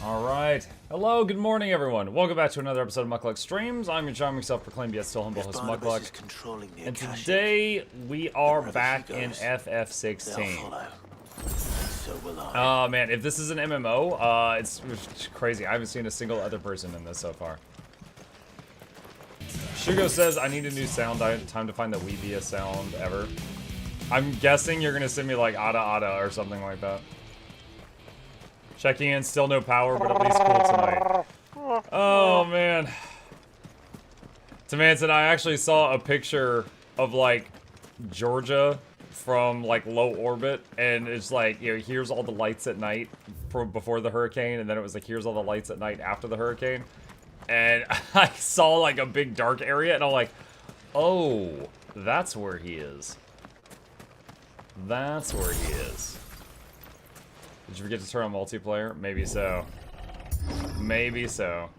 Alright. Hello, good morning everyone. Welcome back to another episode of Mukluk Streams. I'm your charming self-proclaimed yet still humble host Mukluk. And today we are back in FF16. Oh man, if this is an MMO, it's crazy. I haven't seen a single other person in this so far. Shugo says, I need a new sound. Time to find the weebiest sound ever. I'm guessing you're gonna send me like Ada Ada or something like that. Checking in, still no power, but at least cool tonight. Oh, man. Tamanson, I actually saw a picture of, like, Georgia from, like, low orbit. And it's like, you know, here's all the lights at night before the hurricane. And then it was like, here's all the lights at night after the hurricane. And I saw, like, a big dark area. And I'm like, oh, that's where he is. That's where he is. Did you forget to turn on multiplayer? Maybe so. Maybe so.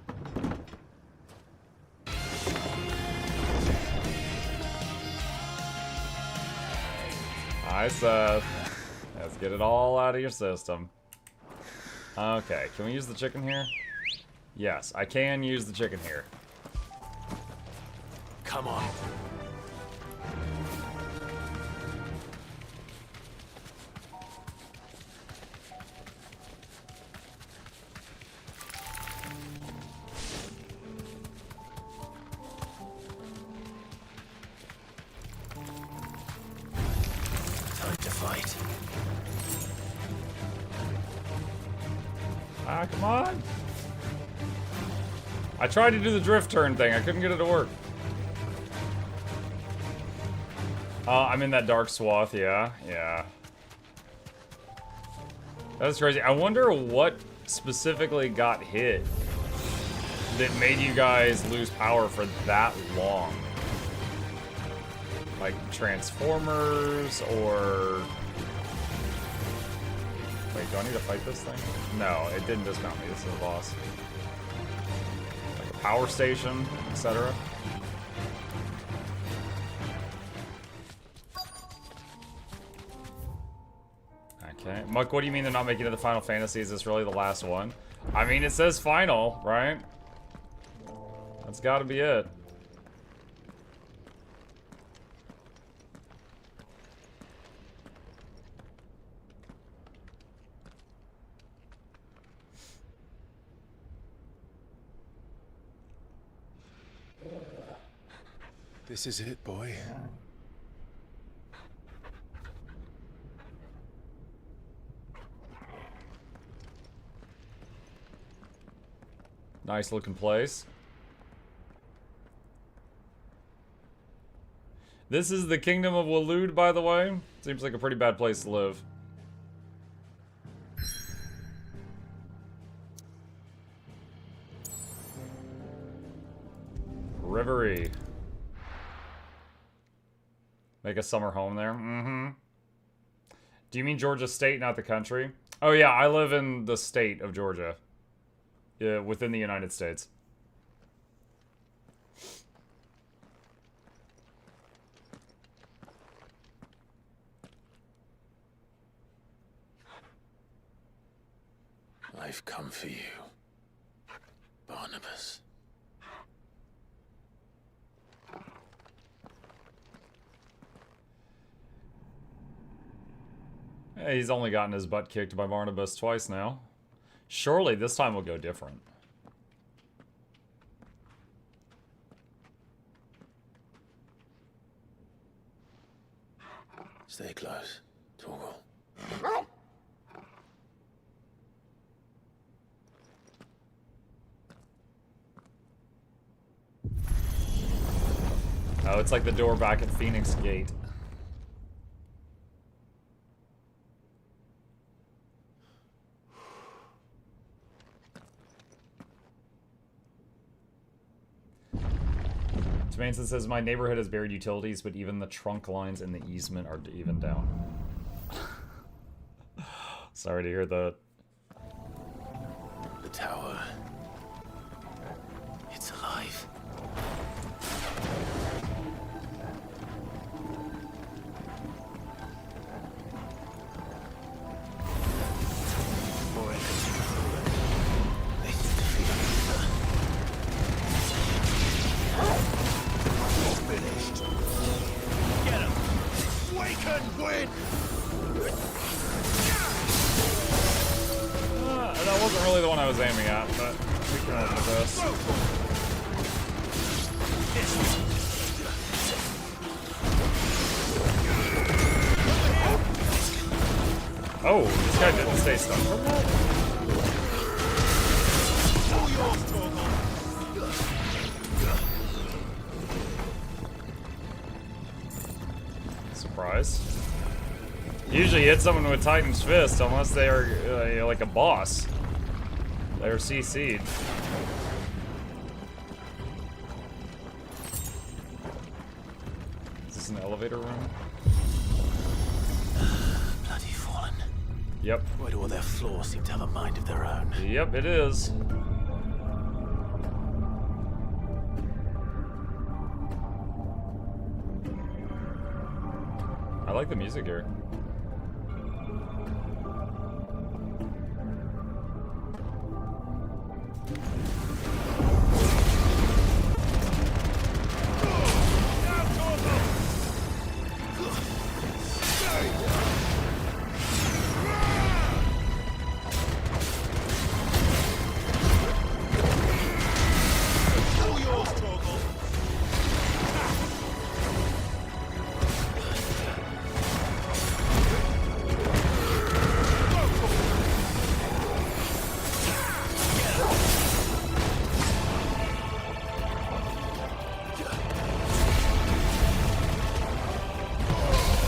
Hi, Seth. Let's get it all out of your system. Okay, can we use the chicken here? Yes, I can use the chicken here. Come on. Ah, come on! I tried to do the drift turn thing. I couldn't get it to work. I'm in that dark swath, yeah. Yeah. That's crazy. I wonder what specifically got hit that made you guys lose power for that long. Like Transformers or... Wait, do I need to fight this thing? No, it didn't dismount me. This is a boss. Like a power station, etc. Okay. Muck, what do you mean they're not making it to Final Fantasy? Is this really the last one? I mean, it says final, right? That's gotta be it. This is it, boy. Nice looking place. This is the Kingdom of Waloed, by the way. Seems like a pretty bad place to live. Rivery. Make a summer home there? Mm-hmm. Do you mean Georgia State, not the country? Oh yeah, I live in the state of Georgia. Yeah, within the United States. I've come for you, Barnabas. Hey, he's only gotten his butt kicked by Barnabas twice now. Surely this time will go different. Stay close, Torgal. Oh, it's like the door back at Phoenix Gate. Manson says, my neighborhood has buried utilities, but even the trunk lines in the easement are even down. Sorry to hear that. The tower. It's alive. More echoes. that wasn't really the one I was aiming at, but we can work with this. Oh, this guy didn't stay stuck from that? Surprise. Usually hit someone with Titan's Fist unless they are like a boss. They're CC'd. Is this an elevator room? Bloody fallen. Yep. Why do all their floors seem to have a mind of their own? Yep, it is. I like the music here.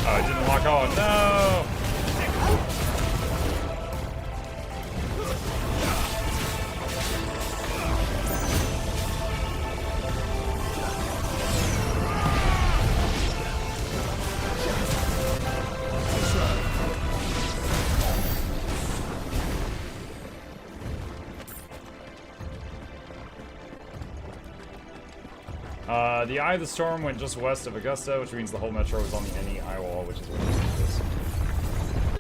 Oh, it didn't lock on. No! The Eye of the Storm went just west of Augusta, which means the whole metro was on the NE eye wall, which is what it is.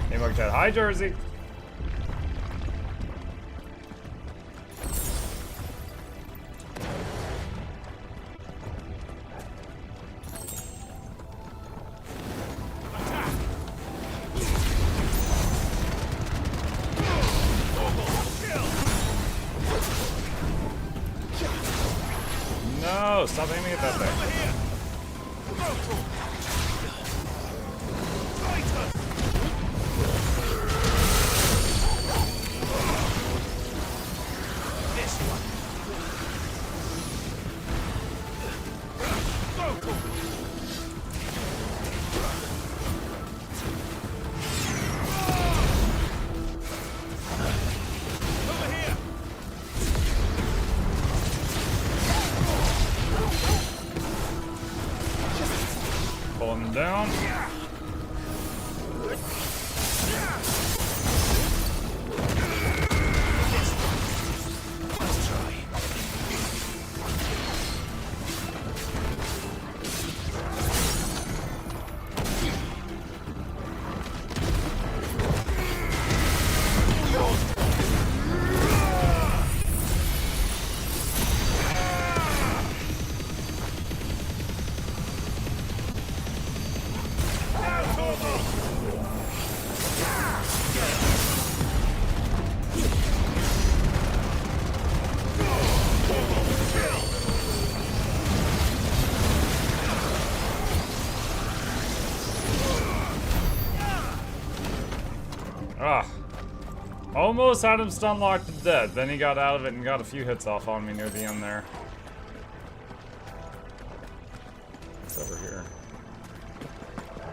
Hey, Mugchat. Hi, Jersey! No, stop aiming at that thing. Pulling them down. Ah. Almost had him stun locked to dead. Then he got out of it and got a few hits off on me near the end there. What's over here?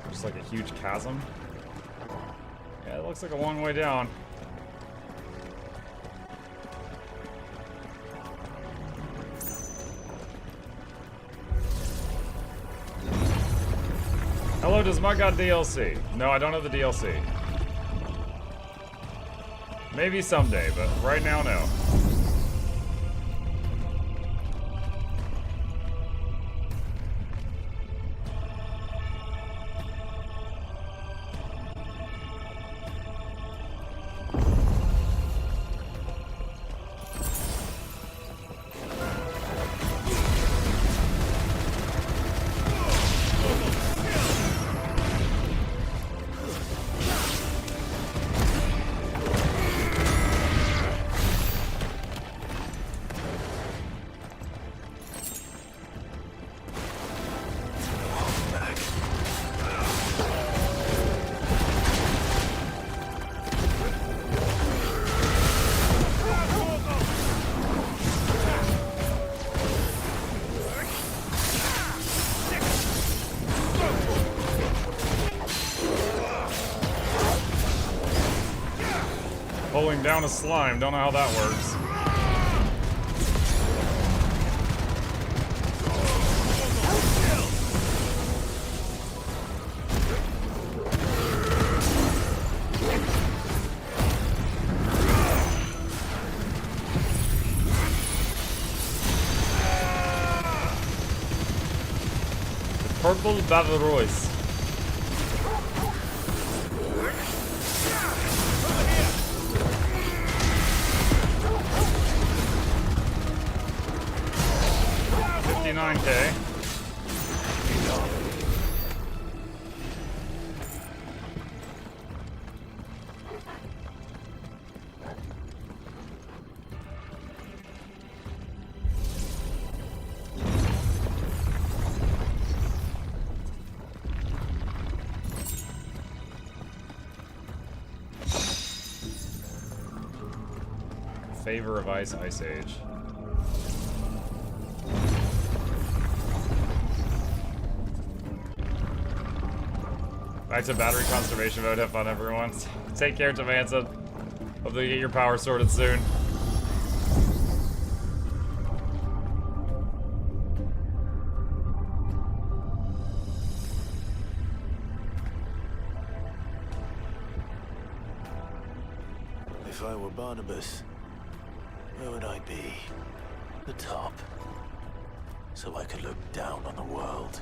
Just like a huge chasm. Yeah, it looks like a long way down. Hello, does Mug got DLC? No, I don't have the DLC. Maybe someday, but right now, no. down a slime. Don't know how that works. Purple Battle Royce. $59K. Favor of Ice, Ice Age. Back to battery conservation mode. Have fun, everyone. Take care, Tamansa. Hopefully you get your power sorted soon. If I were Barnabas, where would I be? The top. So I could look down on the world.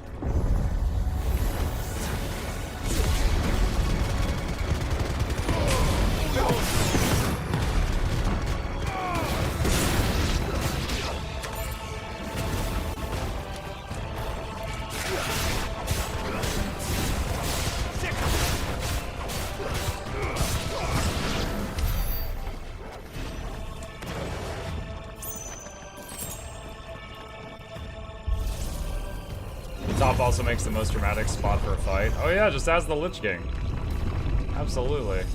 Top also makes the most dramatic spot for a fight. Oh yeah, just as the Lich King. Absolutely.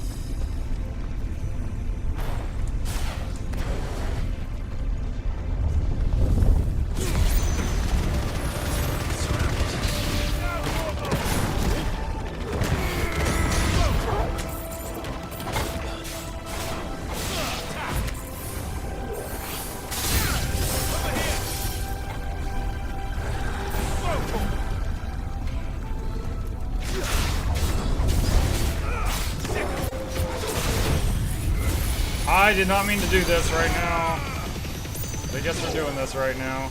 I did not mean to do this right now. I guess we're doing this right now.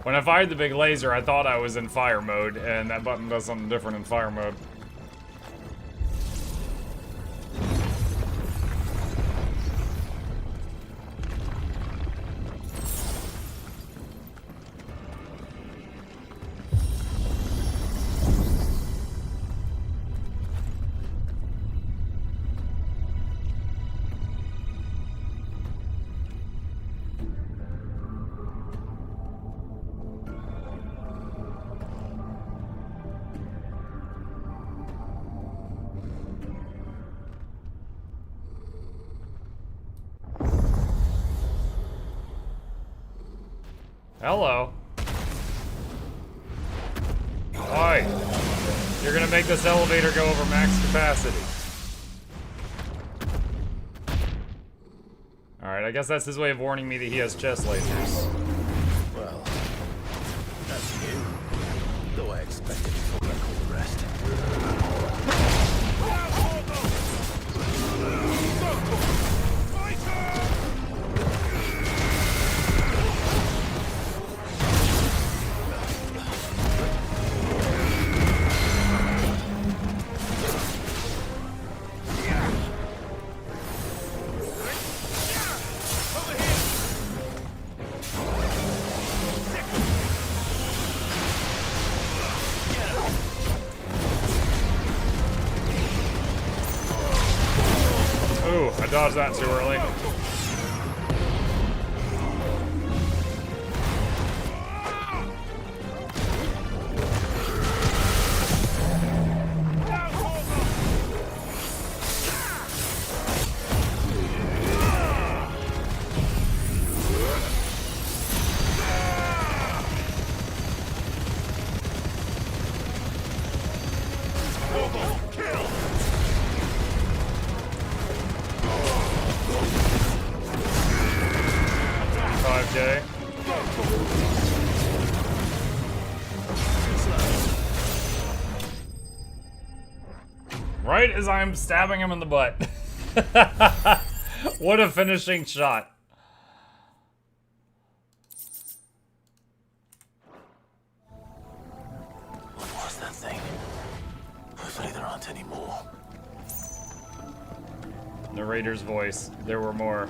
When I fired the big laser, I thought I was in fire mode, and that button does something different in fire mode. Hello. Why? You're gonna make this elevator go over max capacity. Alright, I guess that's his way of warning me that he has chest lasers. Well, that's new. Though I expected it to echo the rest. Ooh, I dodged that too early. Right as I'm stabbing him in the butt. What a finishing shot. What was that thing? Hopefully there aren't any more. Narrator's voice. There were more.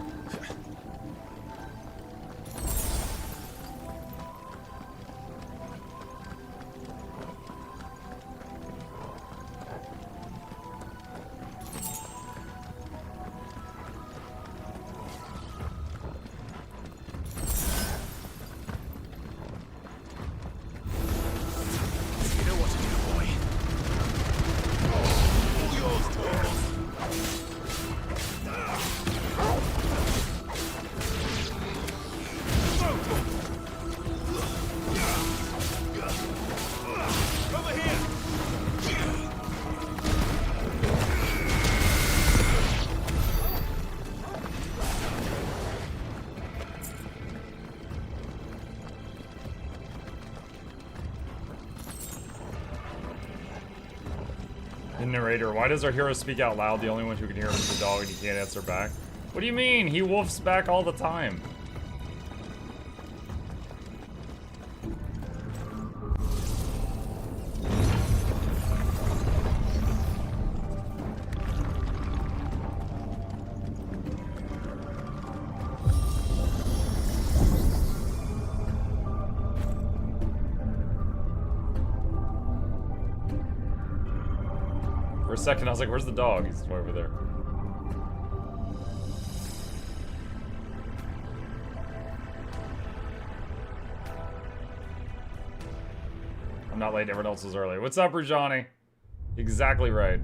Narrator, why does our hero speak out loud? The only one who can hear him is the dog and he can't answer back. What do you mean? He woofs back all the time. For a second, I was like, where's the dog? He's way over there. I'm not late, everyone else was early. What's up, Rujani? Exactly right.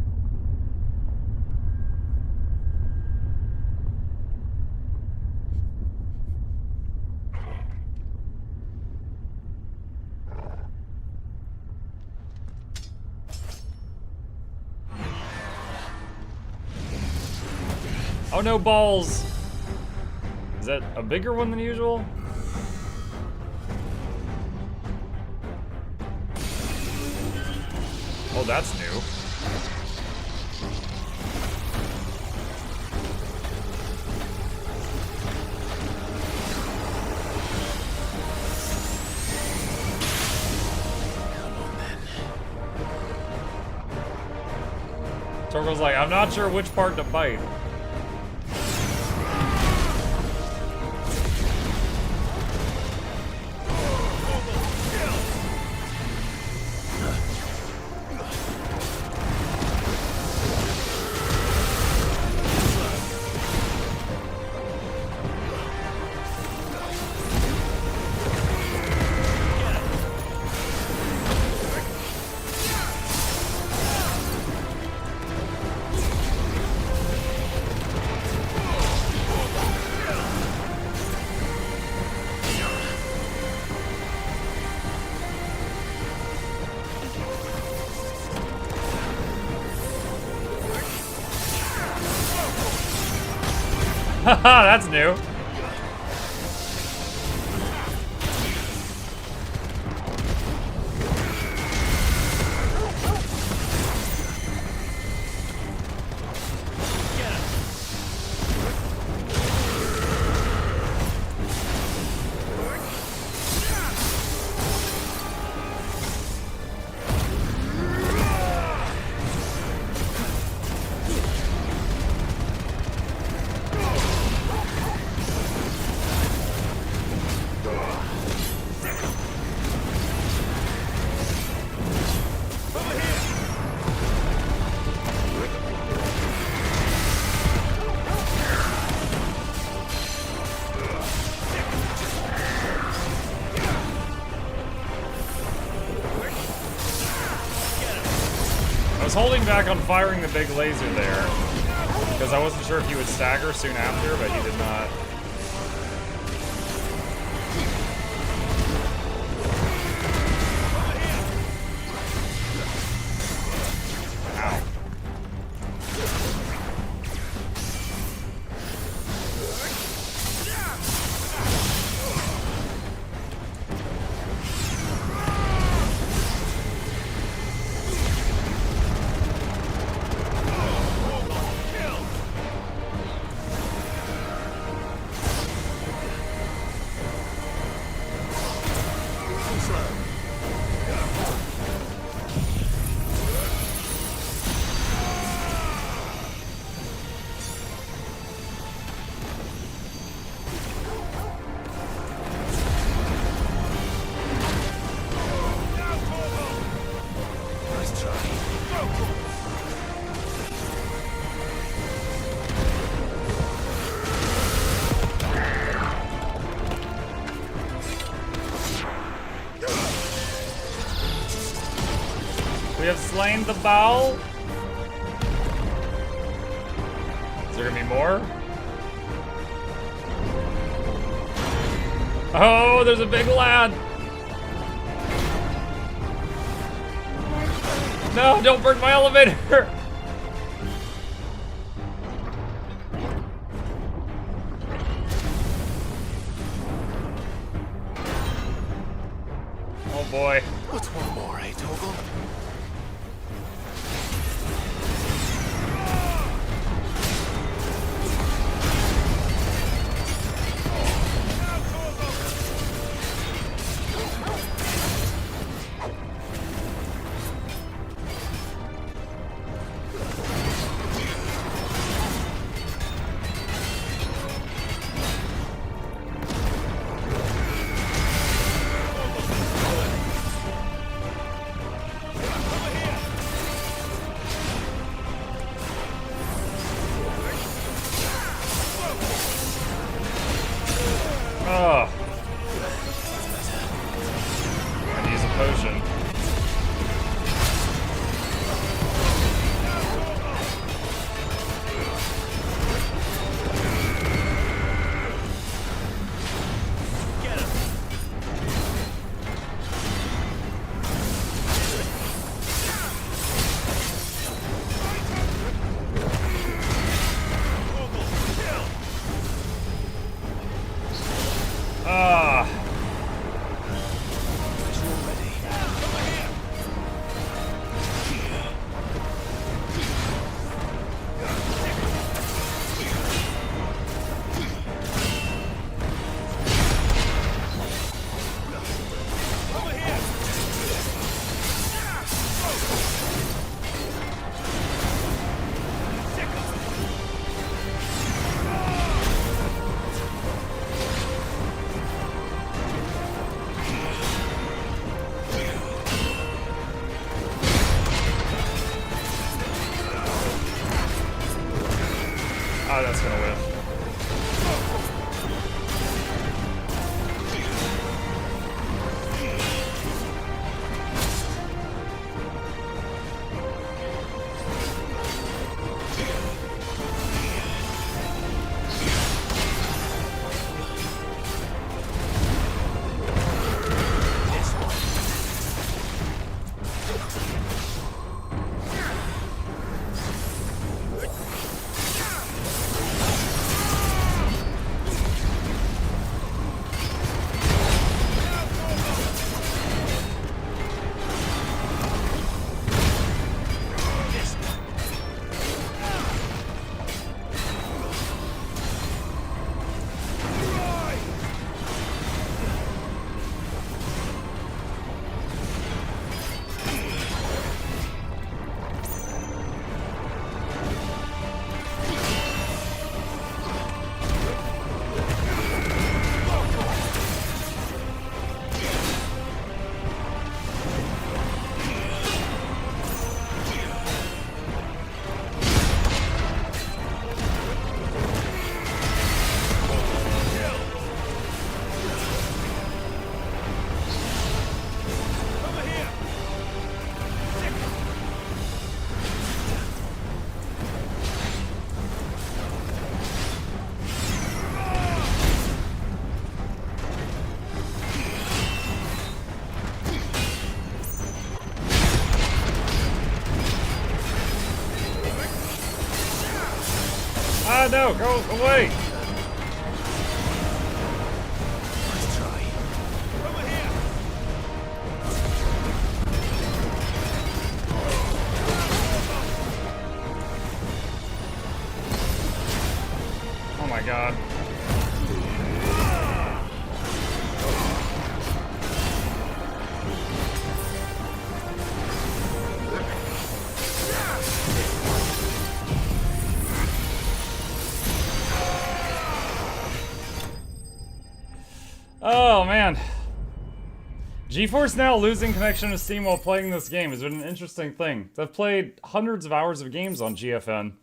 Oh no, balls! Is that a bigger one than usual? Oh, that's new. Torgo's like, I'm not sure which part to bite. Haha, that's new. was holding back on firing the big laser there, because I wasn't sure if he would stagger soon after, but he did not. We have slain the Baal. Is there gonna be more? Oh, there's a big lad. No, don't burn my elevator. Oh boy. What's one more, eh, Toggle? Oh. I use a potion. Ah. Oh, that's gonna whiff. God, no! Go away! Let's try. Over here. Oh my God. Oh man. GeForce Now losing connection to Steam while playing this game has been an interesting thing. I've played hundreds of hours of games on GFN,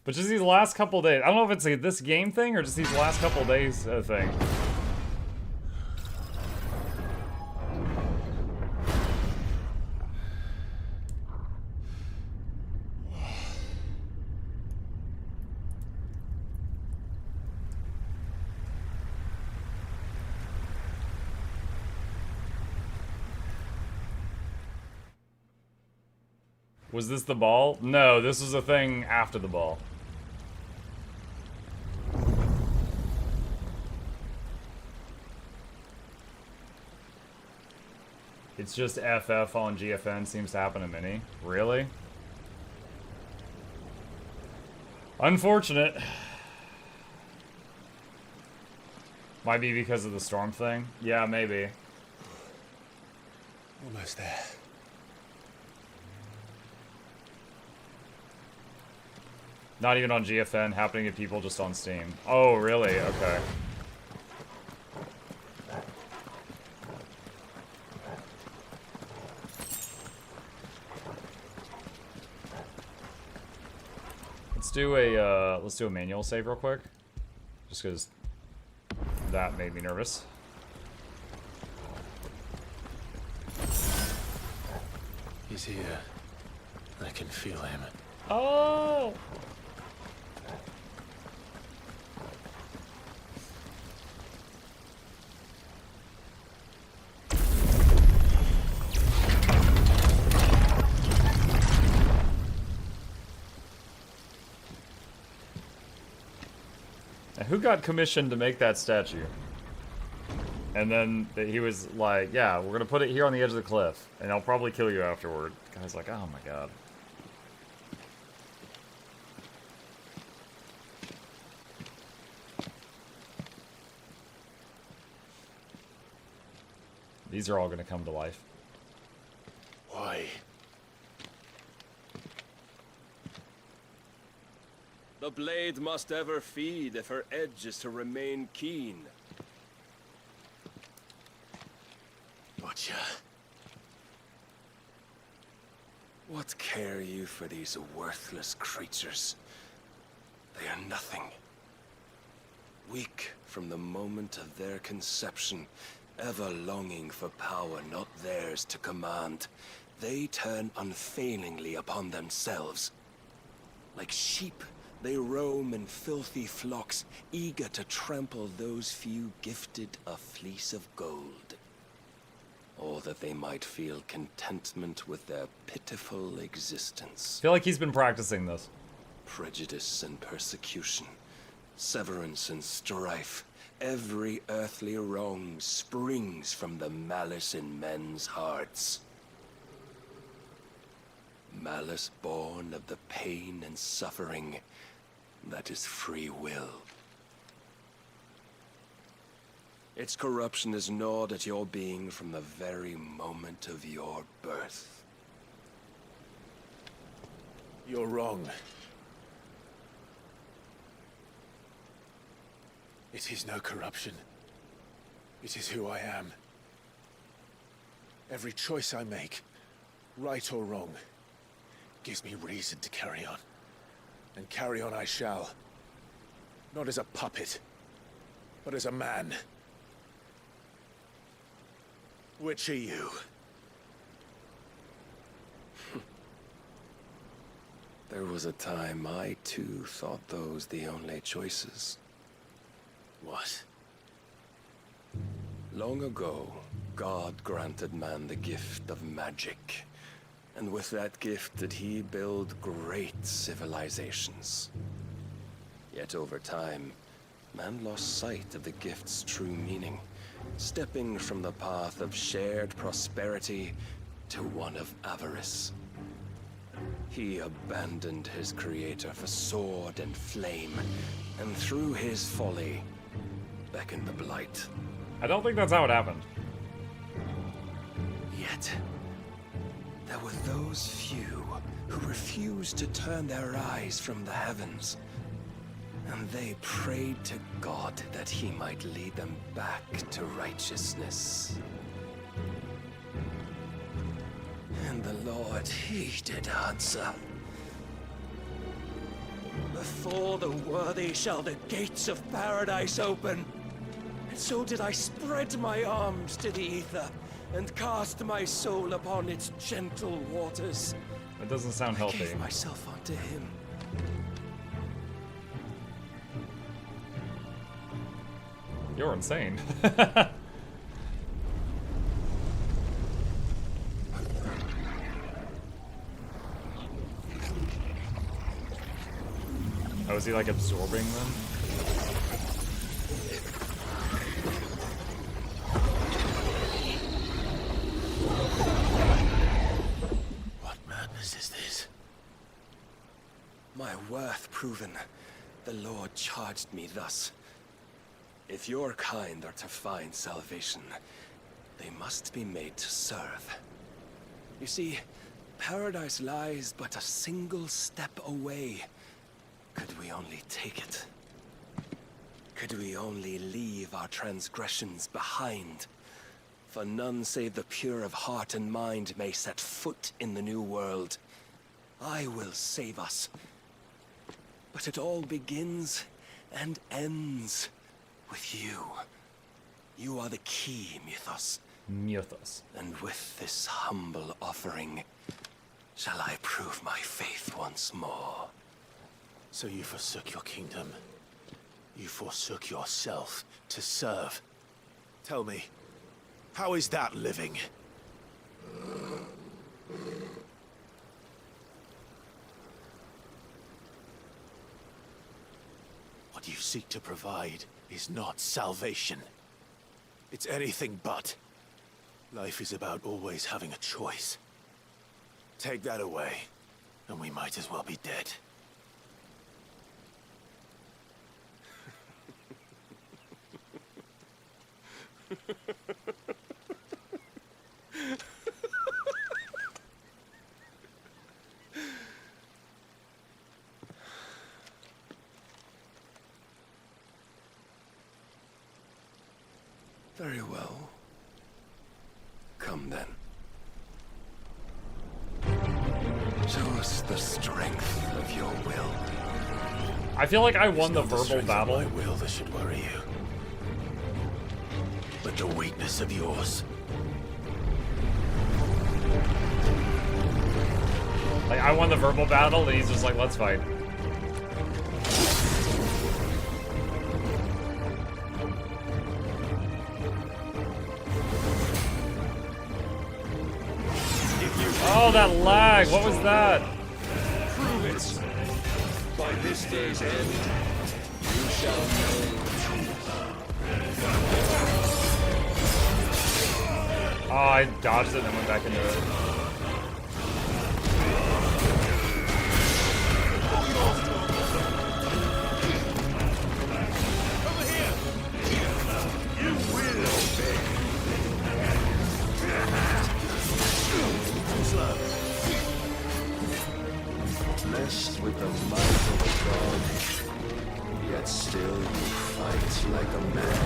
but just these last couple days, I don't know if it's this game thing or just these last couple days thing. Was this the ball? No, this was a thing after the ball. It's just FF on GFN seems to happen to Mini. Really? Unfortunate. Might be because of the storm thing. Yeah, maybe. Almost there. Not even on GFN, happening to people just on Steam. Oh, really? Okay. Let's do a manual save real quick. Just because that made me nervous. He's here. I can feel him. Oh! Now, who got commissioned to make that statue? And then he was like, yeah, we're gonna put it here on the edge of the cliff, and I'll probably kill you afterward. The guy's like, oh my God. These are all gonna come to life. Why? The blade must ever feed if her edge is to remain keen. Gotcha. What care you for these worthless creatures? They are nothing. Weak from the moment of their conception, ever longing for power not theirs to command, they turn unfailingly upon themselves. Like sheep, they roam in filthy flocks, eager to trample those few gifted a fleece of gold. Or that they might feel contentment with their pitiful existence. I feel like he's been practicing this. Prejudice and persecution, severance and strife, every earthly wrong springs from the malice in men's hearts. Malice born of the pain and suffering that is free will. Its corruption is gnawed at your being from the very moment of your birth. You're wrong. It is no corruption. It is who I am. Every choice I make, right or wrong, gives me reason to carry on. And carry on I shall. Not as a puppet, but as a man. Which are you? There was a time I too thought those the only choices. What? Long ago, God granted man the gift of magic. And with that gift did he build great civilizations. Yet over time, man lost sight of the gift's true meaning, stepping from the path of shared prosperity to one of avarice. He abandoned his creator for sword and flame, and through his folly, beckoned the blight. I don't think that's how it happened. Yet, there were those few who refused to turn their eyes from the heavens, and they prayed to God that he might lead them back to righteousness. And the Lord, he did answer. Before the worthy shall the gates of paradise open. And so did I spread my arms to the ether, and cast my soul upon its gentle waters. That doesn't sound I healthy. gave myself unto him. You're insane. Oh, is he like absorbing them? What madness is this? My worth proven, the Lord charged me thus. If your kind are to find salvation, they must be made to serve. You see, paradise lies but a single step away. Could we only take it? Could we only leave our transgressions behind? For none save the pure of heart and mind may set foot in the new world. I will save us. But it all begins and ends with you. You are the key, Mythos. Mythos. And with this humble offering, shall I prove my faith once more. So you forsook your kingdom. You forsook yourself to serve. Tell me, how is that living? What you seek to provide is not salvation. It's anything but. Life is about always having a choice. Take that away, and we might as well be dead. Very well. Come then. Show us the strength of your will. I feel like I won the It's not verbal strength of battle. my will that should worry you, but the weakness of yours. Like, I won the verbal battle, and he's just like, let's fight. Oh, that lag! What was that? Prove it. By this day's end, you shall know. Oh, I dodged it and then went back into it. Messed with the might of a god, yet still you fight like a man.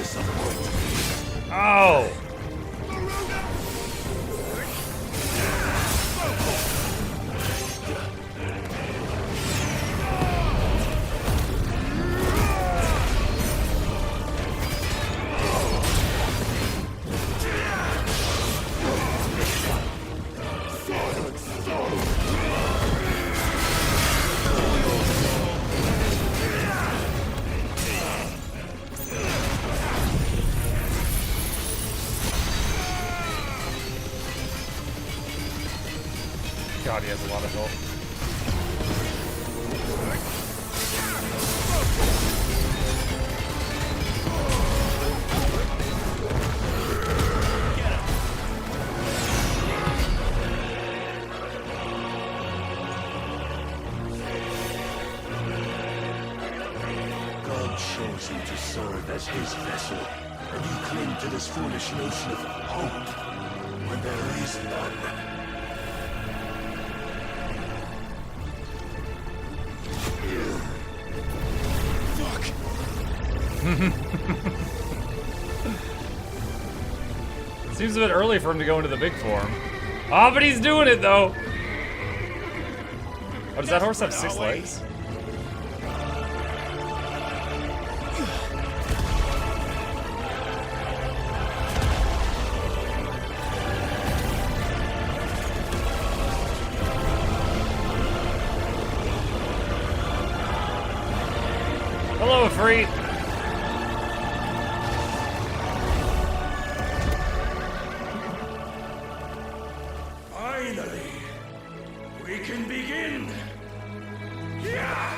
disappointment. Oh! God, he has a lot of health. God chose you to serve as his vessel, and you cling to this foolish notion of hope when there is none. Seems a bit early for him to go into the big form. Ah, but he's doing it though. Oh, does that horse have 6 legs? Hello, Free. Finally, we can begin. Yeah.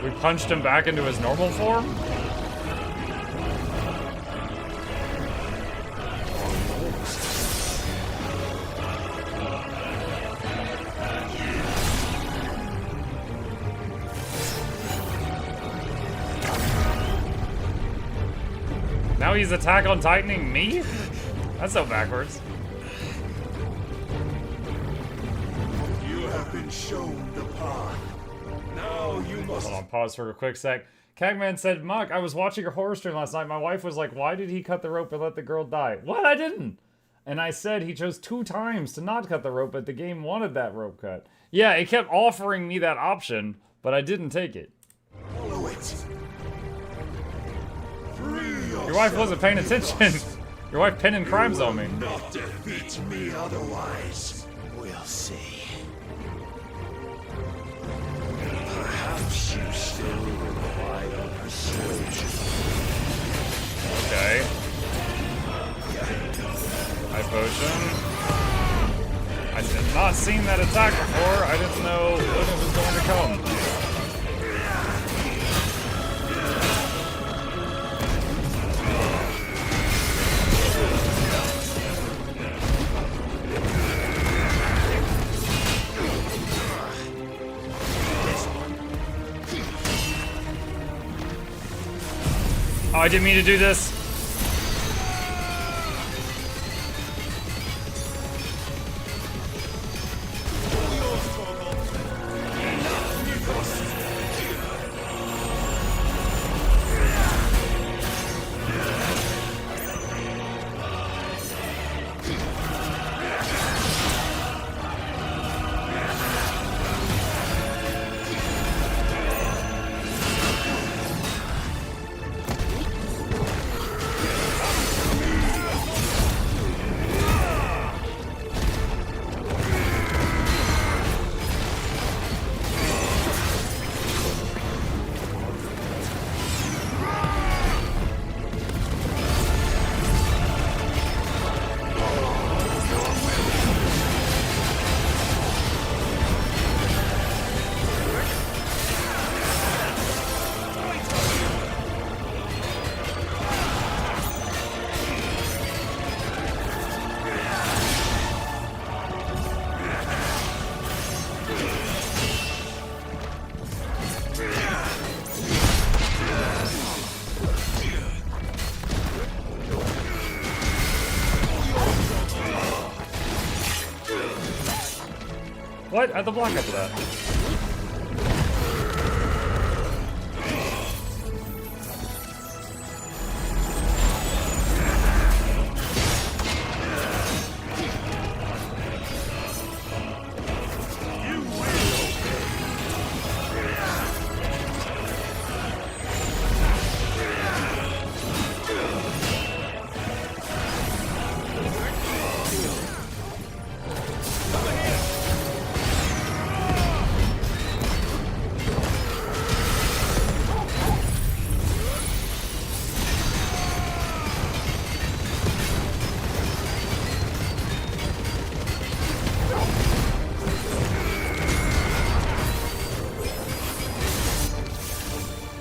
We punched him back into his normal form? Now he's Attack on Titaning me? That's so backwards. You have been shown the path. Now you must. Hold on, pause for a quick sec. Cagman said, Muck, I was watching a horror stream last night. My wife was like, why did he cut the rope and let the girl die? What? I didn't. And I said he chose 2 times to not cut the rope, but the game wanted that rope cut. Yeah, it kept offering me that option, but I didn't take it. Follow it. Your wife wasn't paying attention. Your wife pinning crimes on me. Not defeat me otherwise. We'll see. Perhaps you still require persuasion. Okay. High potion. I did not seen that attack before. I didn't know when it was going to come. Oh, I didn't mean to do this. What? I have to block after that.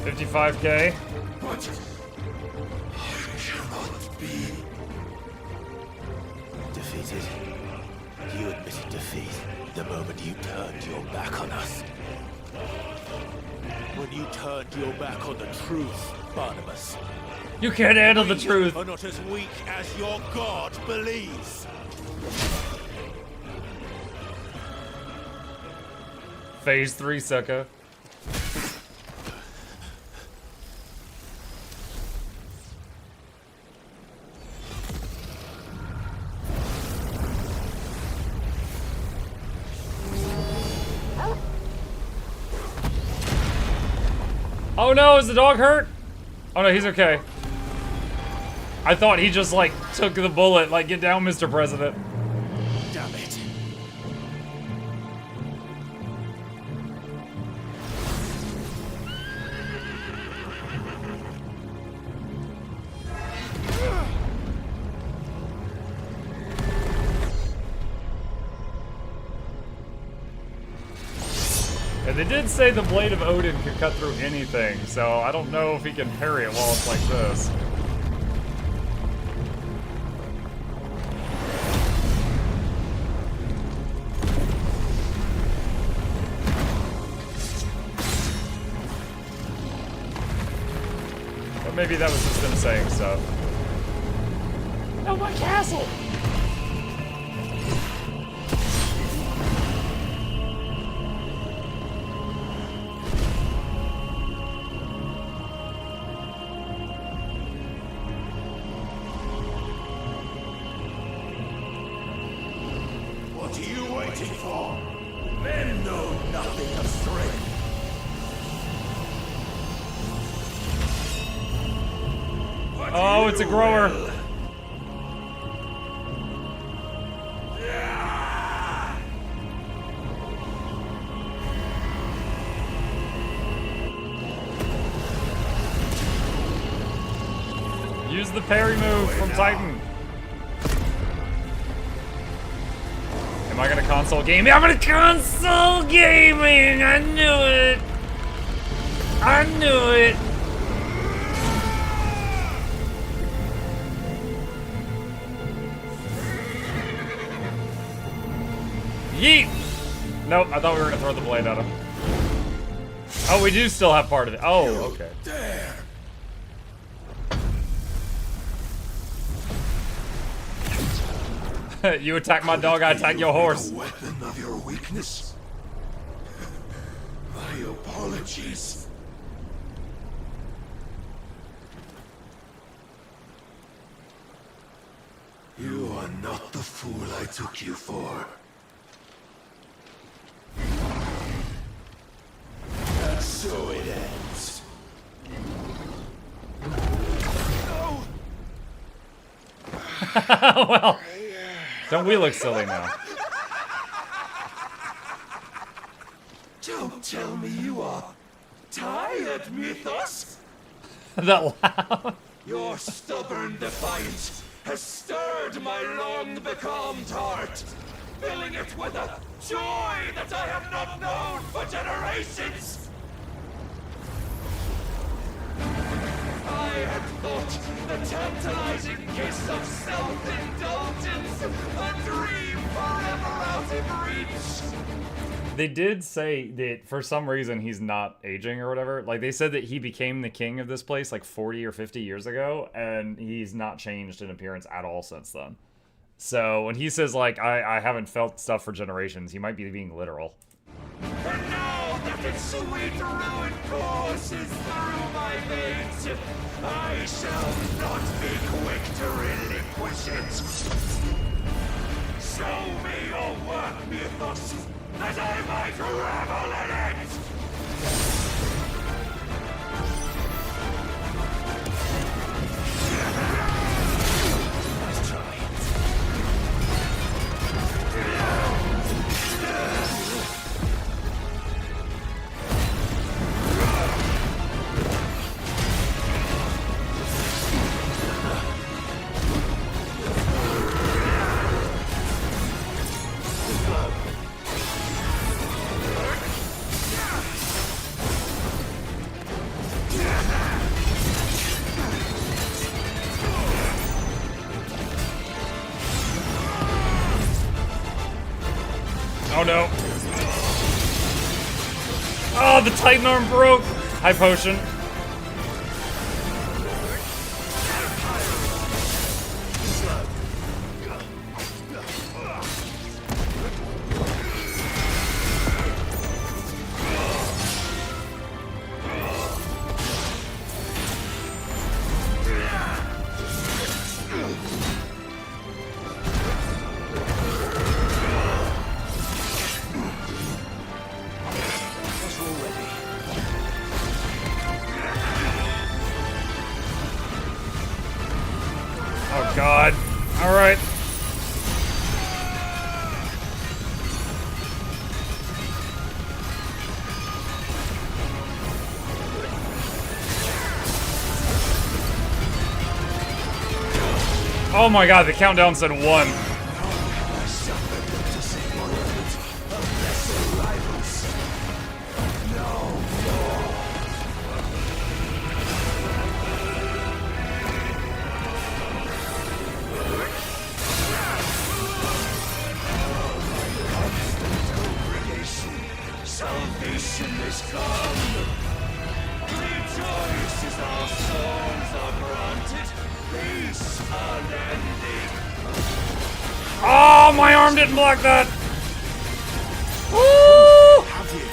$55K. What? I cannot be. Defeated. You admitted defeat the moment you turned your back on us. When you turned your back on the truth, Barnabas. You can't handle the truth. Are not as weak as your god believes. Phase 3, sucker. Oh no, is the dog hurt? Oh no, he's okay. I thought he just like took the bullet, like get down, Mr. President. Damn it. And they did say the Blade of Odin could cut through anything, so I don't know if he can parry it while it's like this. Or maybe that was just them saying stuff. No, my castle! What are you waiting for? Men know nothing of strength. Oh, it's a grower. Use the parry move from Titan. Am I gonna console gaming? I'm gonna console gaming! I knew it! I knew it! Yeet! Nope, I thought we were gonna throw the blade at him. Oh, we do still have part of it. Oh, okay. There. You attack my dog, I attack your horse. Weapon of your weakness. My apologies. You are not the fool I took you for. And so it ends. No. Well, don't we look silly now? Don't tell me you are tired, Mythos. That loud? Your stubborn defiance has stirred my long-becalmed heart, filling it with a joy that I have not known for generations. I had thought the tantalizing kiss of self-indulgence a dream forever out of reach. They did say that for some reason he's not aging or whatever. Like, they said that he became the king of this place like 40 or 50 years ago, and he's not changed in appearance at all since then. So when he says, like, I haven't felt stuff for generations, he might be being literal. And now that its sweet ruin courses through my veins, I shall not be quick to relinquish it. Show me your work, Mythos, that I might revel in it! Nice try. Oh no. Oh, the Titan arm broke! High potion. Oh god. Alright. Oh my god, the countdown said 1. Salvation is come. Rejoice as our souls are granted. Peace unending. Oh, my arm didn't block that! Woo! Have you?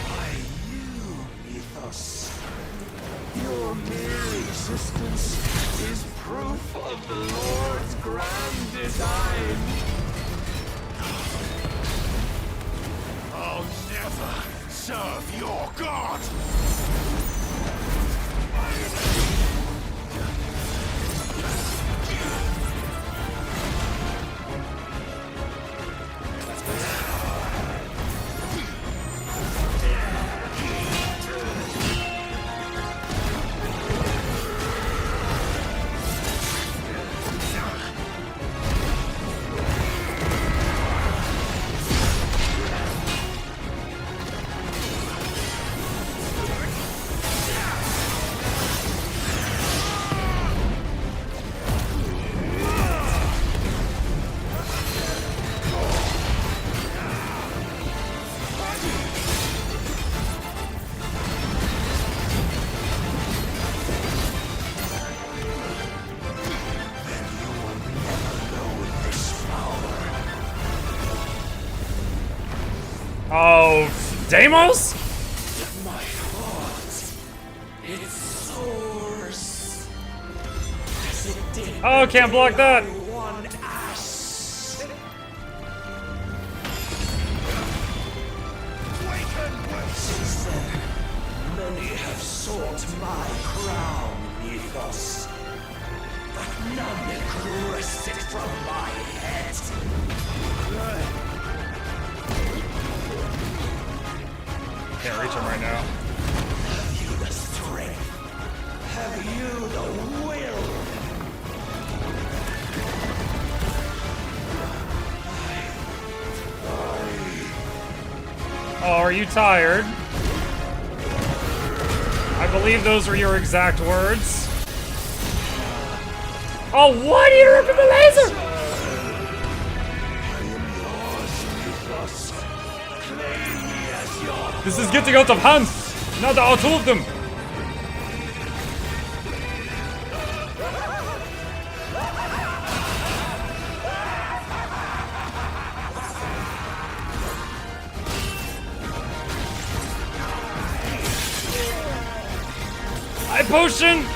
Why, you, Mythos. Your mere existence is proof of the Lord's grand design. I'll never serve your god! Oh, Deimos? My heart, it soars. As it did Oh, can't block that. one ash. Since then, many have sought my crown, Mythos. But none could wrest it from my head. Can't reach him right now. Have you the strength? Have you the will? Oh, are you tired? I believe those were your exact words. Oh, what? He interrupted the laser! This is getting out of hand! Now there are two of them! potion!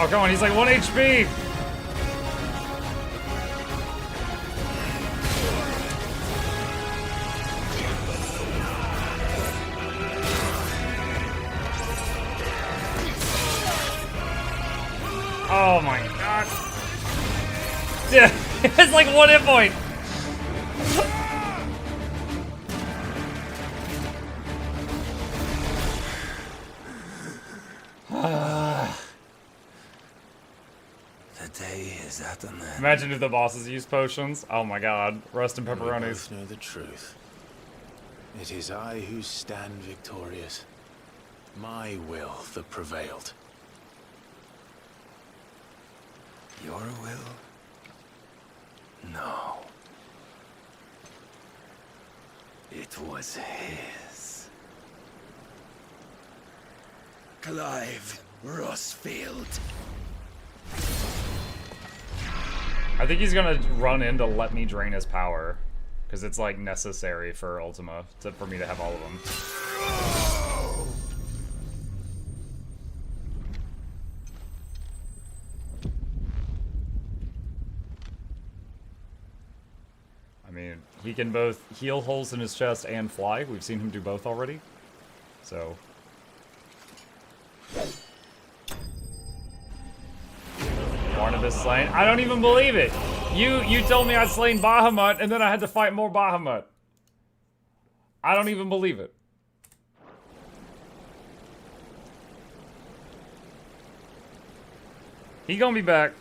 Oh, come on, he's like 1 HP! Oh my god. Dude, it's like 1 hit point! Imagine if the bosses use potions. Oh my god. Rust and We pepperonis. both know the truth. It is I who stand victorious. My will that prevailed. Your will? No. It was his. Clive Rossfield. I think he's gonna run in to let me drain his power. Because it's like necessary for Ultima, for me to have all of them. I mean, he can both heal holes in his chest and fly. We've seen him do both already. So... Barnabas slain. I don't even believe it. You told me I'd slain Bahamut, and then I had to fight more Bahamut. I don't even believe it. He gonna be back.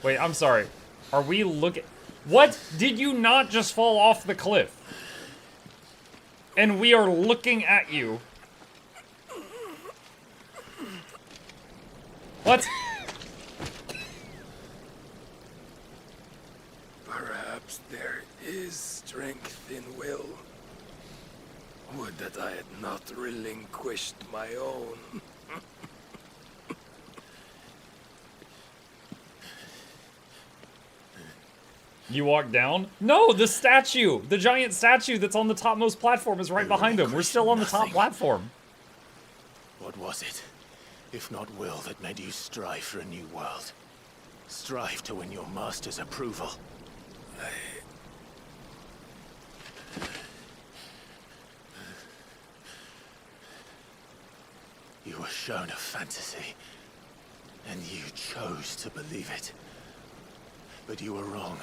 Wait, I'm sorry. Are we looking... What? Did you not just fall off the cliff? And we are looking at you. What? Perhaps there is strength in will. Would that I had not relinquished my own. You walk down? No, the statue! The giant statue that's on the topmost platform is right behind him. We're still on the top platform. What was it, if not will, that made you strive for a new world? Strive to win your master's approval. You were shown a fantasy, and you chose to believe it. But you were wrong.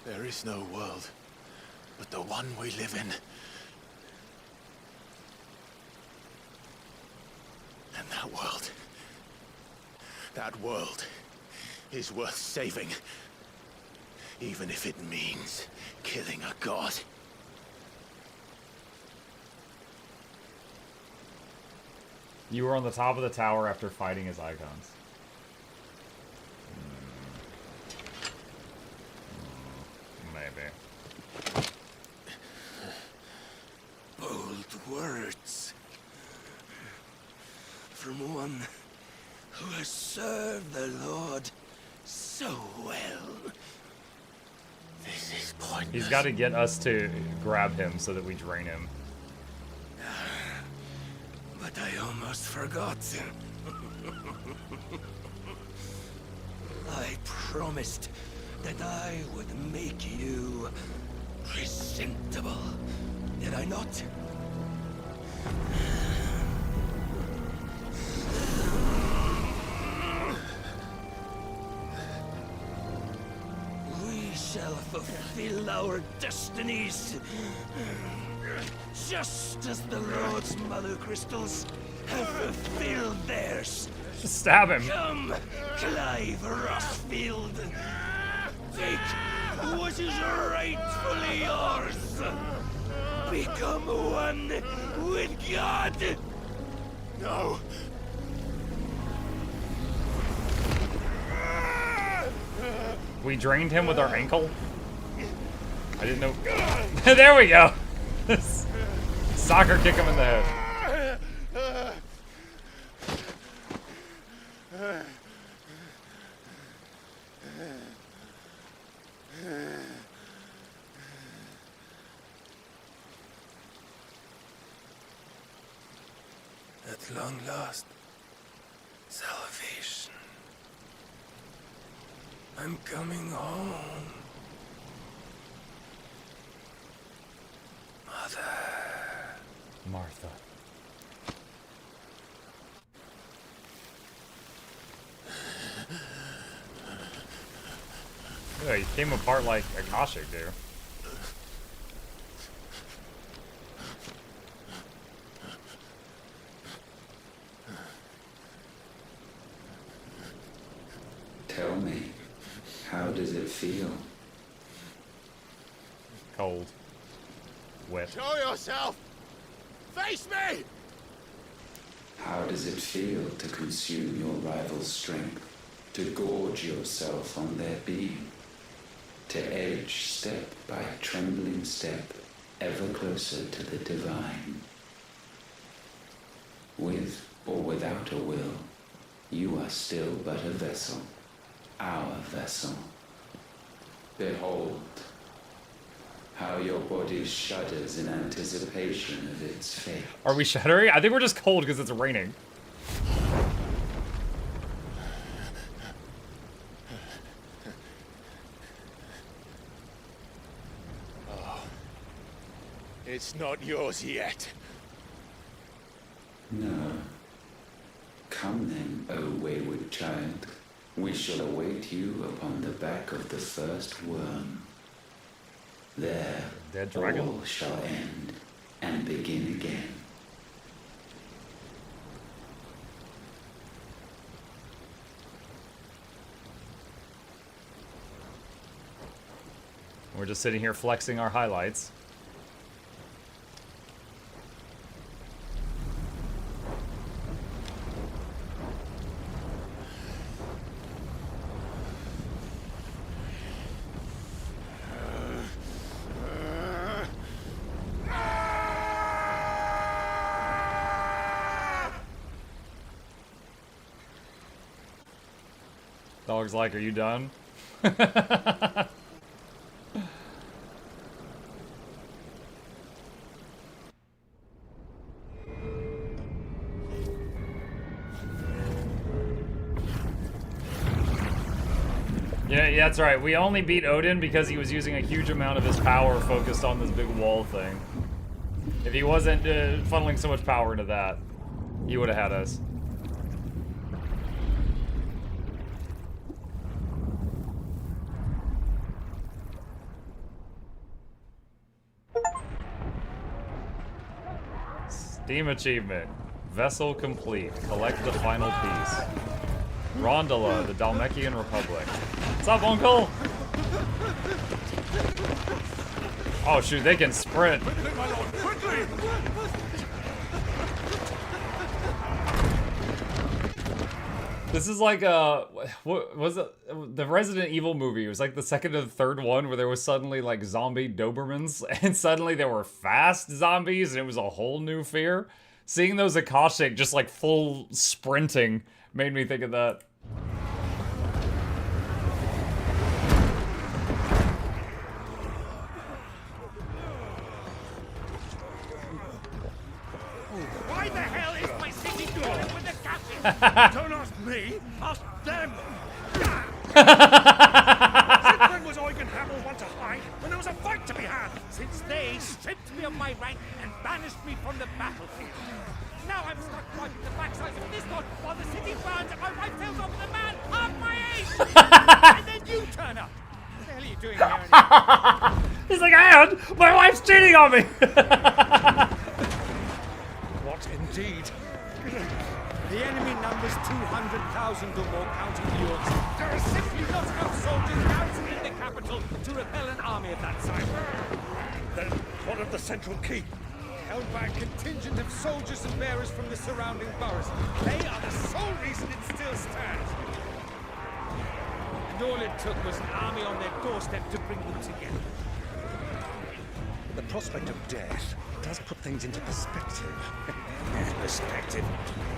There is no world, but the one we live in. And that world is worth saving. Even if it means killing a god. You were on the top of the tower after fighting his icons. Maybe. Bold words. From one who has served the Lord so well. This is pointless. He's got to get us to grab him so that we drain him. But I almost forgot. I promised that I would make you presentable. Did I not? We shall fulfill our destinies. Just as the Lord's mother crystals have fulfilled theirs. Just stab him. Come, Clive Rossfield. Take what is rightfully yours. Become one with God. No. We drained him with our ankle? I didn't know. There we go. Soccer kick him in the head. At long last, salvation. I'm coming home. Mother. Martha. Yeah, he came apart like Akashic do. Tell me, how does it feel? Cold. Wet. Show yourself! Face me! How does it feel to consume your rival's strength? To gorge yourself on their beam? To edge step by trembling step ever closer to the divine? With or without a will, you are still but a vessel, our vessel. Behold, how your body shudders in anticipation of its fate. Are we shuddering? I think we're just cold because it's raining. It's not yours yet. No. Come then, O wayward child. We shall await you upon the back of the first worm. There, Dead dragon? all shall end and begin again. We're just sitting here flexing our highlights. Dog's like, are you done? Yeah, that's right. We only beat Odin because he was using a huge amount of his power focused on this big wall thing. If he wasn't funneling so much power into that, he would have had us. Steam achievement. Vessel complete. Collect the final piece. Rondola, the Dalmekian Republic. What's up, Uncle? Oh shoot, they can sprint. This is like what was it? The Resident Evil movie. It was like the second or the third one where there was suddenly like zombie Dobermans, and suddenly there were fast zombies, and it was a whole new fear. Seeing those Akashic just like full sprinting made me think of that. Why the hell is my city doing with the captain? Don't ask me, ask them. Since when was Eugen Hamel want to hide when there was a fight to be had? Since they stripped me of my rank and banished me from the battlefield. Now I'm stuck wiping the backsides of this one while the city burns and my wife tells off with a man half my age. And then you turn up. What the hell are you doing here anyway? He's like, and my wife's cheating on me. What indeed? The enemy numbers 200,000 or more, counting the orcs. There are simply not enough soldiers garrisoned in the capital to repel an army of that size. Then what of the central keep? Held by a contingent of soldiers and bearers from the surrounding boroughs. They are the sole reason it still stands. And all it took was an army on their doorstep to bring them together. The prospect of death does put things into perspective. Perspective?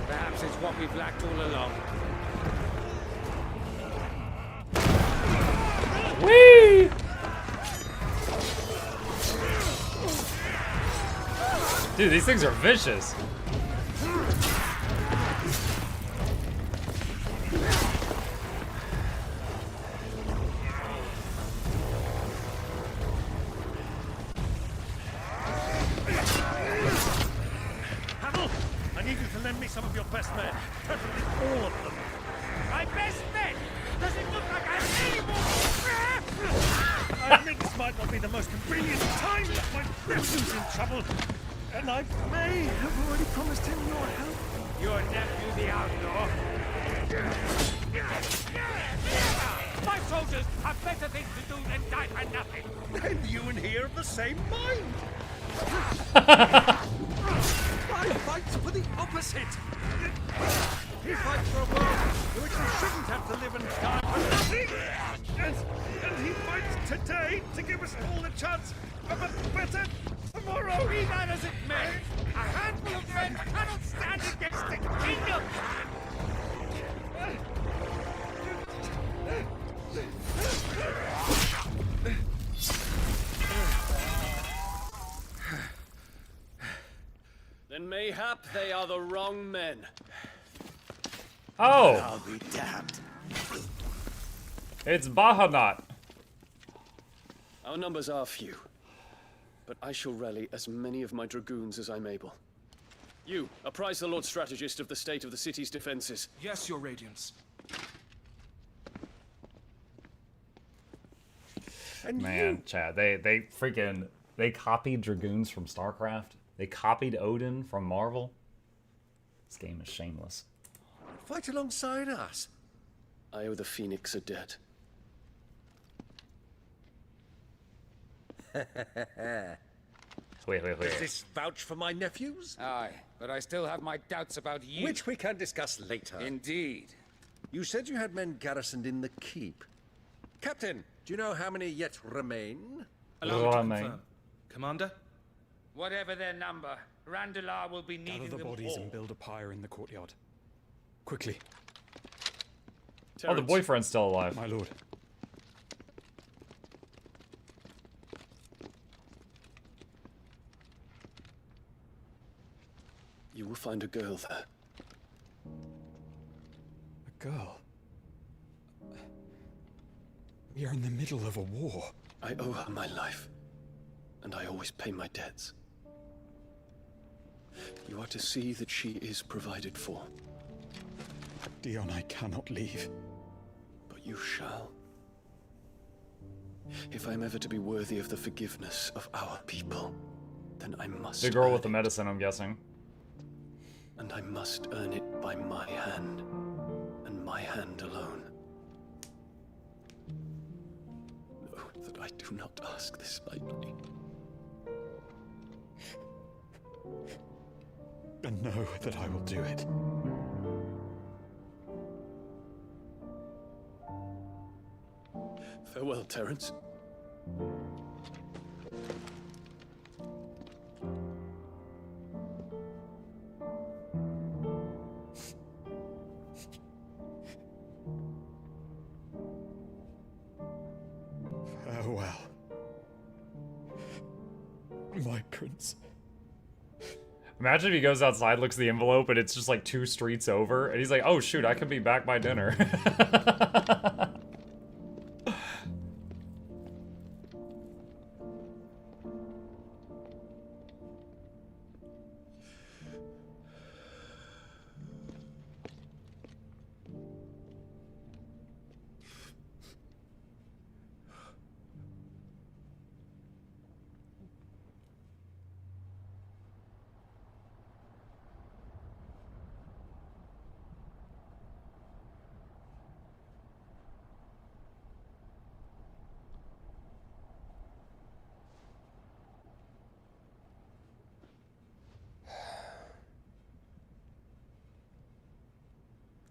Perhaps it's what we've lacked all along. Whee! Dude, these things are vicious. Hamel, I need you to lend me some of your best men. Preferably all of them. My best men? Does it look like I have any more? I admit this might not be the most convenient time, but my nephew's in trouble. And I may have already promised him your help. Your nephew, the outlaw? My soldiers have better things to do than die for nothing. Then you and he are of the same mind. I fight for the opposite. He fights for a world in which we shouldn't have to live and die for nothing. And he fights today to give us all a chance of a better tomorrow. Be that as it may, a handful of men cannot stand against the kingdom. Then mayhap they are the wrong men. Oh, I'll be damned. it's Bahamut. Our numbers are few, but I shall rally as many of my dragoons as I'm able. You, apprise the Lord Strategist of the state of the city's defenses. Yes, Your Radiance. Man, Chad, they copied dragoons from StarCraft. They copied Odin from Marvel. This game is shameless. Fight alongside us. I owe the Phoenix a debt. Wait. Does this vouch for my nephews? Aye, but I still have my doubts about you. Which we can discuss later. Indeed. You said you had men garrisoned in the keep. Captain, do you know how many yet remain? Allow me to Remain. confirm. Commander? Whatever their number, Randalar will be needing Gather the them bodies all. and build a pyre in the courtyard. Quickly, Oh, the Terrence, boyfriend's still alive. my lord. you will find a girl there. A girl. We are in the middle of a war. I owe her my life, and I always pay my debts. You are to see that she is provided for, Dion, I cannot leave. but you shall. If I am ever to be worthy of the forgiveness of our people, then I must The girl earn with the it. medicine, I'm guessing. And I must earn it by my hand and my my hand alone. Know that I do not ask this lightly. And know that I will do it. Farewell, Terence. Farewell. My prince. Imagine if he goes outside, looks at the envelope, and it's just like 2 streets over, and he's like, oh shoot, I could be back by dinner.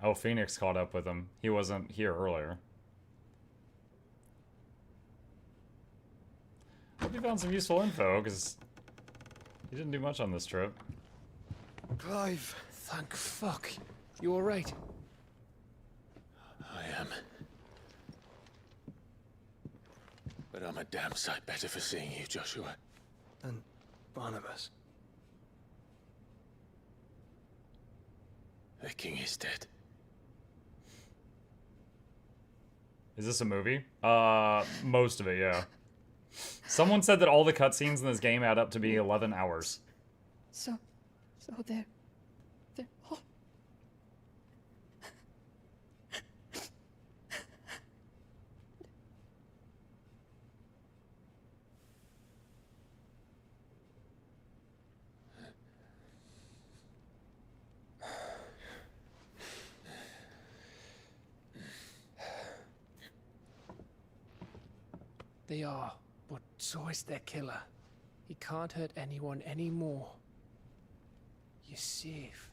Oh, Phoenix caught up with him. He wasn't here earlier. Hope you found some useful info, because he didn't do much on this trip. Clive, thank fuck. You alright? I am. But I'm a damn sight better for seeing you, Joshua. And Barnabas. The king is dead. Is this a movie? Most of it, yeah. Someone said that all the cutscenes in this game add up to be 11 hours. So they're all... They are, but so is their killer. He can't hurt anyone anymore. You're safe.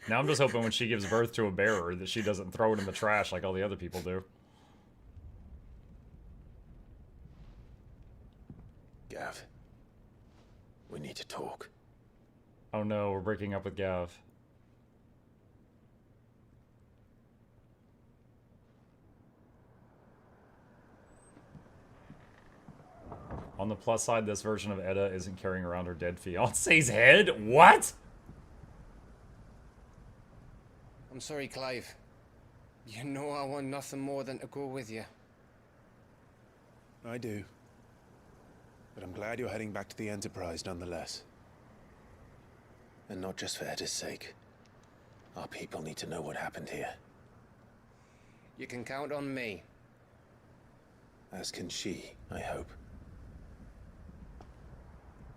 Now I'm just hoping when she gives birth to a bearer that she doesn't throw it in the trash like all the other people do. Gav, we need to talk. Oh no, we're breaking up with Gav. On the plus side, this version of Edda isn't carrying around her dead fiance's head? What? I'm sorry, Clive. You know I want nothing more than to go with you. I do. But I'm glad you're heading back to the Enterprise nonetheless. And not just for Edda's sake. Our people need to know what happened here. You can count on me. As can she, I hope.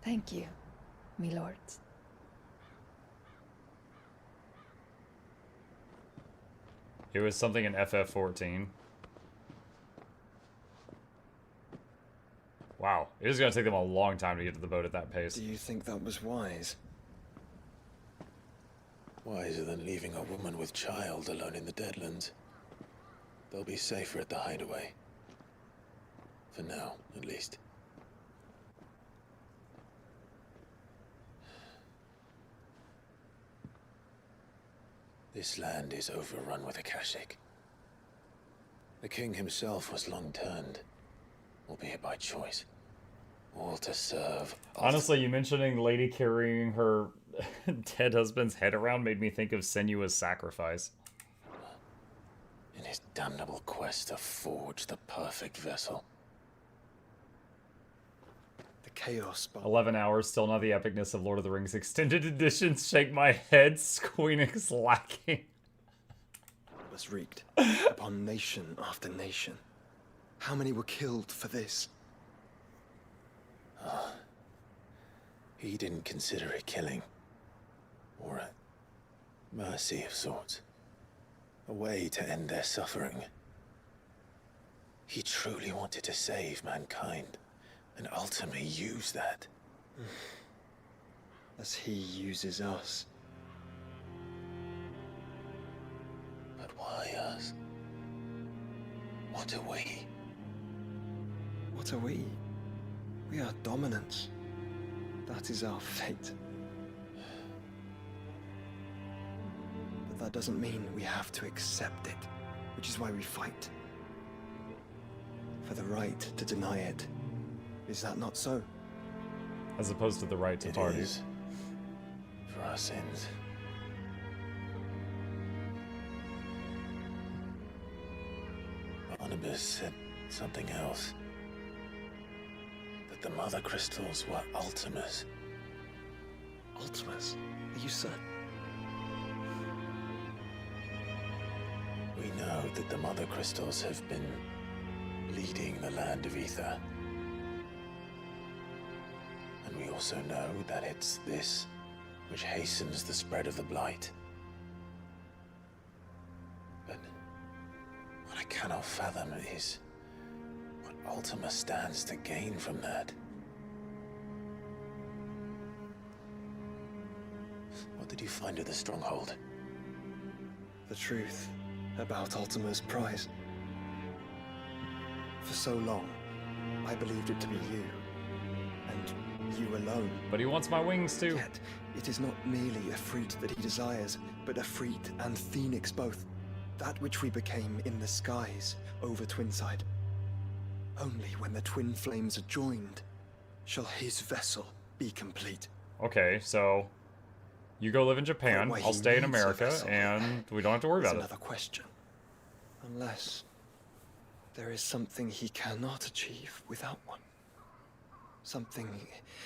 Thank you, my lords. It was something in FF14. Wow, it is going to take them a long time to get to the boat at that pace. Do you think that was wise? Wiser than leaving a woman with child alone in the Deadlands. They'll be safer at the hideaway. For now, at least. This land is overrun with Akashic. The king himself was long turned, albeit by choice. All to serve... Honestly, you mentioning the lady carrying her dead husband's head around made me think of Senua's sacrifice. in his damnable quest to forge the perfect vessel. The chaos, but 11 hours, still not the epicness of Lord of the Rings extended editions. Shake my head, Squeenix lacking. was wreaked upon nation after nation. How many were killed for this? He didn't consider it killing. Or a mercy of sorts. A way to end their suffering. He truly wanted to save mankind, and ultimately use that. As he uses us. But why us? What are we? What are we? We are dominance. That is our fate. But that doesn't mean we have to accept it, which is why we fight. For the right to deny it. Is that not so? As opposed to the right to party. It is. For our sins. Barnabas said something else. That the Mother Crystals were Ultimas. Ultimas? Are you certain? We know that the Mother Crystals have been leading the land of Ether. And we also know that it's this which hastens the spread of the Blight. But what I cannot fathom is what Ultima stands to gain from that. What did you find at the Stronghold? The truth about Ultima's prize. For so long, I believed it to be you. And you alone. But he wants my wings too. Yet, it is not merely a freat that he desires, but a freat and phoenix both. That which we became in the skies over Twinside. Only when the twin flames are joined shall his vessel be complete. Okay, so you go live in Japan, I'll stay in America, and we don't have to worry about it. Another question. Unless there is something he cannot achieve without one. Something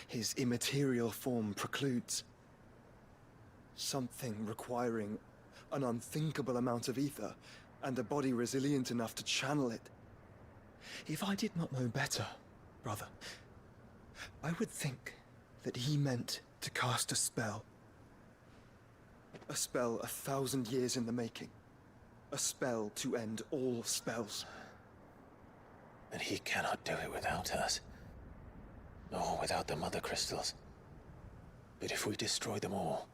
his immaterial form precludes. Something requiring an unthinkable amount of ether and a body resilient enough to channel it. If I did not know better, brother, I would think that he meant to cast a spell. A spell 1,000 years in the making. A spell to end all spells. And he cannot do it without us. Nor without the Mother Crystals. But if we destroy them all,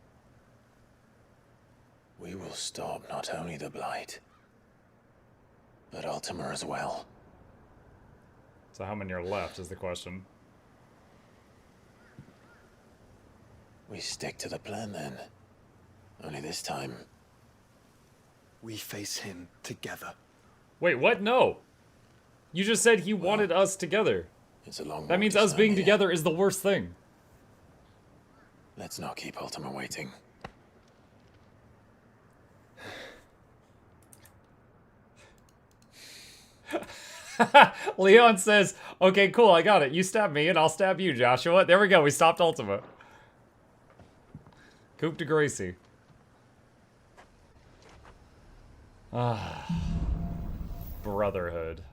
we will stop not only the Blight, but Ultima as well. So how many are left is the question. We stick to the plan then. Only this time, we face him together. Wait, what? No. You just said he wanted us together. It's a long That means us being together is the worst thing. Let's not keep Ultima waiting. Leon says, okay, cool, I got it. You stab me and I'll stab you, Joshua. There we go, we stopped Ultima. Coup de Gracie. Ah. Brotherhood.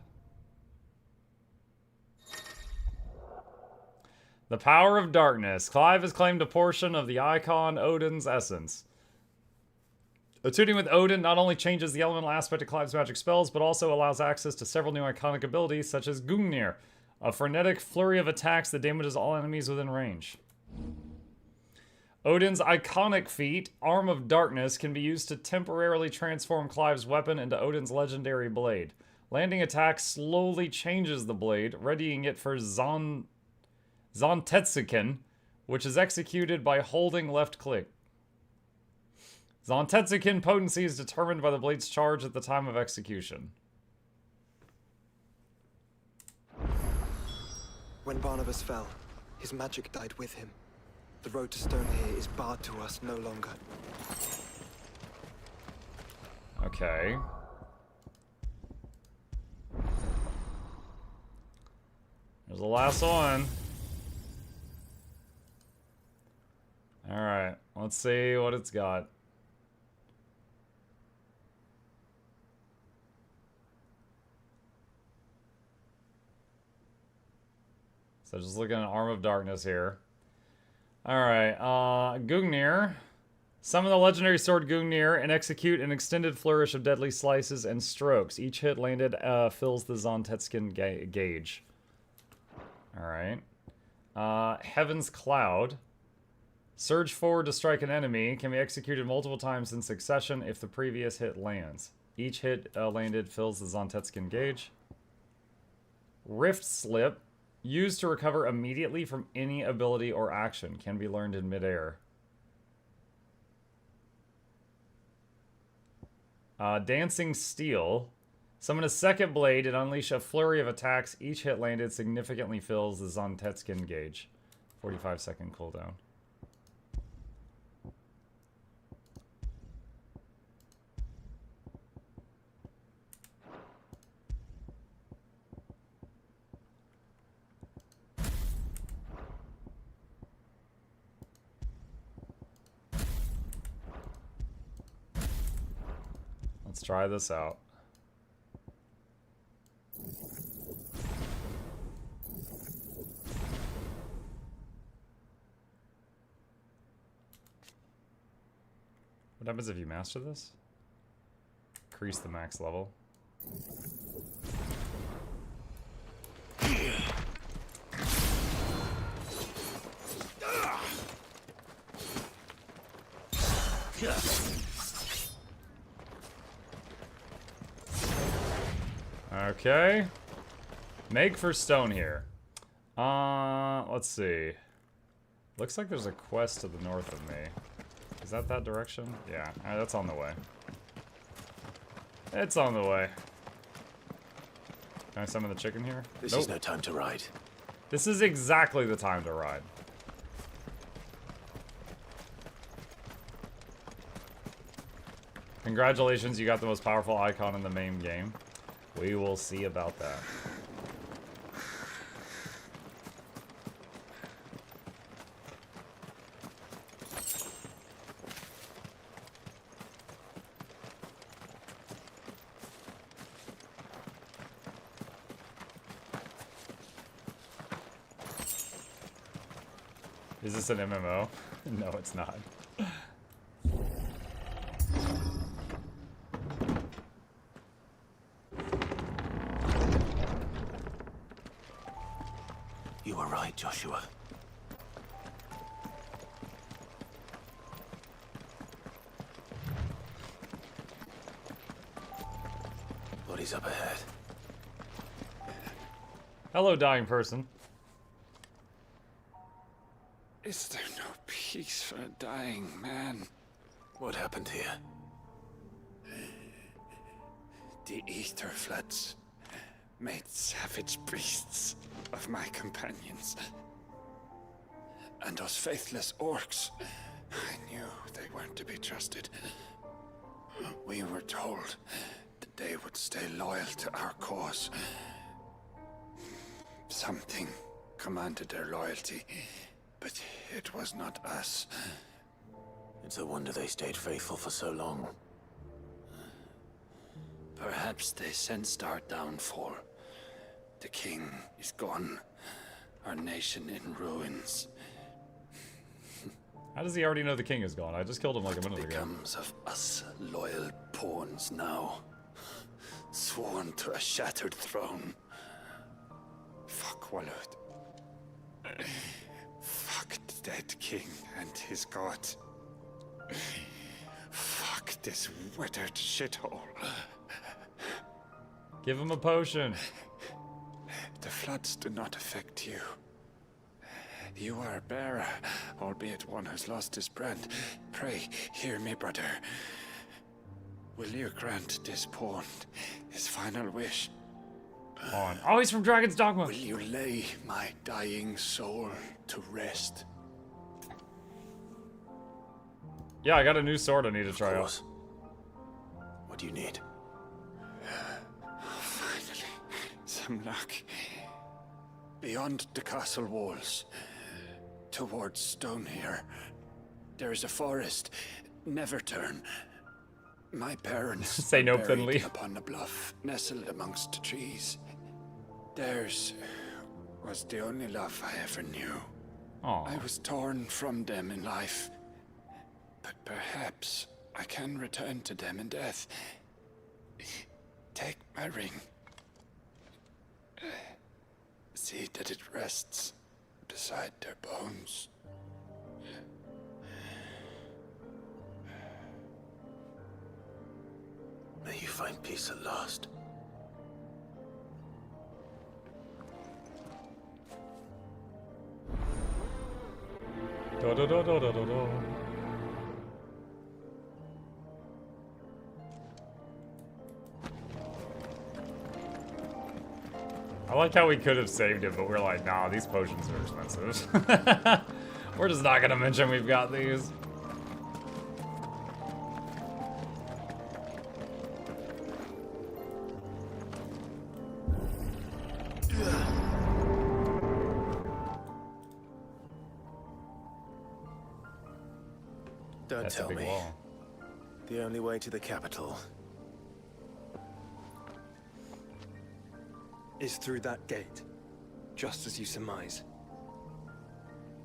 The power of darkness. Clive has claimed a portion of the icon Odin's essence. Attuning with Odin not only changes the elemental aspect of Clive's magic spells, but also allows access to several new iconic abilities, such as Gungnir, a frenetic flurry of attacks that damages all enemies within range. Odin's iconic feat, Arm of Darkness, can be used to temporarily transform Clive's weapon into Odin's legendary blade. Landing attack slowly changes the blade, readying it for Zantetsuken, which is executed by holding left click. Zantetsuken potency is determined by the blade's charge at the time of execution. When Barnabas fell, his magic died with him. The road to Stonehere is barred to us no longer. Okay. There's the last one. Alright, let's see what it's got. So just looking at Arm of Darkness here. Alright, Gungnir. Summon the legendary sword Gungnir and execute an extended flourish of deadly slices and strokes. Each hit landed fills the Zontetskin gauge. Alright. Heaven's Cloud. Surge forward to strike an enemy. Can be executed multiple times in succession if the previous hit lands. Each hit landed fills the Zontetskin gauge. Rift Slip. Used to recover immediately from any ability or action. Can be learned in midair. Dancing Steel. Summon a second blade and unleash a flurry of attacks. Each hit landed significantly fills the Zontetskin gauge. 45-second cooldown. Let's try this out. What happens if you master this? Increase the max level. Okay. Make for stone here. Let's see. Looks like there's a quest to the north of me. Is that direction? Yeah, alright, that's on the way. It's on the way. Can I summon the chicken here? This is no time to ride. This is exactly the time to ride. Congratulations, you got the most powerful icon in the main game. We will see about that. Is this an MMO? No, it's not. You were right, Joshua. Bodies up ahead. Hello, dying person. Is there no peace for a dying man? What happened here? The ether floods made savage beasts of my companions. And those faithless orcs, I knew they weren't to be trusted. We were told that they would stay loyal to our cause. Something commanded their loyalty, but it was not us. It's a wonder they stayed faithful for so long. Perhaps they sensed our downfall. The king is gone. Our nation in ruins. How does he already know the king is gone? I just killed him like a minute ago. Becomes of us loyal pawns now. Sworn to a shattered throne. Fuck Walud. Fuck the dead king and his god. Fuck this withered shithole. Give him a potion. The floods do not affect you. You are a bearer, albeit one who's lost his brand. Pray, hear me, brother. Will you grant this pawn his final wish? On. Oh, he's from Dragon's Dogma. Will you lay my dying soul to rest? Yeah, I got a new sword I need to try Of out. What do you need? Finally, some luck. Beyond the castle walls, towards Stone here, There is a forest. Never turn. My parents Say no, were buried Finley. upon the bluff, nestled amongst the trees. Theirs was the only love I ever knew. Aw. I was torn from them in life, but perhaps I can return to them in death. Take my ring. See that it rests beside their bones. May you find peace at last. Do, do, do, do, do, do, do. I like how we could have saved it, but we're like, nah, these potions are expensive. We're just not gonna mention we've got these. Don't That's a tell big me. wall. The only way to the capital Is through that gate, just as you surmise.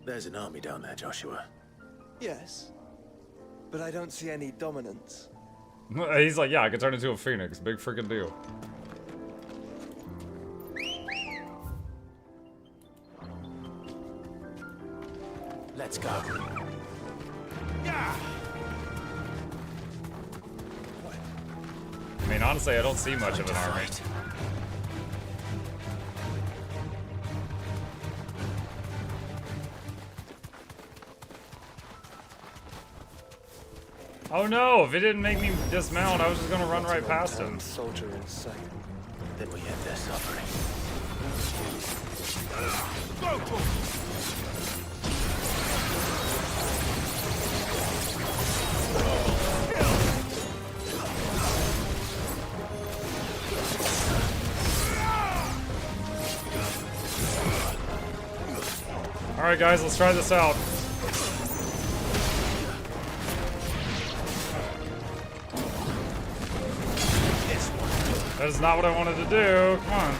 There's an army down there, Joshua. Yes, but I don't see any dominance. He's like, yeah, I could turn into a phoenix. Big freaking deal. Let's go. I mean, honestly, I don't see much of an army. Oh no, if it didn't make me dismount, I was just gonna run right past him. Soldier in sight. Then we end their suffering. Alright guys, let's try this out. That is not what I wanted to do. Come on.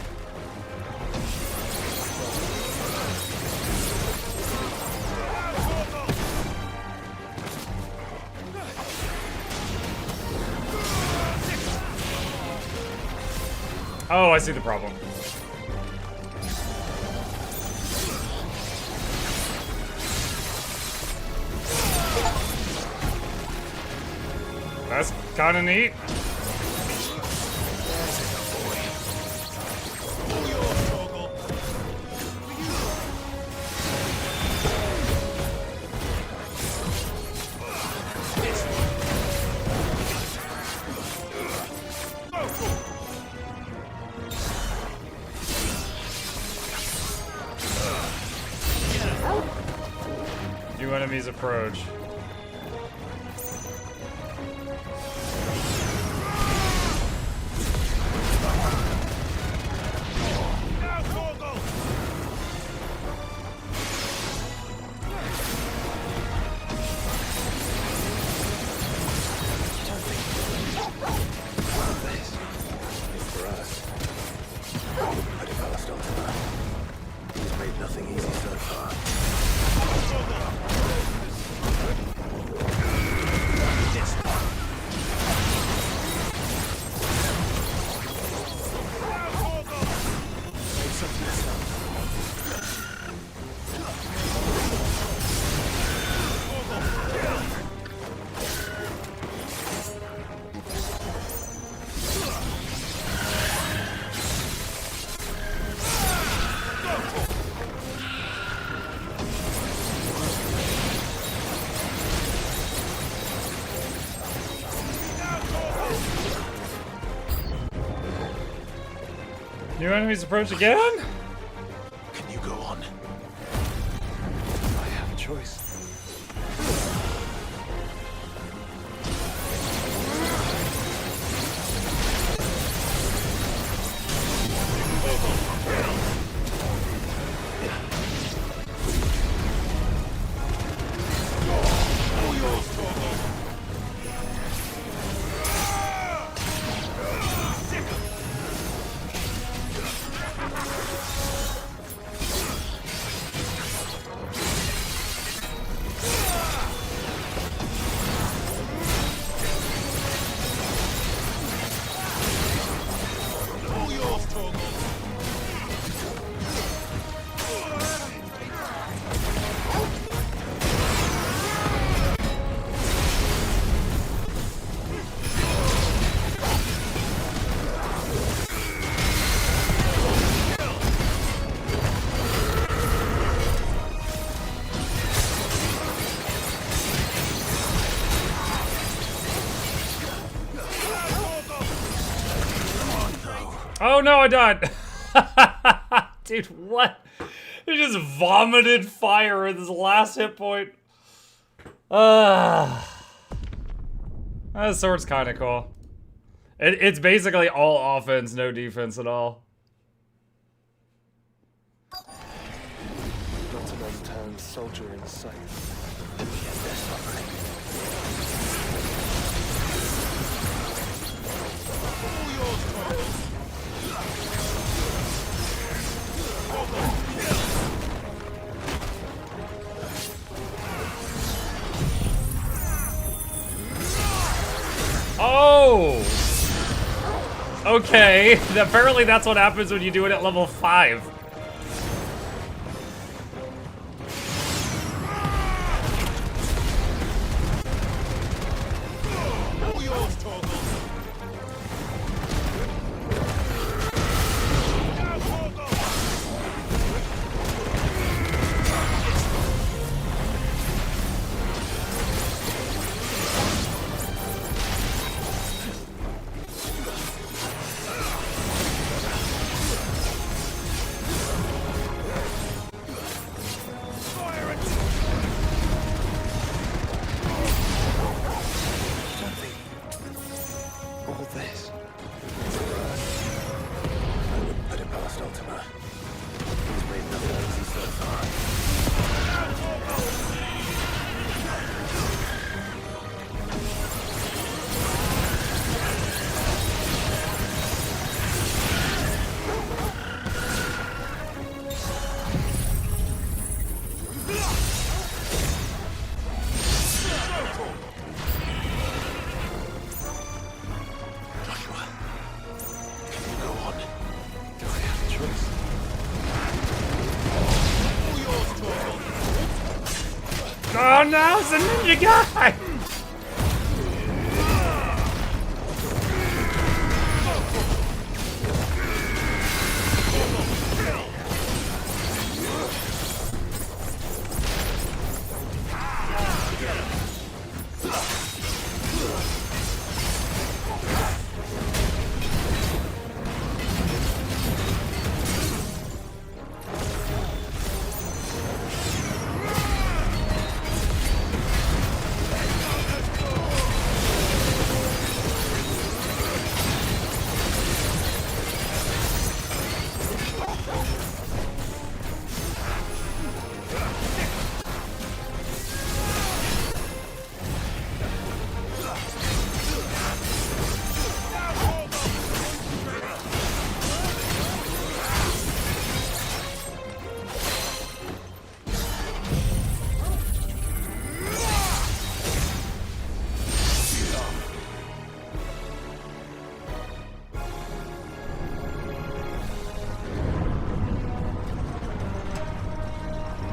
Oh, I see the problem. That's kind of neat. New enemies approach. For us. Put it past Ultima. He's made nothing easy so far. New enemies approach again? Can you go on? I have a choice. Oh no, I died. Dude, what? He just vomited fire at his last hit point. That sword's kind of cool. It's basically all offense, no defense at all. Not an unturned soldier in sight. Oh! Okay, apparently that's what happens when you do it at level 5. All this. I wouldn't put it past Ultima. He's made nothing easy so far. Joshua, can you go on? Do I have a choice? Oh no, it's a ninja guy!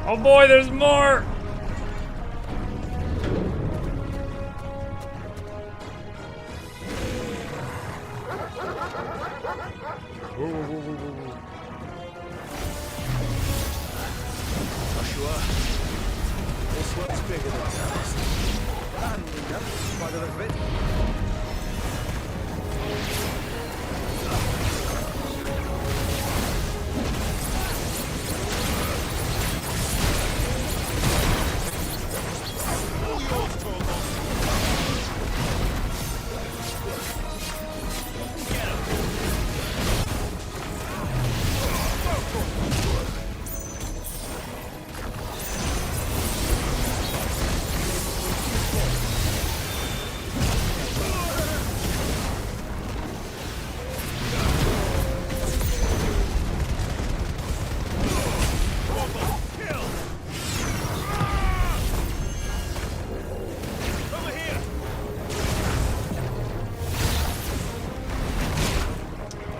Oh boy, there's more! Joshua, this one's bigger than ours. And enough, by the look of it.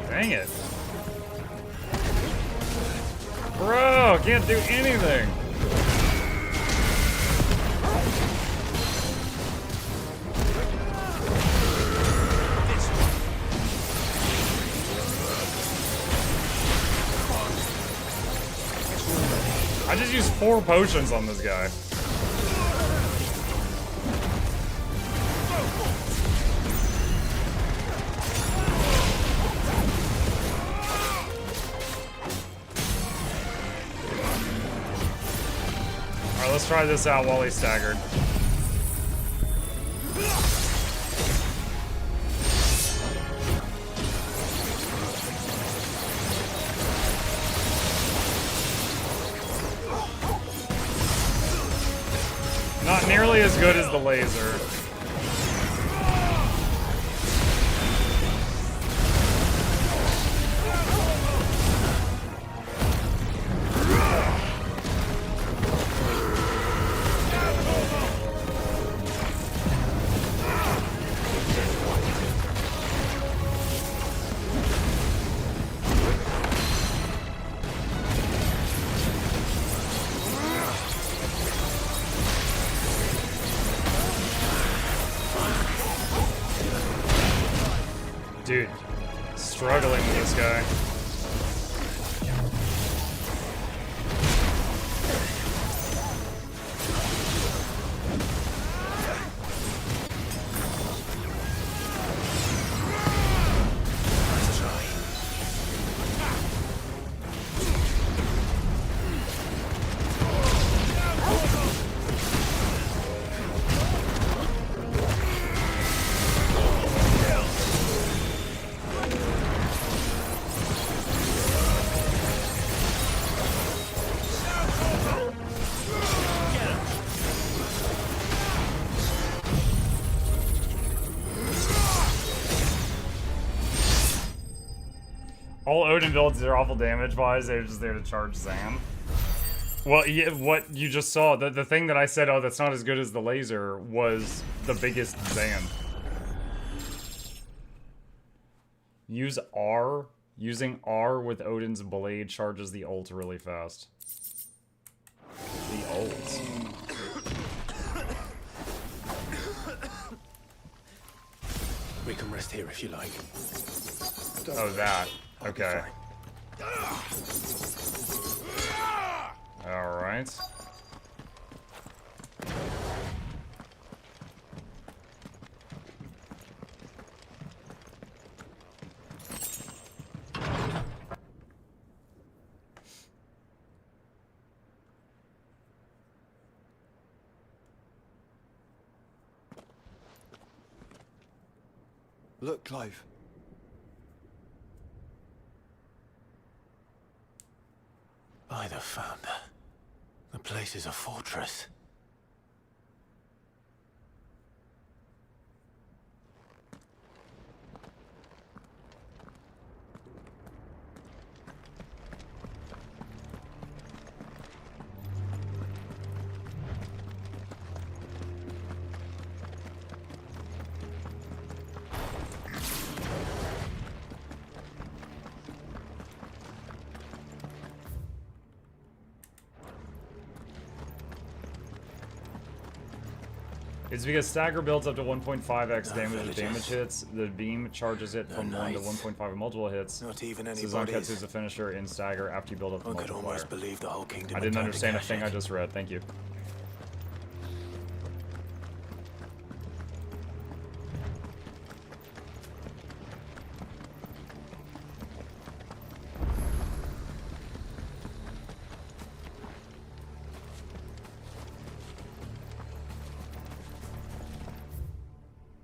Dang it. Bro, can't do anything. I just used 4 potions on this guy. Let's try this out while he's staggered. Not nearly as good as the laser. Dude, struggling with this guy. All Odin builds are awful damage-wise, they're just there to charge Zan. Well, yeah, what you just saw, the thing that I said, oh, that's not as good as the laser, was the biggest Zan. Use R. Using R with Odin's blade charges the ult really fast. The ult. We can rest here if you like. Oh, that. Okay. Alright. Look, Clive. By the Founder. The place is a fortress. It's because stagger builds up to 1.5x damage if damage hits. The beam charges it from 1 to 1.5 with multiple hits. Not even This any is bodies. Zonketsu's a finisher in stagger after you build up the One could almost multiplier. believe the whole kingdom I had didn't turned understand a to thing I cash just read. Thank you.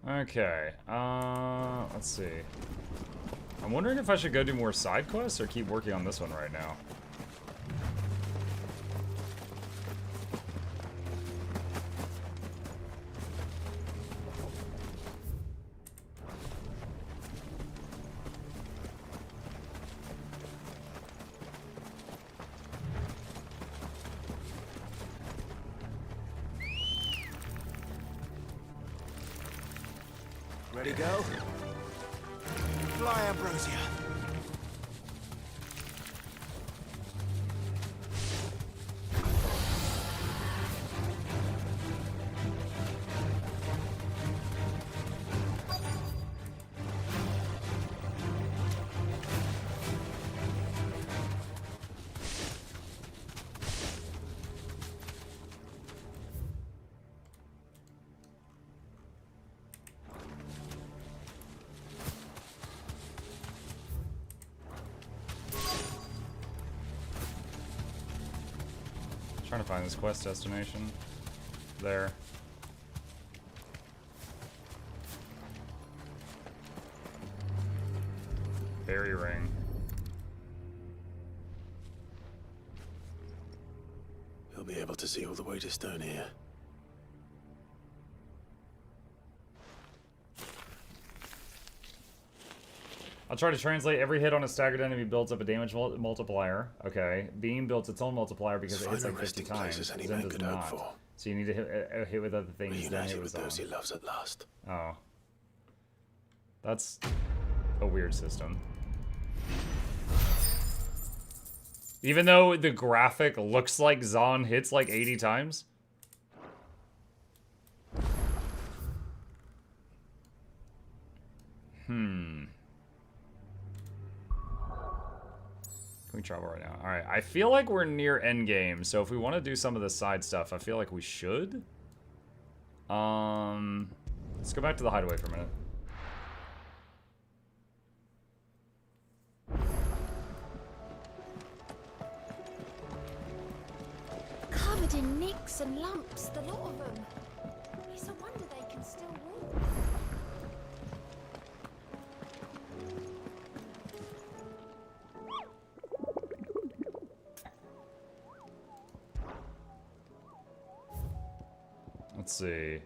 Okay, let's see. I'm wondering if I should go do more side quests or keep working on this one right now. Ready, go? Fly, Ambrosia. Trying to find this quest destination. There. Berry ring. He'll be able to see all the way to Stone here. I'll try to translate. Every hit on a staggered enemy builds up a damage multiplier. Okay. Beam builds its own multiplier because it hits like 50 times. Any Zen man does could hope not. for. So you need to hit with other things, then hit Reunited with with those he zone. loves at last. Oh. That's a weird system. Even though the graphic looks like Zahn hits like 80 times. Can we travel right now? Alright, I feel like we're near endgame, so if we want to do some of the side stuff, I feel like we should. Let's go back to the hideaway for a minute. Covered in nicks and lumps, the lot of them. It's a wonder they can still walk. Let's see.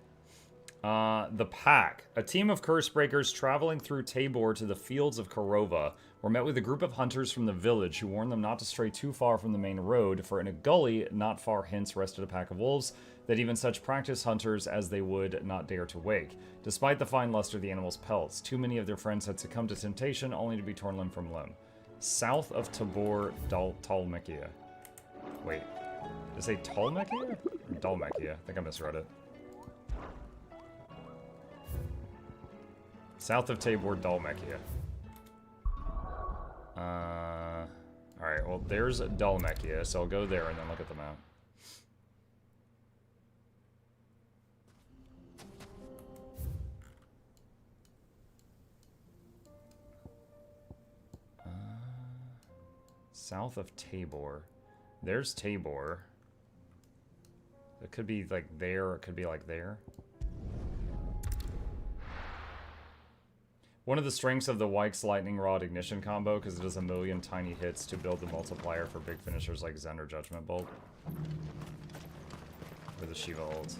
The Pack. A team of curse breakers traveling through Tabor to the fields of Korova were met with a group of hunters from the village who warned them not to stray too far from the main road, for in a gully not far hence rested a pack of wolves that even such practiced hunters as they would not dare to wake. Despite the fine luster of the animals' pelts, too many of their friends had succumbed to temptation only to be torn limb from limb. South of Tabor, Dalmekia. Wait. Did it say Dalmekia? Or Dalmekia? I think I misread it. South of Tabor, Dalmekia. Alright, well, there's Dalmekia, so I'll go there and then look at the map. South of Tabor. There's Tabor. It could be like there, or it could be like there. One of the strengths of the Wyke's Lightning Rod Ignition combo, because it does a million tiny hits to build the multiplier for big finishers like Zen or Judgment Bolt. Or the Shiva ult.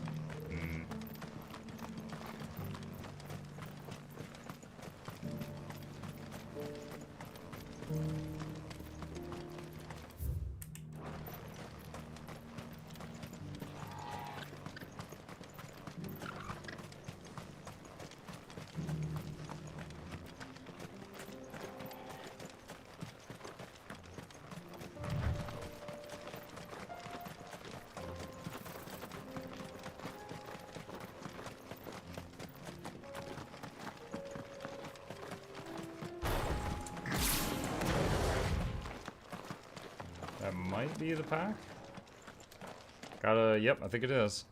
That might be the pack. Gotta, yep, I think it is.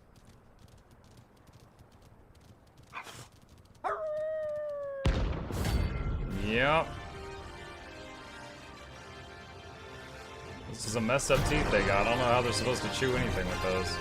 Yep. This is a messed up teeth they got. I don't know how they're supposed to chew anything with those.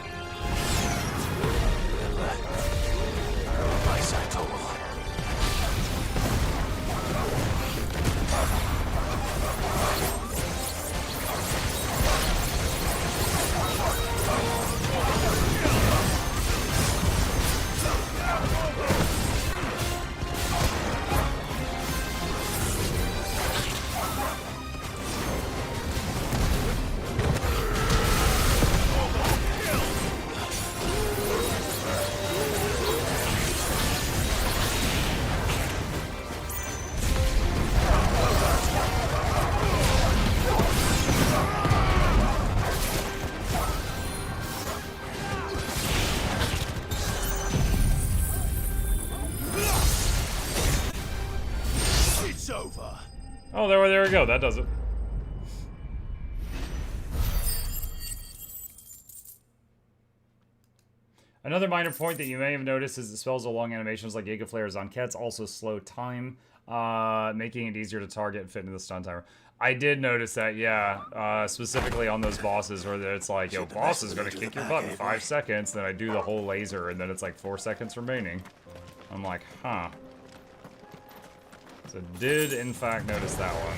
Oh, there we go. That does it. Another minor point that you may have noticed is the spells with long animations like Giga Flares on Kets also slow time, making it easier to target and fit into the stun timer. I did notice that, yeah, specifically on those bosses where it's like, yo, boss is gonna kick your butt in 5 seconds, then I do the whole laser, and then it's like 4 seconds remaining. I'm like, huh. So did, in fact, notice that one.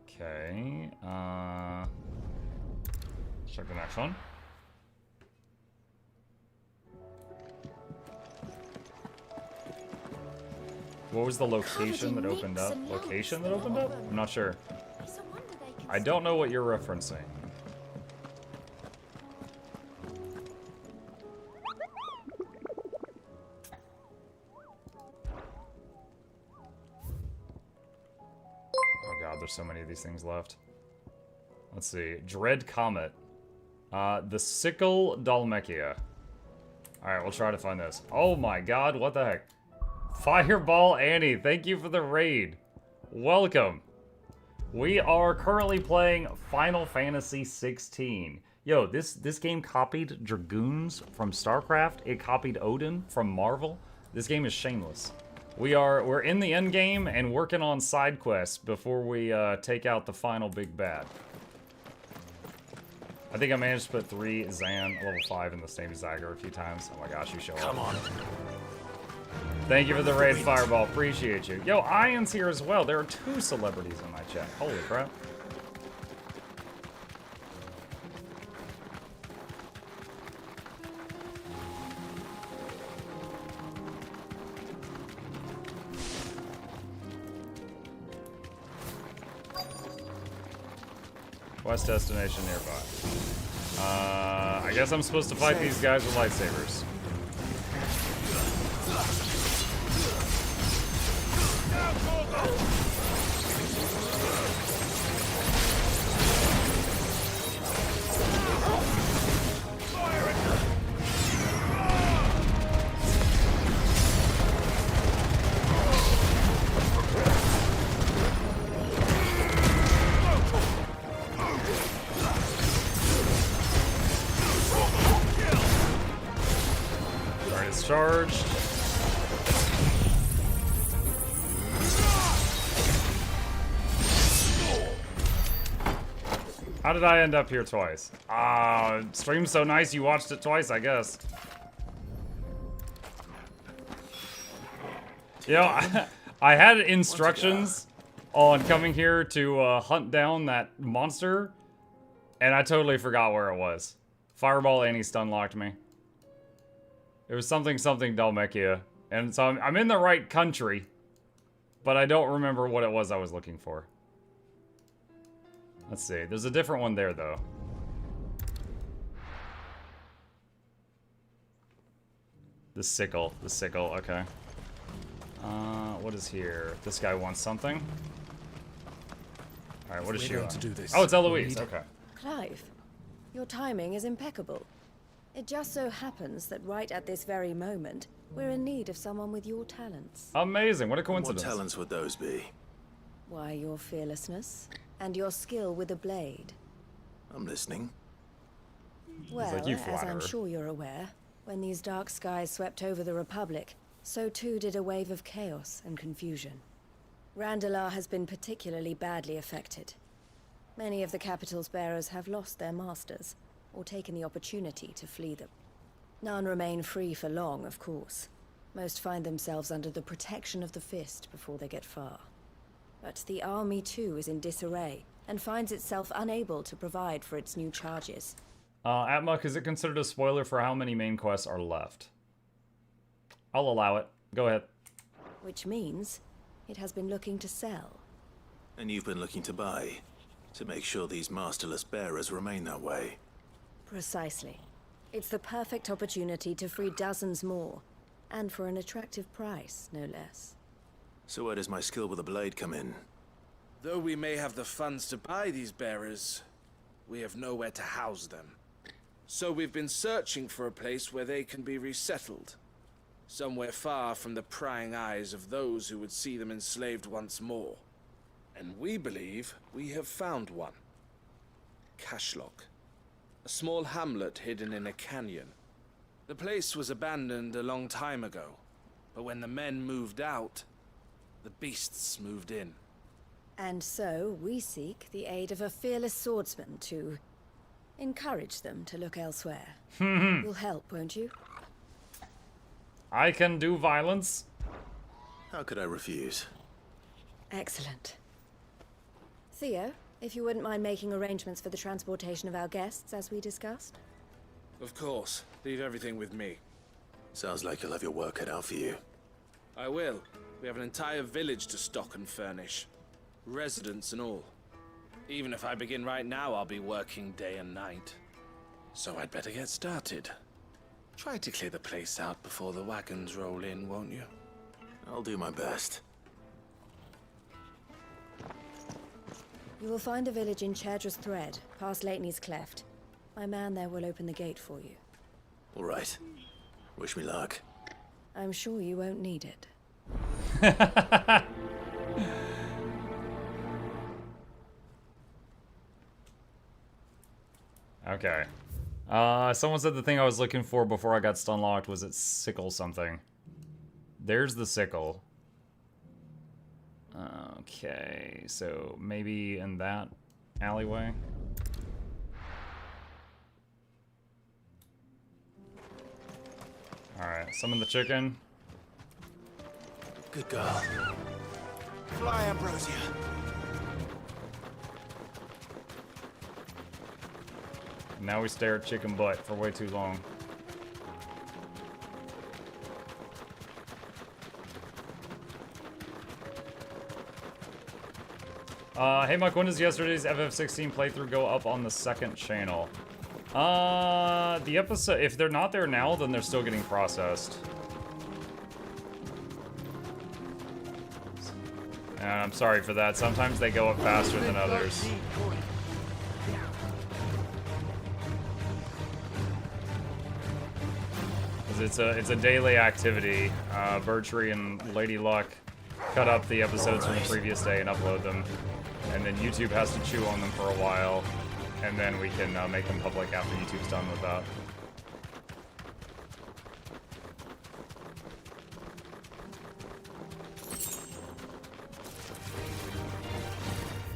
Okay, check the next one. What was the location that opened up? Location that opened up? I'm not sure. I don't know what you're referencing. Oh god, there's so many of these things left. Let's see. Dread Comet. The Sickle Dalmechia. Alright, we'll try to find this. Oh my god, what the heck? Fireball Annie, thank you for the raid. Welcome. We are currently playing Final Fantasy 16. Yo, this game copied Dragoons from StarCraft. It copied Odin from Marvel. This game is shameless. We're in the end game and working on side quests before we take out the final big bad. I think I managed to put 3 Zan level 5 in the same Zagger a few times. Oh my gosh, you show up. Come on. Thank you for the raid, Fireball. Appreciate you. Yo, Ian's here as well. There are 2 celebrities in my chat. Holy crap. Quest destination nearby. I guess I'm supposed to fight these guys with lightsabers. Alright, it's charged. How did I end up here twice? Stream's so nice you watched it twice, I guess. You know, I had instructions on coming here to hunt down that monster, and I totally forgot where it was. Fireball Annie stun locked me. It was something Dalmechia, and so I'm in the right country, but I don't remember what it was I was looking for. Let's see. There's a different one there, though. The sickle, okay. What is here? This guy wants something. Alright, what is she on? Oh, it's Eloise, okay. Clive, your timing is impeccable. It just so happens that right at this very moment, we're in need of someone with your talents. Amazing, what a coincidence. What talents would those be? Why, your fearlessness and your skill with a blade. I'm listening. Well, like, you as flatter I'm her. sure you're aware, when these dark skies swept over the Republic, so too did a wave of chaos and confusion. Randalar has been particularly badly affected. Many of the capital's bearers have lost their masters, or taken the opportunity to flee them. None remain free for long, of course. Most find themselves under the protection of the Fist before they get far. But the army too is in disarray, and finds itself unable to provide for its new charges. Atmuk, is it considered a spoiler for how many main quests are left? I'll allow it. Go ahead. Which means it has been looking to sell. And you've been looking to buy, to make sure these masterless bearers remain that way. Precisely. It's the perfect opportunity to free dozens more, and for an attractive price, no less. So where does my skill with a blade come in? Though we may have the funds to buy these bearers, we have nowhere to house them. So we've been searching for a place where they can be resettled. Somewhere far from the prying eyes of those who would see them enslaved once more. And we believe we have found one. Cashlock. A small hamlet hidden in a canyon. The place was abandoned a long time ago, but when the men moved out, the beasts moved in. And so, we seek the aid of a fearless swordsman to encourage them to look elsewhere. You'll help, won't you? I can do violence. How could I refuse? Excellent. Theo, if you wouldn't mind making arrangements for the transportation of our guests, as we discussed. Of course. Leave everything with me. Sounds like you'll have your work cut out for you. I will. We have an entire village to stock and furnish. Residents and all. Even if I begin right now, I'll be working day and night. So I'd better get started. Try to clear the place out before the wagons roll in, won't you? I'll do my best. You will find a village in Chadra's Thread, past Lateney's Cleft. My man there will open the gate for you. All right. Wish me luck. I'm sure you won't need it. Okay. Someone said the thing I was looking for before I got stunlocked was its sickle something. There's the sickle. Okay, so maybe in that alleyway. Alright, summon the chicken. Good girl. Fly, Ambrosia. Now we stare at chicken butt for way too long. Hey Mike, when does yesterday's FF16 playthrough go up on the second channel? The episode, if they're not there now, then they're still getting processed. And I'm sorry for that. Sometimes they go up faster than others. It's a daily activity. Bertree and Lady Luck cut up the episodes from the previous day and upload them. And then YouTube has to chew on them for a while. And then we can make them public after YouTube's done with that.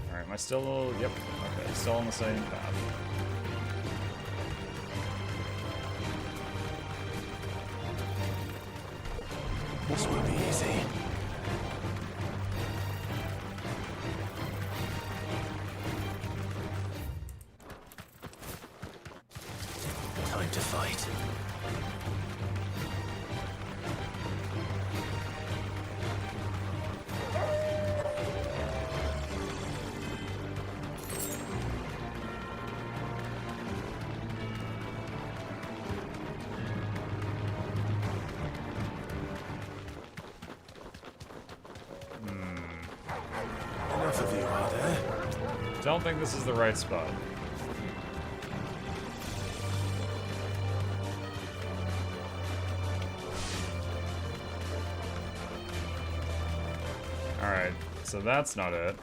Alright, am I still... Yep. Okay, still on the same path. This won't be easy. Time to fight. Enough of you, are there? Don't think this is the right spot. Alright, so that's not it.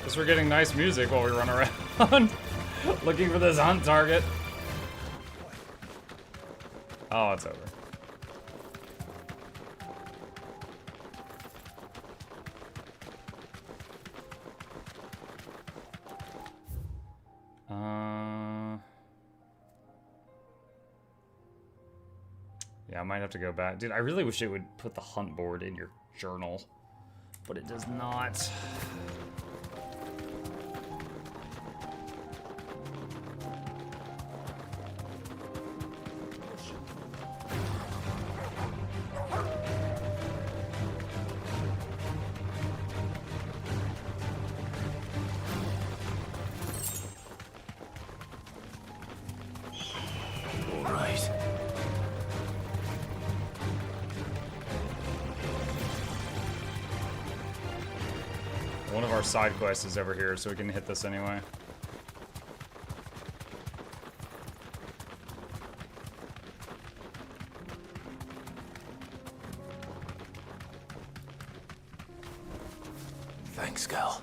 Guess we're getting nice music while we run around looking for this hunt target. Oh, it's over. Yeah, I might have to go back. Dude, I really wish it would put the hunt board in your journal, but it does not. All right. One of our side quests is over here, so we can hit this anyway. Thanks, Gal.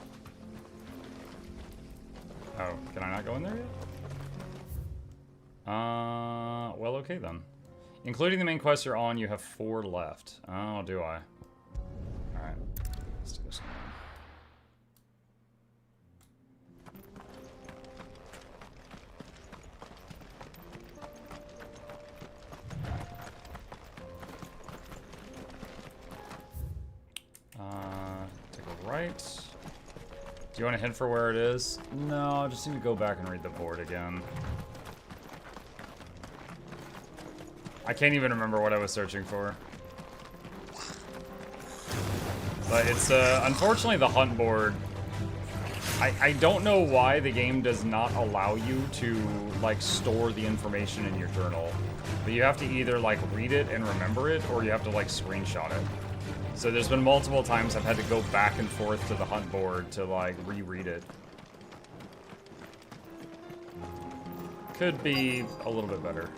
Oh, can I not go in there yet? Well, okay then. Including the main quest you're on, you have 4 left. Oh, do I? Alright. Let's do this one. Take a right. Do you want to hint for where it is? No, I just need to go back and read the board again. I can't even remember what I was searching for. But it's, unfortunately the hunt board, I don't know why the game does not allow you to, like, store the information in your journal. But you have to either, like, read it and remember it, or you have to, like, screenshot it. So there's been multiple times I've had to go back and forth to the hunt board to, like, reread it. Could be a little bit better.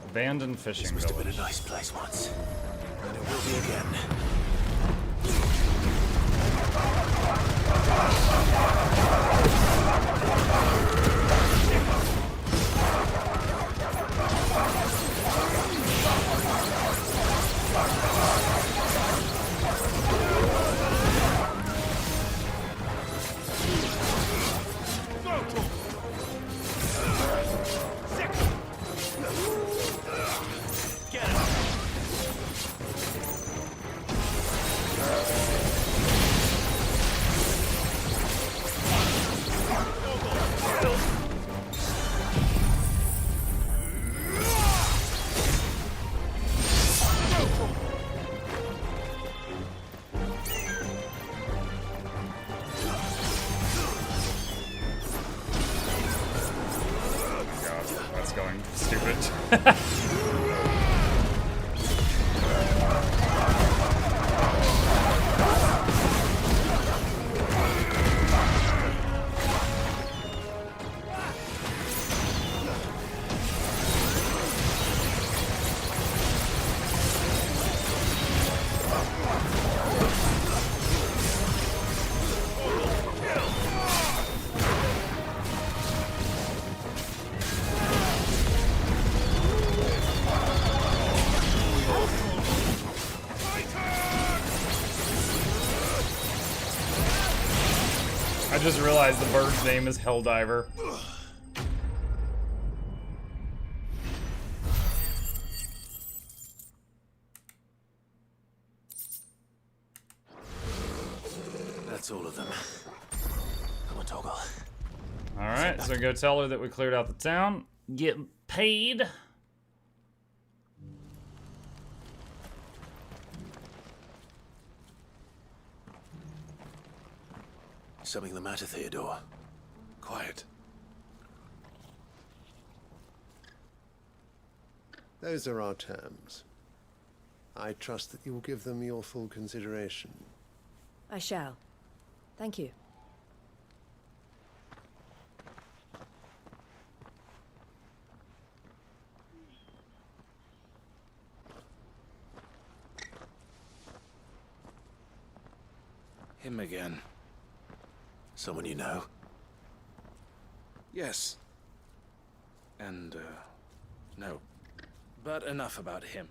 Abandoned fishing village. This must have been a nice place once, and it will be again. Going stupid. I just realized the bird's name is Helldiver. That's all of them. Come on, Toggle. Alright, so go tell her that we cleared out the town. Get paid. Something the matter, Theodore? Quiet. Those are our terms. I trust that you will give them your full consideration. I shall. Thank you. Him again. Someone you know? Yes. And, no. But enough about him.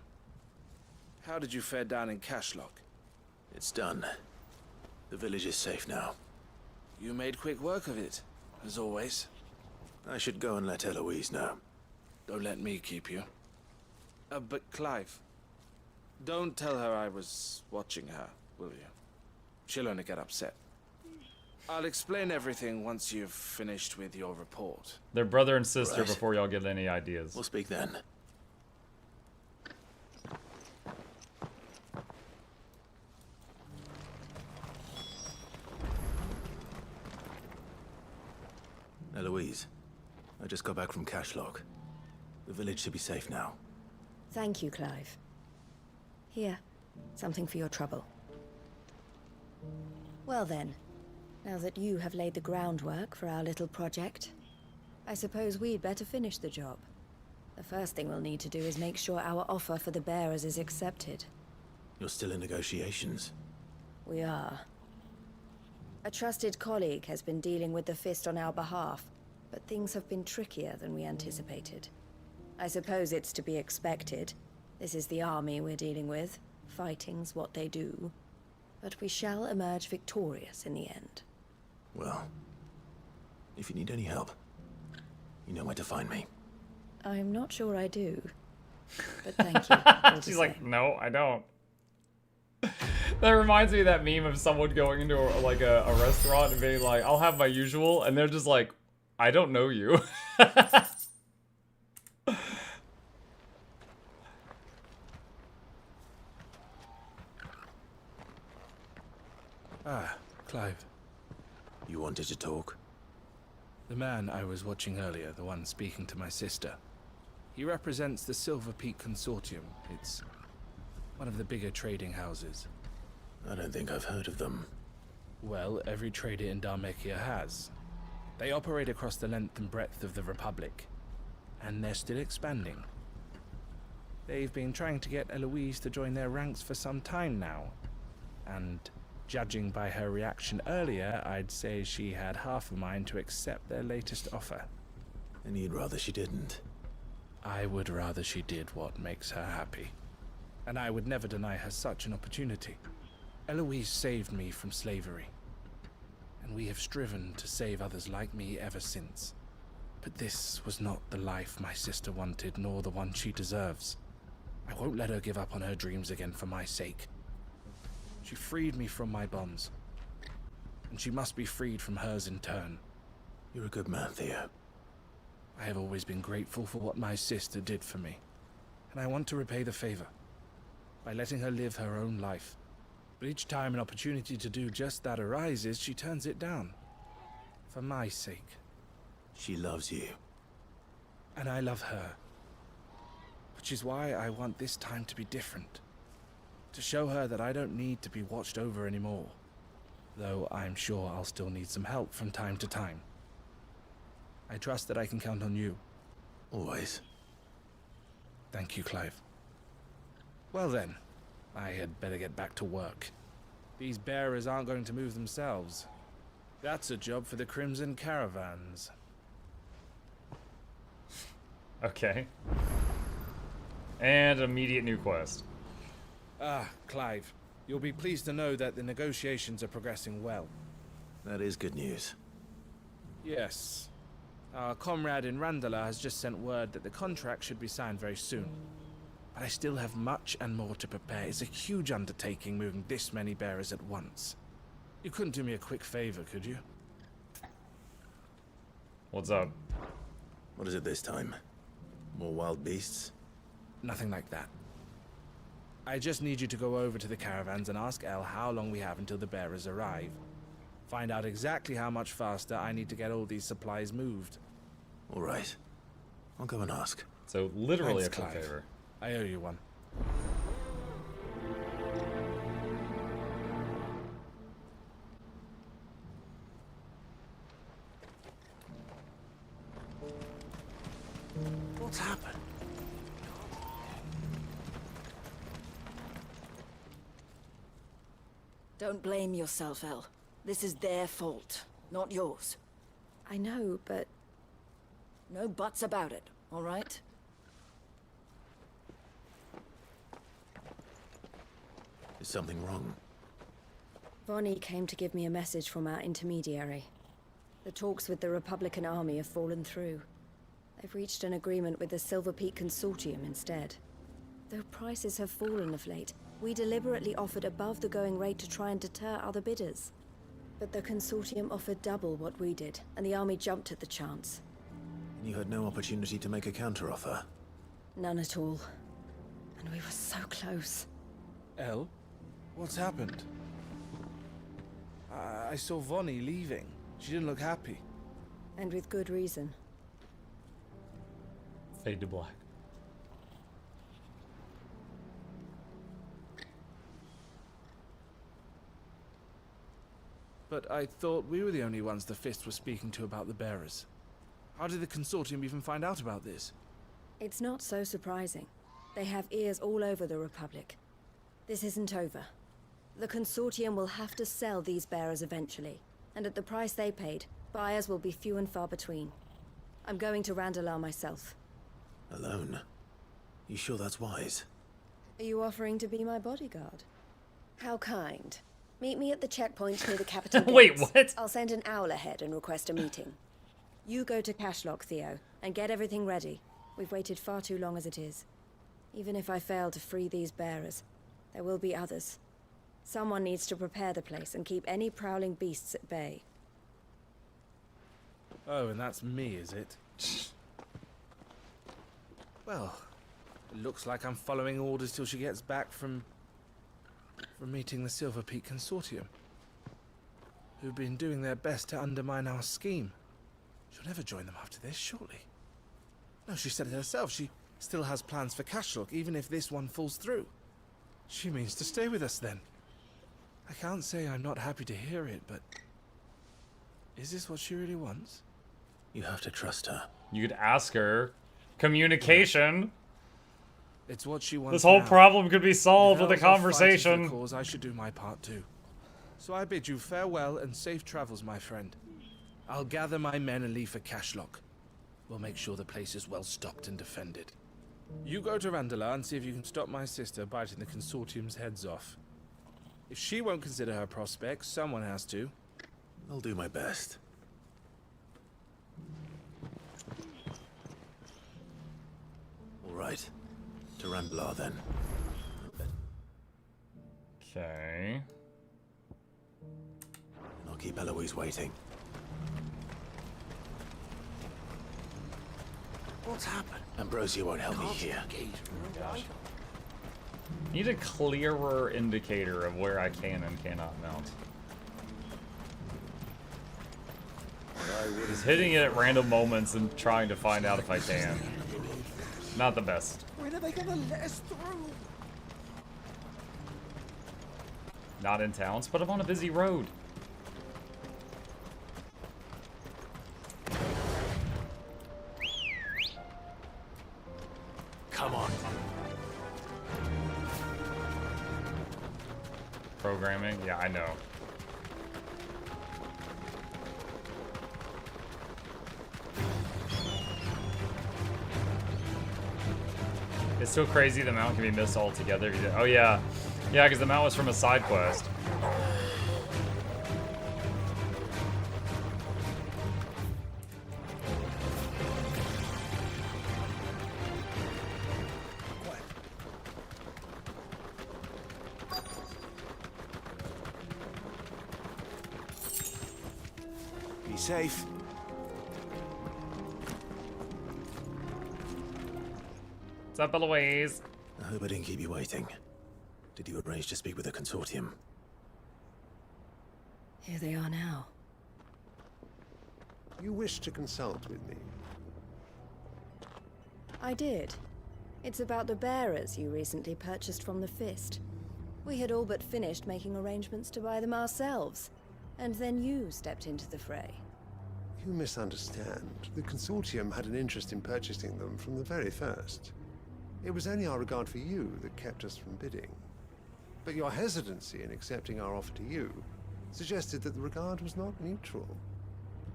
How did you fare down in Cashlock? It's done. The village is safe now. You made quick work of it, as always. I should go and let Eloise know. Don't let me keep you. But Clive, don't tell her I was watching her, will you? She'll only get upset. I'll explain everything once you've finished with your report. They're brother and sister Right. before y'all get any ideas. We'll speak then. Eloise, I just got back from Cashlock. The village should be safe now. Thank you, Clive. Here, something for your trouble. Well then, now that you have laid the groundwork for our little project, I suppose we'd better finish the job. The first thing we'll need to do is make sure our offer for the bearers is accepted. You're still in negotiations. We are. A trusted colleague has been dealing with the Fist on our behalf, but things have been trickier than we anticipated. I suppose it's to be expected. This is the army we're dealing with. Fighting's what they do. But we shall emerge victorious in the end. Well, if you need any help, you know where to find me. I'm not sure I do. But thank you. all the She's like, same. no, I don't. That reminds me of that meme of someone going into a restaurant and being like, I'll have my usual, and they're just like, I don't know you. Ah, Clive. You wanted to talk? The man I was watching earlier, the one speaking to my sister. He represents the Silver Peak Consortium. It's one of the bigger trading houses. I don't think I've heard of them. Well, every trader in Dharmekia has. They operate across the length and breadth of the Republic, and they're still expanding. They've been trying to get Eloise to join their ranks for some time now, and judging by her reaction earlier, I'd say she had half a mind to accept their latest offer. And you'd rather she didn't? I would rather she did what makes her happy, and I would never deny her such an opportunity. Eloise saved me from slavery, and we have striven to save others like me ever since. But this was not the life my sister wanted, nor the one she deserves. I won't let her give up on her dreams again for my sake. She freed me from my bonds, and she must be freed from hers in turn. You're a good man, Theo. I have always been grateful for what my sister did for me, and I want to repay the favor by letting her live her own life. But each time an opportunity to do just that arises, she turns it down. For my sake. She loves you. And I love her. Which is why I want this time to be different. To show her that I don't need to be watched over anymore. Though I'm sure I'll still need some help from time to time. I trust that I can count on you. Always. Thank you, Clive. Well then, I had better get back to work. These bearers aren't going to move themselves. That's a job for the Crimson Caravans. Okay. And immediate new quest. Ah, Clive. You'll be pleased to know that the negotiations are progressing well. That is good news. Yes. Our comrade in Randala has just sent word that the contract should be signed very soon. But I still have much and more to prepare. It's a huge undertaking moving this many bearers at once. You couldn't do me a quick favor, could you? What's up? What is it this time? More wild beasts? Nothing like that. I just need you to go over to the caravans and ask El how long we have until the bearers arrive. Find out exactly how much faster I need to get all these supplies moved. All right. I'll go and ask. So literally Thanks, a quick Clive. favor. I owe you one. What's happened? Don't blame yourself, El. This is their fault, not yours. I know, but... No buts about it, all right? Is something wrong? Vonnie came to give me a message from our intermediary. The talks with the Republican army have fallen through. They've reached an agreement with the Silver Peak Consortium instead. Though prices have fallen of late, we deliberately offered above the going rate to try and deter other bidders. But the Consortium offered double what we did, and the army jumped at the chance. You had no opportunity to make a counteroffer? None at all. And we were so close. El? What's happened? I saw Vonnie leaving. She didn't look happy. And with good reason. Fade to black. But I thought we were the only ones the Fist was speaking to about the bearers. How did the Consortium even find out about this? It's not so surprising. They have ears all over the Republic. This isn't over. The Consortium will have to sell these bearers eventually, and at the price they paid, buyers will be few and far between. I'm going to Randalar myself. Alone? You sure that's wise? Are you offering to be my bodyguard? How kind. Meet me at the checkpoint near the capital gates. Wait, what? I'll send an owl ahead and request a meeting. You go to Cashlock, Theo, and get everything ready. We've waited far too long as it is. Even if I fail to free these bearers, there will be others. Someone needs to prepare the place and keep any prowling beasts at bay. Oh, and that's me, is it? Well, it looks like I'm following orders till she gets back from meeting the Silver Peak Consortium, who've been doing their best to undermine our scheme. She'll never join them after this, surely. No, she said it herself. She still has plans for Cashlock, even if this one falls through. She means to stay with us, then. I can't say I'm not happy to hear it, but... is this what she really wants? You have to trust her. You could ask her. Communication. It's what she wants. This whole now. problem could be solved If with a elves are fighting for conversation. the cause, I should do my part too. So I bid you farewell and safe travels, my friend. I'll gather my men and leave for Cashlock. We'll make sure the place is well stocked and defended. You go to Randalar and see if you can stop my sister biting the Consortium's heads off. If she won't consider her prospects, someone has to. I'll do my best. All right. To Randalar, then. Okay. I'll keep Eloise waiting. What's happened? Ambrosia won't help me here. Need a clearer indicator of where I can and cannot mount. Just hitting it at random moments and trying to find out if I can. Not the best. When are they gonna let us through? Not in towns, but I'm on a busy road. Come on. Programming? Yeah, I know. It's so crazy the mount can be missed altogether. Oh yeah. Yeah, because the mount was from a side quest. Be safe. What's up, Eloise? I hope I didn't keep you waiting. Did you arrange to speak with the Consortium? Here they are now. You wish to consult with me? I did. It's about the bearers you recently purchased from the Fist. We had all but finished making arrangements to buy them ourselves, and then you stepped into the fray. You misunderstand. The Consortium had an interest in purchasing them from the very first. It was only our regard for you that kept us from bidding. But your hesitancy in accepting our offer to you suggested that the regard was not mutual.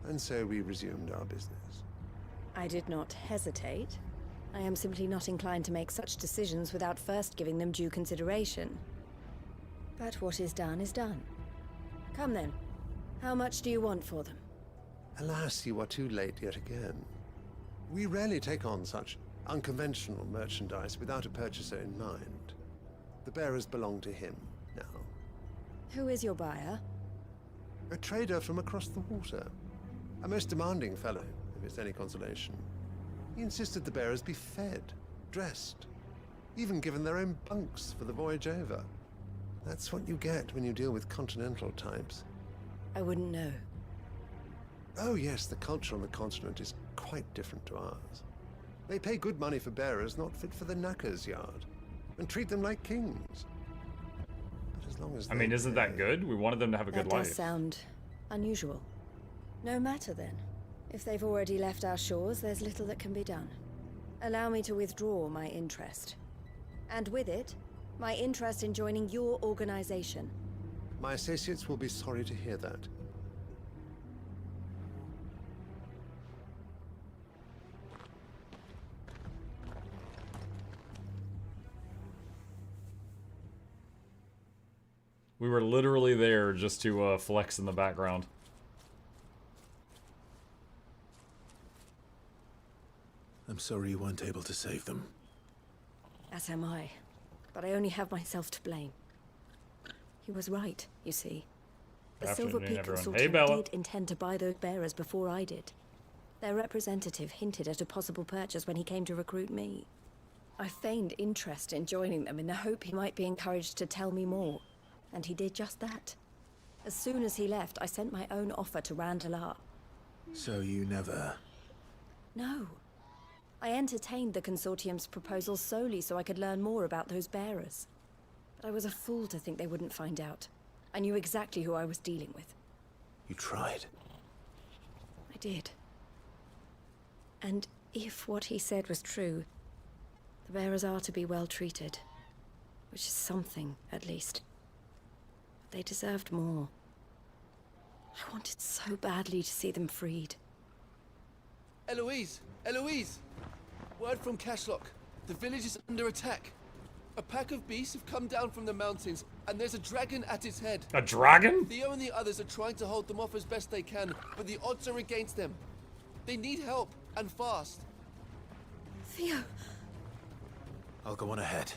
And so we resumed our business. I did not hesitate. I am simply not inclined to make such decisions without first giving them due consideration. But what is done is done. Come then. How much do you want for them? Alas, you are too late yet again. We rarely take on such unconventional merchandise without a purchaser in mind. The bearers belong to him now. Who is your buyer? A trader from across the water. A most demanding fellow, if it's any consolation. He insisted the bearers be fed, dressed, even given their own bunks for the voyage over. That's what you get when you deal with continental types. I wouldn't know. Oh yes, the culture on the continent is quite different to ours. They pay good money for bearers not fit for the knacker's yard, and treat them like kings. But as long as I mean, isn't that good? We wanted them to have a good That life. does sound unusual. No matter then. If they've already left our shores, there's little that can be done. Allow me to withdraw my interest. And with it, my interest in joining your organization. My associates will be sorry to hear that. We were literally there just to flex in the background. I'm sorry you weren't able to save them. As am I. But I only have myself to blame. He was right, you see. The Silver Peak Consortium did intend to buy those bearers before I did. Their representative hinted at a possible purchase when he came to recruit me. I feigned interest in joining them in the hope he might be encouraged to tell me more. And he did just that. As soon as he left, I sent my own offer to Randalar. So you never... No. I entertained the Consortium's proposal solely so I could learn more about those bearers. But I was a fool to think they wouldn't find out. I knew exactly who I was dealing with. You tried. I did. And if what he said was true, the bearers are to be well treated. Which is something, at least. But they deserved more. I wanted so badly to see them freed. Eloise! Eloise! Word from Cashlock. The village is under attack. A pack of beasts have come down from the mountains, and there's a dragon at its head. A dragon? Theo and the others are trying to hold them off as best they can, but the odds are against them. They need help, and fast. Theo! I'll go on ahead.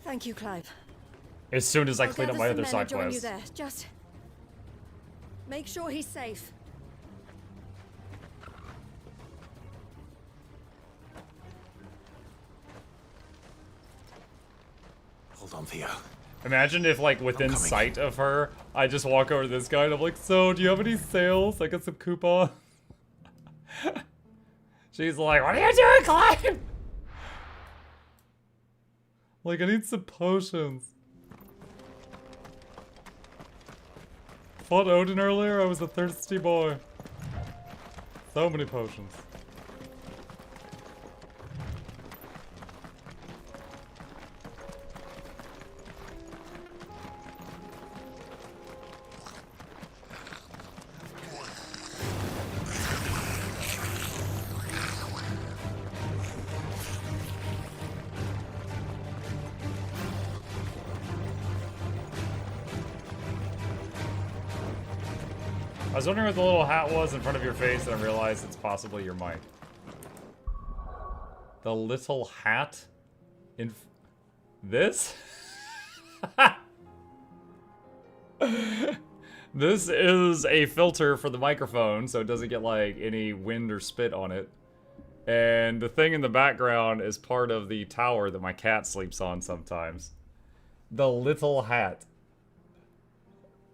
Thank you, Clive. As soon as I clean up my other side join you quests. there. Just make sure he's safe. Hold on, Theo. Imagine if, like, within sight of her, I just walk over to this guy and I'm like, so, do you have any sales? I got some coupons. She's like, what are you doing, Clive? Like, I need some potions. Fought Odin earlier, I was a thirsty boy. So many potions. I was wondering what the little hat was in front of your face, and I realized it's possibly your mic. The little hat? In this? This is a filter for the microphone, so it doesn't get, like, any wind or spit on it. And the thing in the background is part of the tower that my cat sleeps on sometimes. The little hat.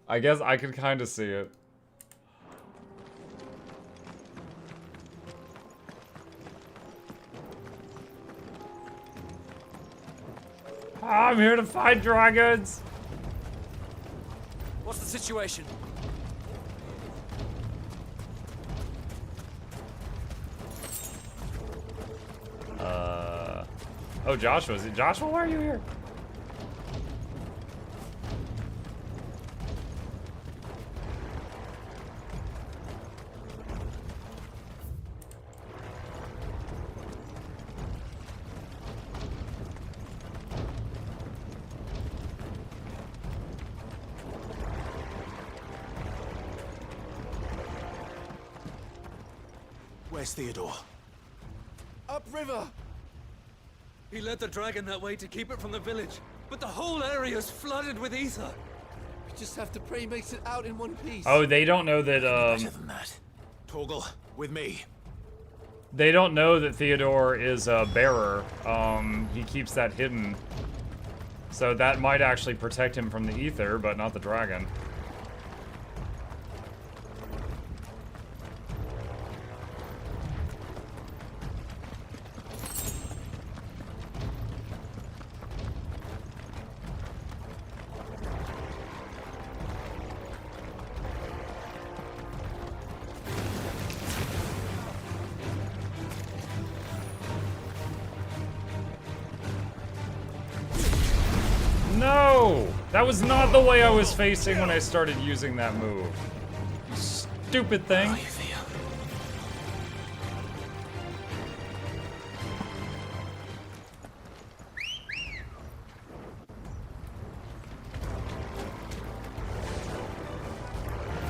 I guess I can kind of see it. I'm here to fight dragons! What's the situation? Oh, Joshua. Is it Joshua? Why are you here? Where's Theodore? Upriver! He led the dragon that way to keep it from the village, but the whole area's flooded with ether. We just have to pray he makes it out in one piece. Oh, they don't know that, Better than that. Torgal, with me. They don't know that Theodore is a bearer. He keeps that hidden. So that might actually protect him from the ether, but not the dragon. No! That was not the way I was facing when I started using that move. You stupid thing.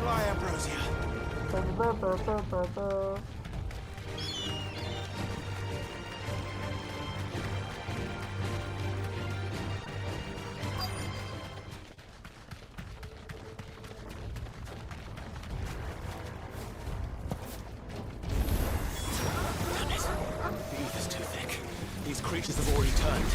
Fly, Ambrosia. The ether's too thick. These creatures have already turned.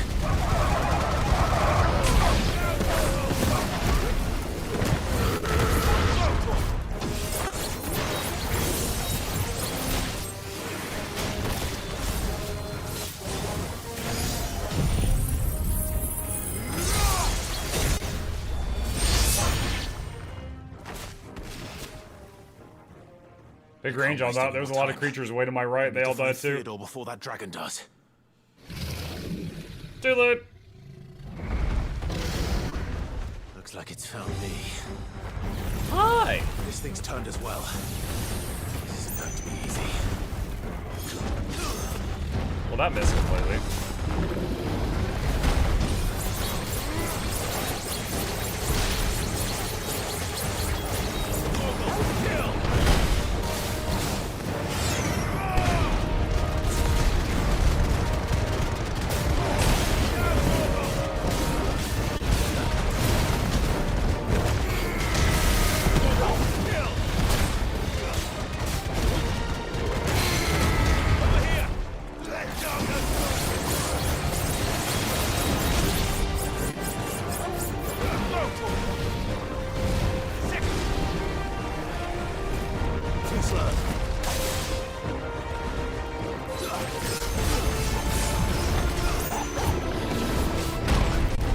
Big range on that. There was a lot of creatures way to my right. They all died too. Theodore before that dragon does. Too late. Looks like it's found me. Hi. This thing's turned as well. This isn't going to be easy. Well, that missed completely.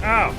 Ow!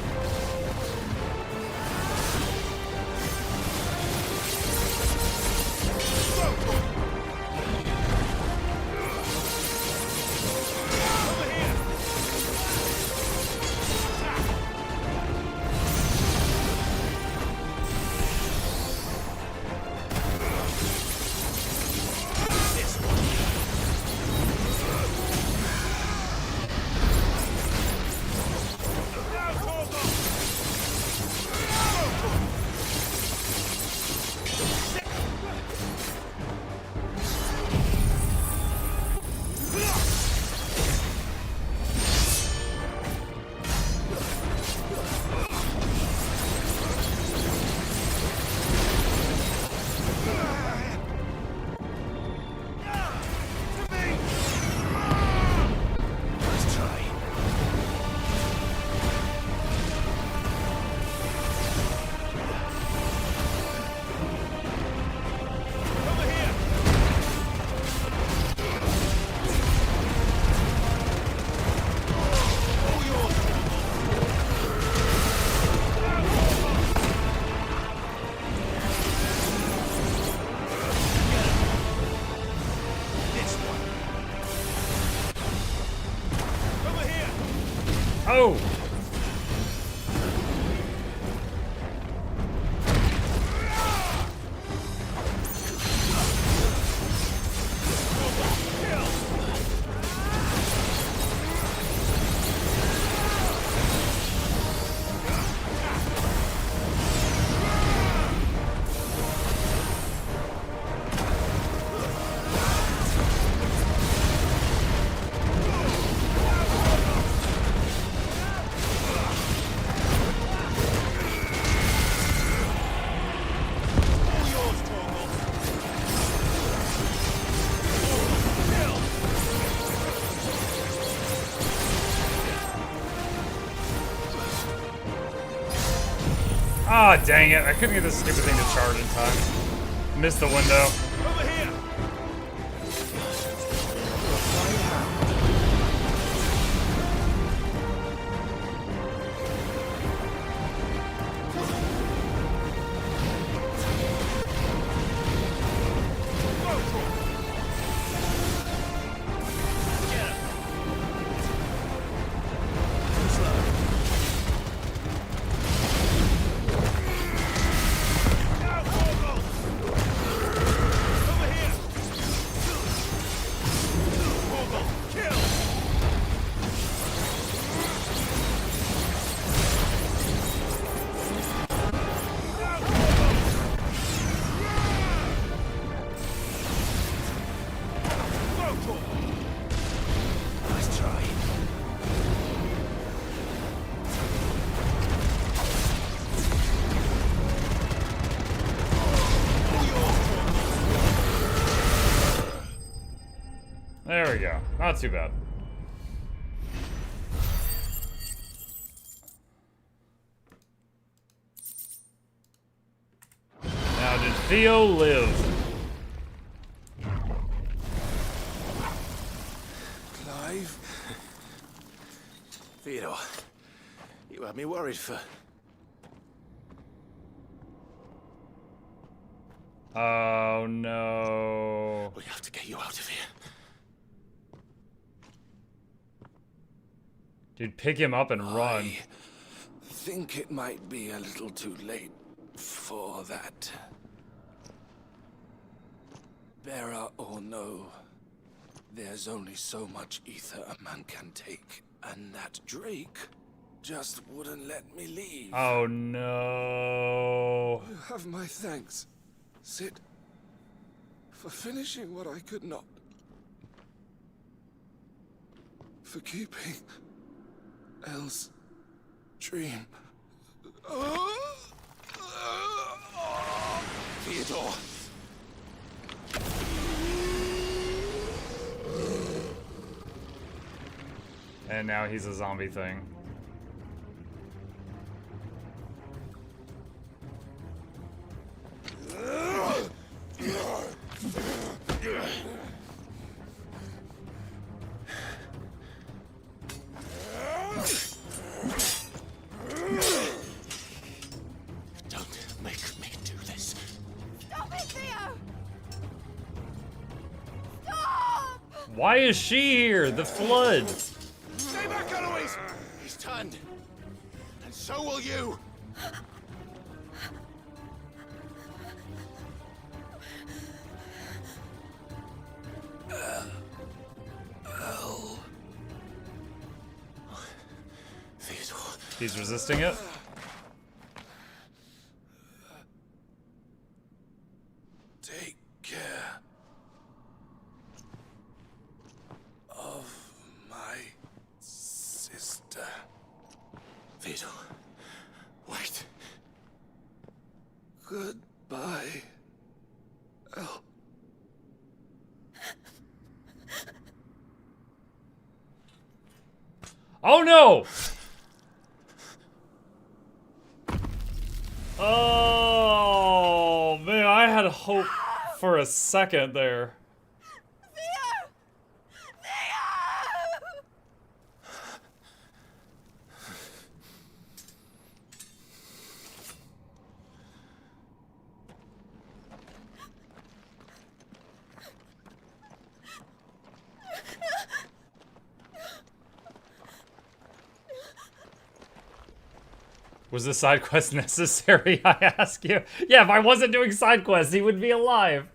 Oh! Ah, dang it. I couldn't get this stupid thing to charge in time. Missed the window. Over here! Not too bad. Now, did Theo live? Clive? Theodore, you had me worried for... Oh no. We have to get you out of here. Dude, pick him up and run. I think it might be a little too late for that. Bearer or no, there's only so much ether a man can take, and that Drake just wouldn't let me leave. Oh no. You have my thanks, Sid, for finishing what I could not. For keeping Elle's dream. Theodore! And now he's a zombie thing. Don't make me do this. Stop it, Theo! Stop! Why is she here? The flood. Stay back, Eloise! He's turned. And so will you! Theodore. He's resisting it. Take care of my sister. Theodore. Wait. Goodbye, Elle. Oh no! Oh man, I had hope for a second there. Theo! Theo! Was the side quest necessary, I ask you? Yeah, if I wasn't doing side quests, he would be alive.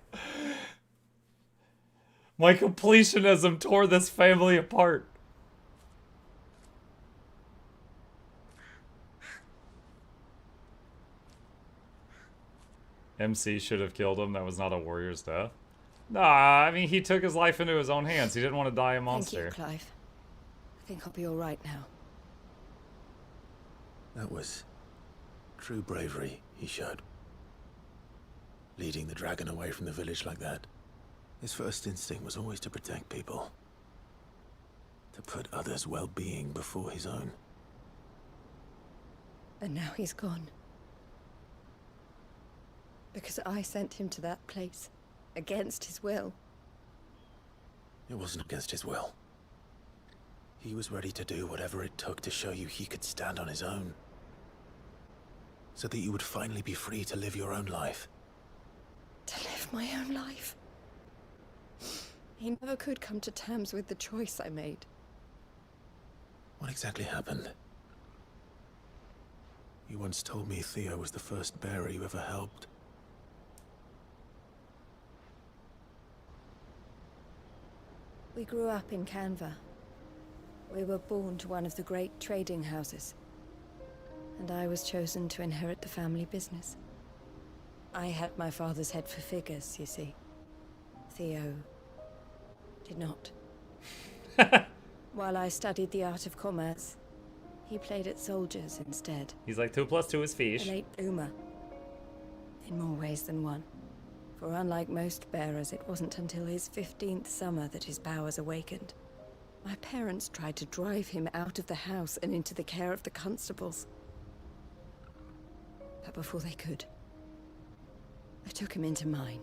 My completionism tore this family apart. MC should have killed him. That was not a warrior's death. Nah, I mean, he took his life into his own hands. He didn't want to die a monster. Thank you, Clive. I think I'll be all right now. That was true bravery he showed. Leading the dragon away from the village like that. His first instinct was always to protect people. To put others' well-being before his own. And now he's gone. Because I sent him to that place, against his will. It wasn't against his will. He was ready to do whatever it took to show you he could stand on his own. So that you would finally be free to live your own life. To live my own life. He never could come to terms with the choice I made. What exactly happened? You once told me Theo was the first bearer you ever helped. We grew up in Canva. We were born to one of the great trading houses. And I was chosen to inherit the family business. I had my father's head for figures, you see. Theo did not. While I studied the art of commerce, he played at soldiers instead. He's like 2 + 2 is fish. A late bloomer. In more ways than one. For unlike most bearers, it wasn't until his 15th summer that his powers awakened. My parents tried to drive him out of the house and into the care of the constables. But before they could, I took him into mine.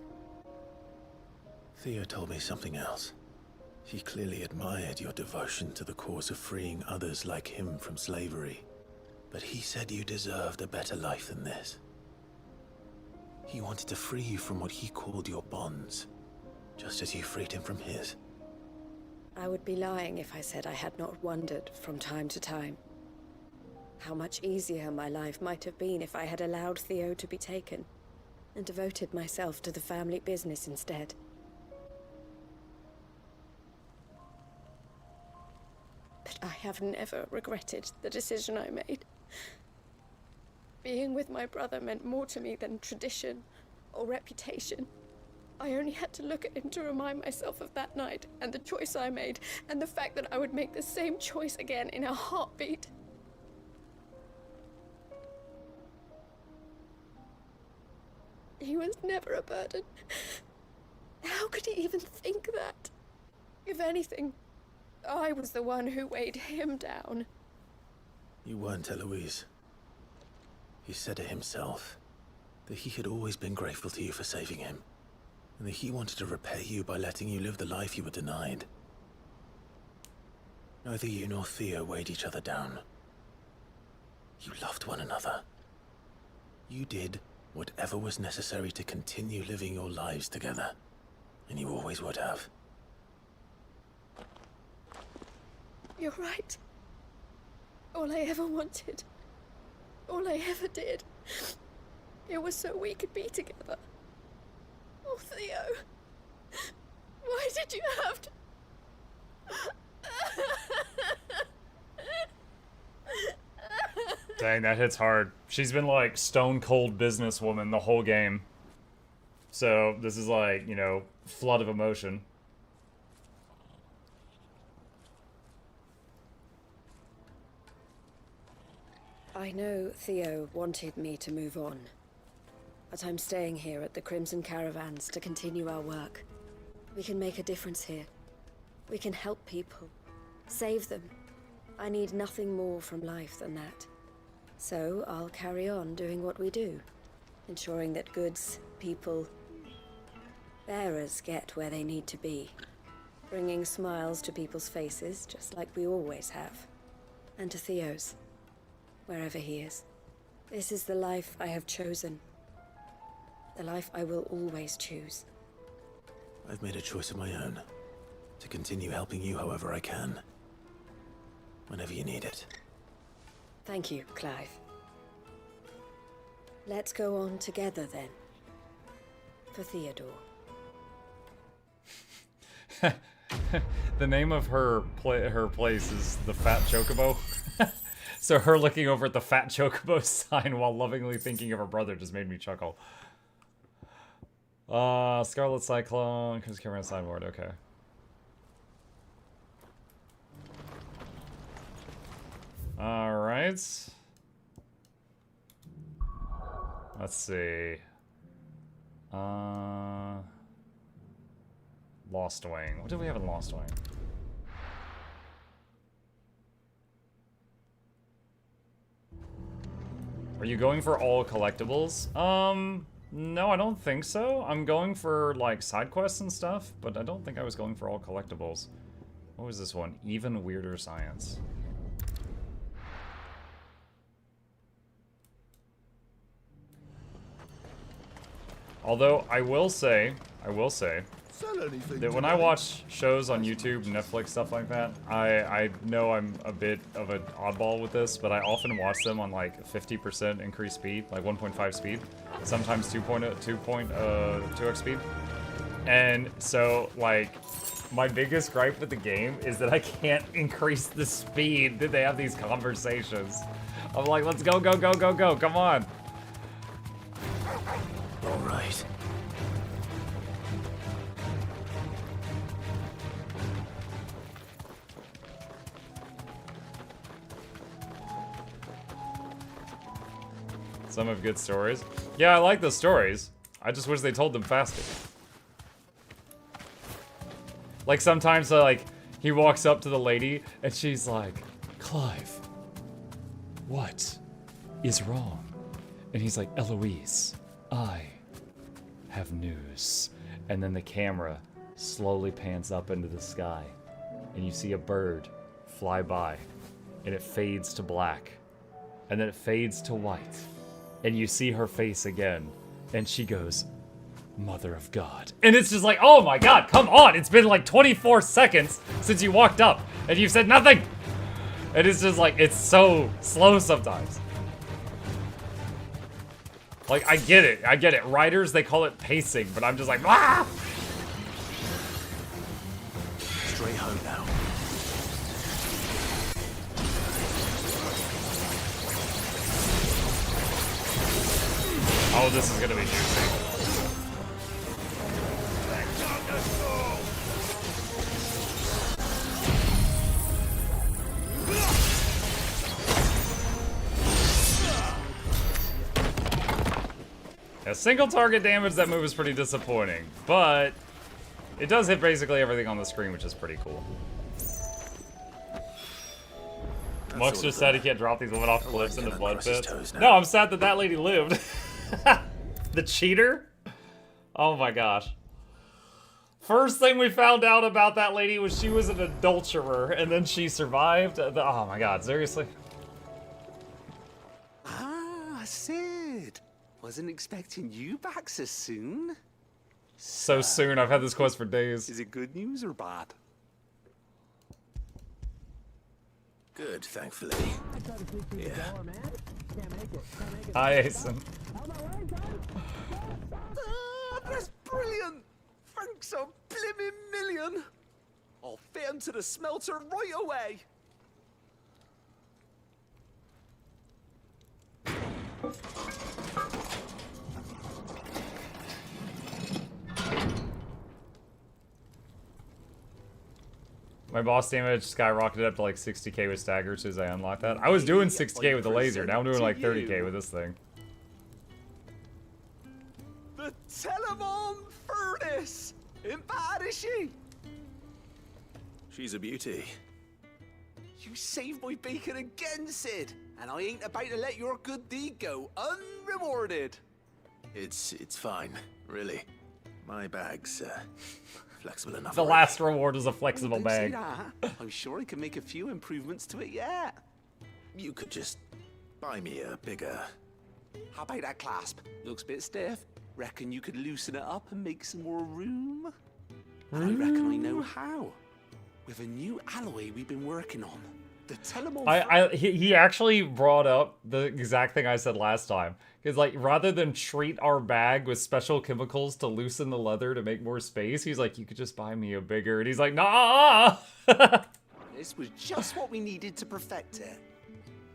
Theo told me something else. He clearly admired your devotion to the cause of freeing others like him from slavery. But he said you deserved a better life than this. He wanted to free you from what he called your bonds, just as you freed him from his. I would be lying if I said I had not wondered from time to time how much easier my life might have been if I had allowed Theo to be taken and devoted myself to the family business instead. But I have never regretted the decision I made. Being with my brother meant more to me than tradition or reputation. I only had to look at him to remind myself of that night and the choice I made, and the fact that I would make the same choice again in a heartbeat. He was never a burden. How could he even think that? If anything, I was the one who weighed him down. You weren't, Eloise. He said it himself, that he had always been grateful to you for saving him, and that he wanted to repay you by letting you live the life you were denied. Neither you nor Theo weighed each other down. You loved one another. You did whatever was necessary to continue living your lives together, and you always would have. You're right. All I ever wanted, all I ever did, it was so we could be together. Oh, Theo, why did you have to... Dang, that hits hard. She's been like stone cold businesswoman the whole game. So this is like, you know, flood of emotion. I know Theo wanted me to move on, but I'm staying here at the Crimson Caravans to continue our work. We can make a difference here. We can help people, save them. I need nothing more from life than that. So I'll carry on doing what we do, ensuring that goods, people, bearers get where they need to be, bringing smiles to people's faces just like we always have, and to Theo's, wherever he is. This is the life I have chosen, the life I will always choose. I've made a choice of my own, to continue helping you however I can, whenever you need it. Thank you, Clive. Let's go on together then. For Theodore. The name of her place is the Fat Chocobo. So her looking over at the Fat Chocobo sign while lovingly thinking of her brother just made me chuckle. Scarlet Cyclone, comes camera on sideboard, okay. Alright. Let's see. Lost Wing. What do we have in Lost Wing? Are you going for all collectibles? No, I don't think so. I'm going for, like, side quests and stuff, but I don't think I was going for all collectibles. What was this one? Even Weirder Science. Although, I will say that when I watch shows on YouTube, Netflix, stuff like that, I know I'm a bit of an oddball with this, but I often watch them on like 50% increased speed, like 1.5 speed, sometimes 2x speed. And so, like, my biggest gripe with the game is that I can't increase the speed that they have these conversations. I'm like, let's go, go, go, go, go, come on. All right. Some have good stories. Yeah, I like the stories. I just wish they told them faster. Like sometimes, like He walks up to the lady, and she's like, Clive, what is wrong? And he's like, Eloise, I have news. And then the camera slowly pans up into the sky, and you see a bird fly by, and it fades to black, and then it fades to white, and you see her face again, and she goes, Mother of God. And it's just like, oh my God, come on! It's been like 24 seconds since you walked up, and you've said nothing! And it's just like, it's so slow sometimes. Like, I get it. Writers, they call it pacing, but I'm just like, ah! Straight home now. Oh, this is gonna be juicy. Yeah, single target damage, that move is pretty disappointing, but it does hit basically everything on the screen, which is pretty cool. Mux just said he can't drop these women off cliffs into blood pits. No, I'm sad that that lady lived. The cheater? Oh my gosh. First thing we found out about that lady was she was an adulterer, and then she survived. Oh my God, seriously? Ah, Sid. Wasn't expecting you back so soon. So soon, I've had this quest for days. Is it good news or bad? Good, thankfully. Yeah. Hi, Asen. That's brilliant! Thanks a blimmin' million! I'll fit him to the smelter right away! My boss damage skyrocketed up to like 60k with stagger as soon as I unlocked that. I was doing 60k with the laser, now I'm doing like 30k with this thing. The Telemon furnace! Ain't bad, is she? She's a beauty. You saved my bacon again, Sid, and I ain't about to let your good deed go unrewarded. It's fine, really. My bag's flexible enough. The last reward is a flexible Don't say bag. that. I'm sure I can make a few improvements to it yet. You could just buy me a bigger... How about that clasp? Looks a bit stiff. Reckon you could loosen it up and make some more room? And I reckon I know how. With a new alloy we've been working on. The Telemon... He actually brought up the exact thing I said last time. Because, like, rather than treat our bag with special chemicals to loosen the leather to make more space, he's like, you could just buy me a bigger. And he's like, nah! This was just what we needed to perfect it.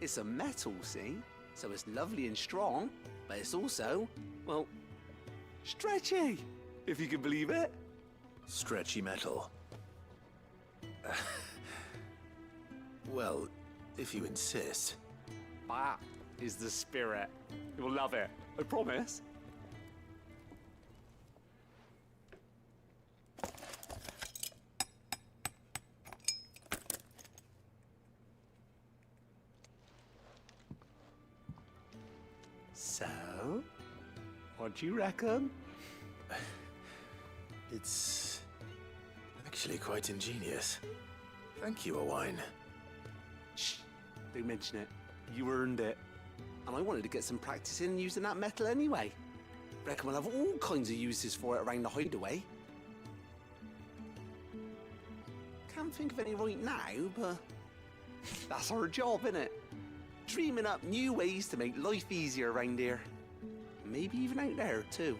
It's a metal, see? So it's lovely and strong, but it's also, well, stretchy, if you can believe it. Stretchy metal. Well, if you insist. That is the spirit. You'll love it, I promise. So, what do you reckon? It's actually quite ingenious. Thank you, Owain. Shh, don't mention it. You earned it. And I wanted to get some practice in using that metal anyway. Reckon we'll have all kinds of uses for it around the hideaway. Can't think of any right now, but that's our job, innit? Dreaming up new ways to make life easier around here. Maybe even out there, too.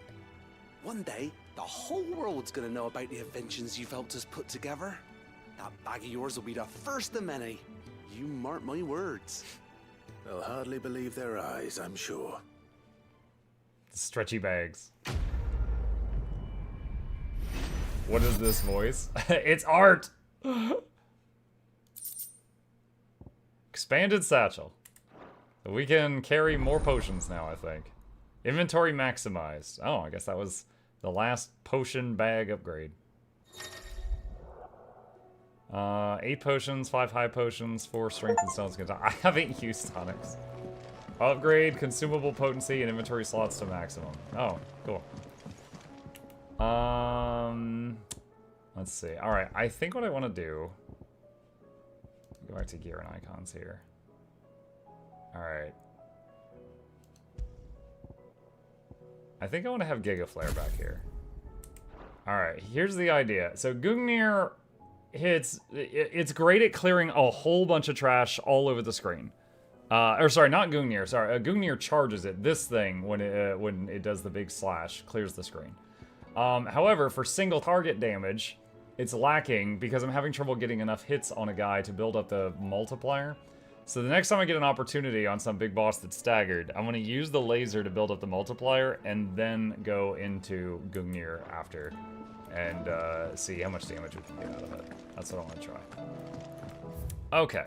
One day, the whole world's gonna know about the inventions you've helped us put together. That bag of yours will be the first of many. You mark my words. They'll hardly believe their eyes, I'm sure. Stretchy bags. What is this voice? It's art! Expanded satchel. We can carry more potions now, I think. Inventory maximized. Oh, I guess that was the last potion bag upgrade. 8 potions, 5 high potions, 4 strength and stones. I haven't used tonics. Upgrade consumable potency and inventory slots to maximum. Oh, cool. Let's see. All right, I think what I want to do. Go back to gear and icons here. All right. I think I want to have Giga Flare back here. All right, here's the idea. So Gungnir hits. It's great at clearing a whole bunch of trash all over the screen. Or sorry, not Gungnir. Sorry, Gungnir charges it. This thing, when it does the big slash, clears the screen. However, for single target damage, it's lacking because I'm having trouble getting enough hits on a guy to build up the multiplier. So the next time I get an opportunity on some big boss that's staggered, I'm going to use the laser to build up the multiplier and then go into Gungnir after and see how much damage we can get out of it. That's what I want to try. Okay.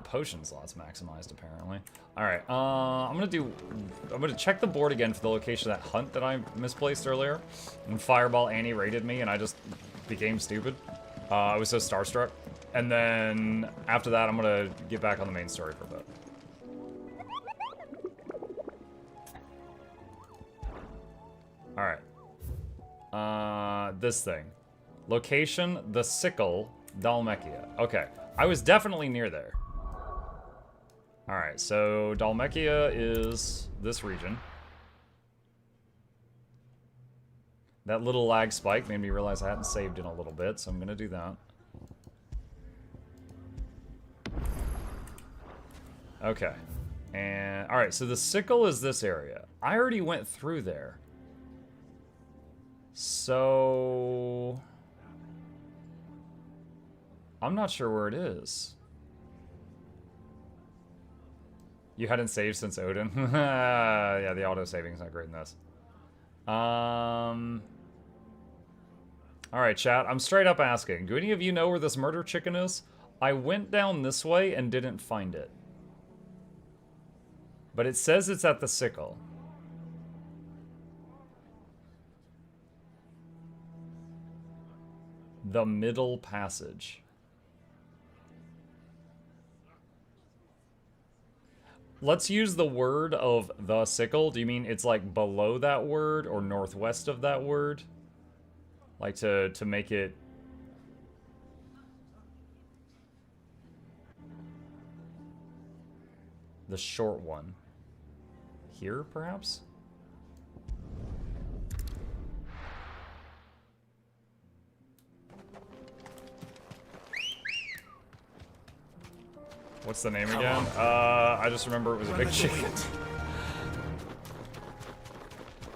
Potion slots maximized apparently. All right. I'm gonna check the board again for the location of that hunt that I misplaced earlier. And Fireball Annie raided me, and I just became stupid. I was so starstruck. And then after that, I'm gonna get back on the main story for a bit. All right. This thing. Location: the Sickle, Dhalmekia. Okay. I was definitely near there. Alright, so Dhalmekia is this region. That little lag spike made me realize I hadn't saved in a little bit, so I'm gonna do that. Okay. And, alright, so the Sickle is this area. I already went through there. So... I'm not sure where it is. You hadn't saved since Odin? Yeah, the auto-saving's not great in this. Alright, chat. I'm straight up asking. Do any of you know where this murder chicken is? I went down this way and didn't find it. But it says it's at the Sickle. The Middle Passage. Let's use the word of the Sickle. Do you mean it's like below that word or northwest of that word? Like to make it... the short one. Here, perhaps? What's the name again? I just remember it was a big chicken.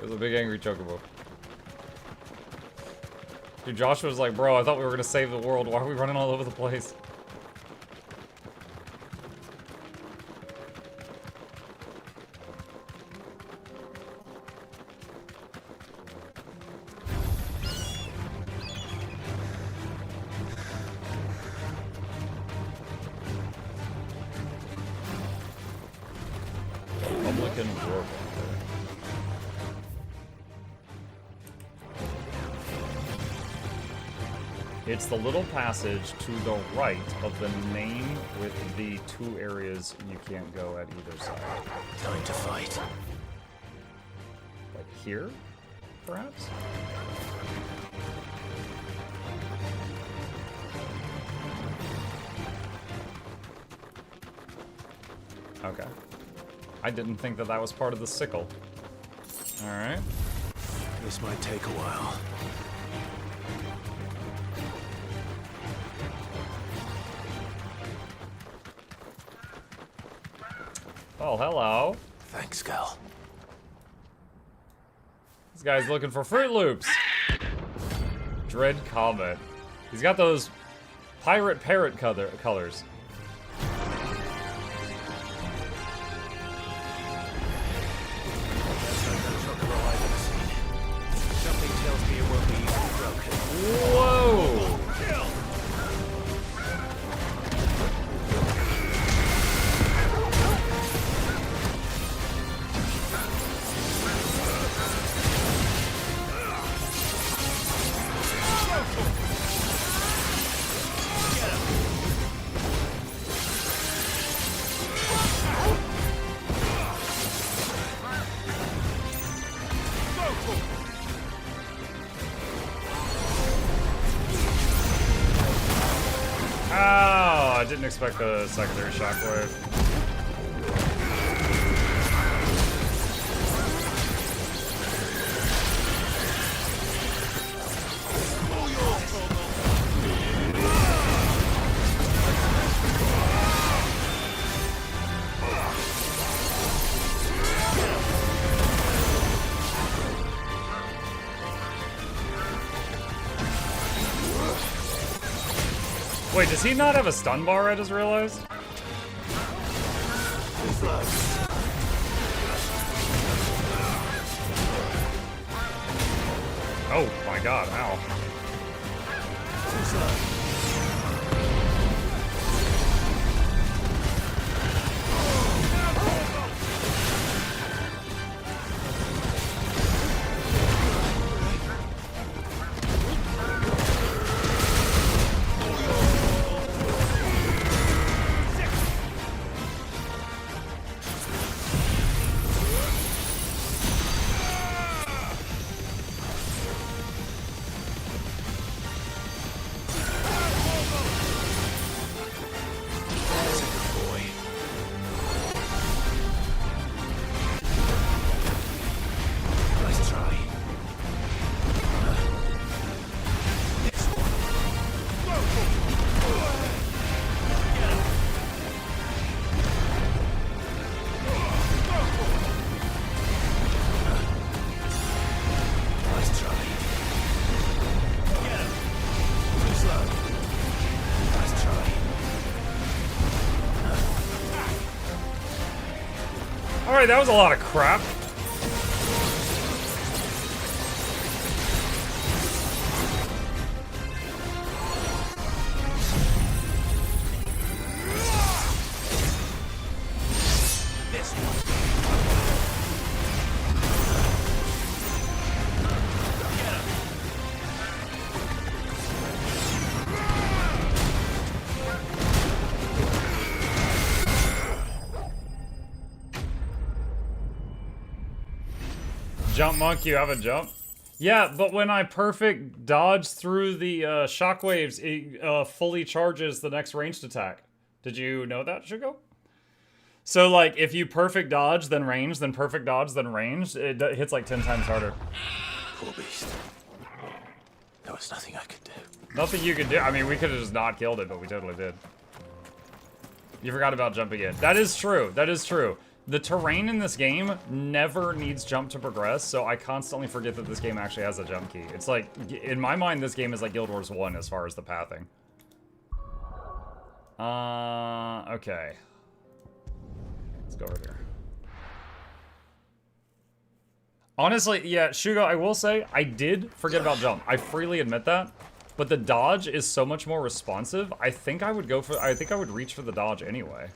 It was a big angry chocobo. Dude, Josh was like, bro, I thought we were gonna save the world. Why are we running all over the place? It's the little passage to the right of the name with the 2 areas you can't go at either side. Time to fight. Like here, perhaps? Okay. I didn't think that was part of the Sickle. Alright. This might take a while. Oh, hello. Thanks, Gal. This guy's looking for Fruit Loops. Dread Comet. He's got those pirate parrot colors. Something tells me it won't be easily broken. Whoa! expect the secondary shockwave. Wait, does he not have a stun bar, I just realized? Oh my god, ow. Alright, that was a lot of crap. Jump monk, you have a jump? Yeah, but when I perfect dodge through the shockwaves, it fully charges the next ranged attack. Did you know that, Shugo? So, like, if you perfect dodge, then range, then perfect dodge, then range, it hits like 10 times harder. Poor beast. There was nothing I could do. Nothing you could do. I mean, we could have just not killed it, but we totally did. You forgot about jump again. That is true. That is true. The terrain in this game never needs jump to progress, so I constantly forget that this game actually has a jump key. It's like, in my mind, this game is like Guild Wars 1 as far as the pathing. Okay. Let's go over here. Honestly, yeah, Shugo, I will say, I did forget about jump. I freely admit that. But the dodge is so much more responsive, I think I would reach for the dodge anyway.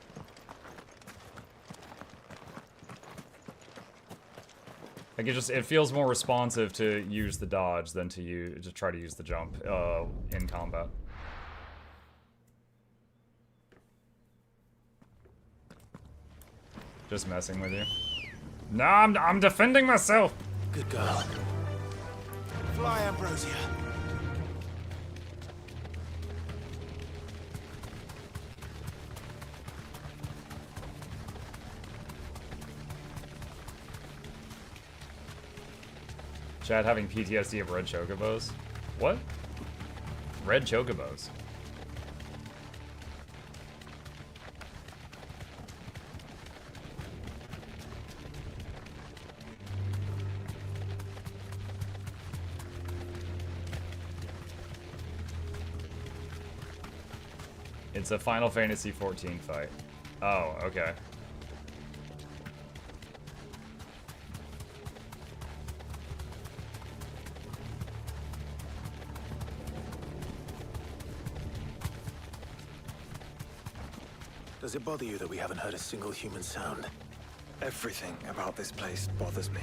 Like, it feels more responsive to use the dodge than to try to use the jump in combat. Just messing with you. No, I'm defending myself. Good girl. Fly, Ambrosia. Chad having PTSD of red chocobos. What? Red chocobos. It's a Final Fantasy XIV fight. Oh, okay. Does it bother you that we haven't heard a single human sound? Everything about this place bothers me.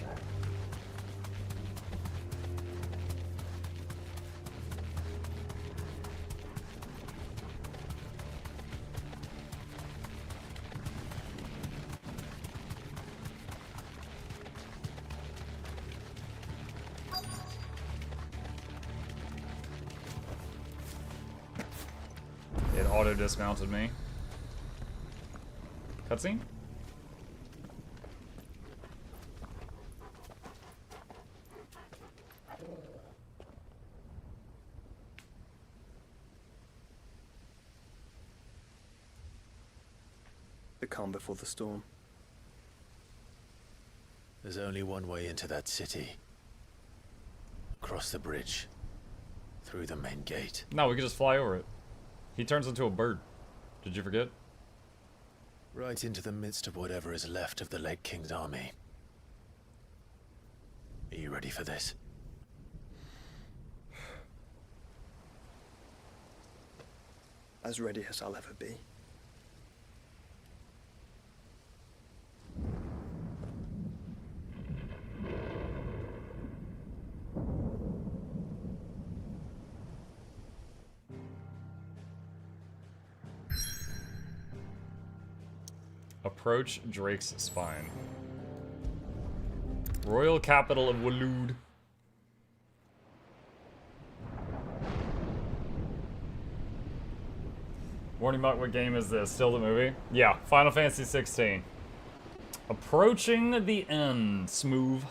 It auto-dismounted me. Cutscene? The calm before the storm. There's only one way into that city. Across the bridge. Through the main gate. No, we could just fly over it. He turns into a bird. Did you forget? Right into the midst of whatever is left of the late King's army. Are you ready for this? As ready as I'll ever be. Approach Drake's spine. Royal capital of Waloed. Warning Muck, what game is this? Still the movie? Yeah, Final Fantasy 16. Approaching the end, Smooth.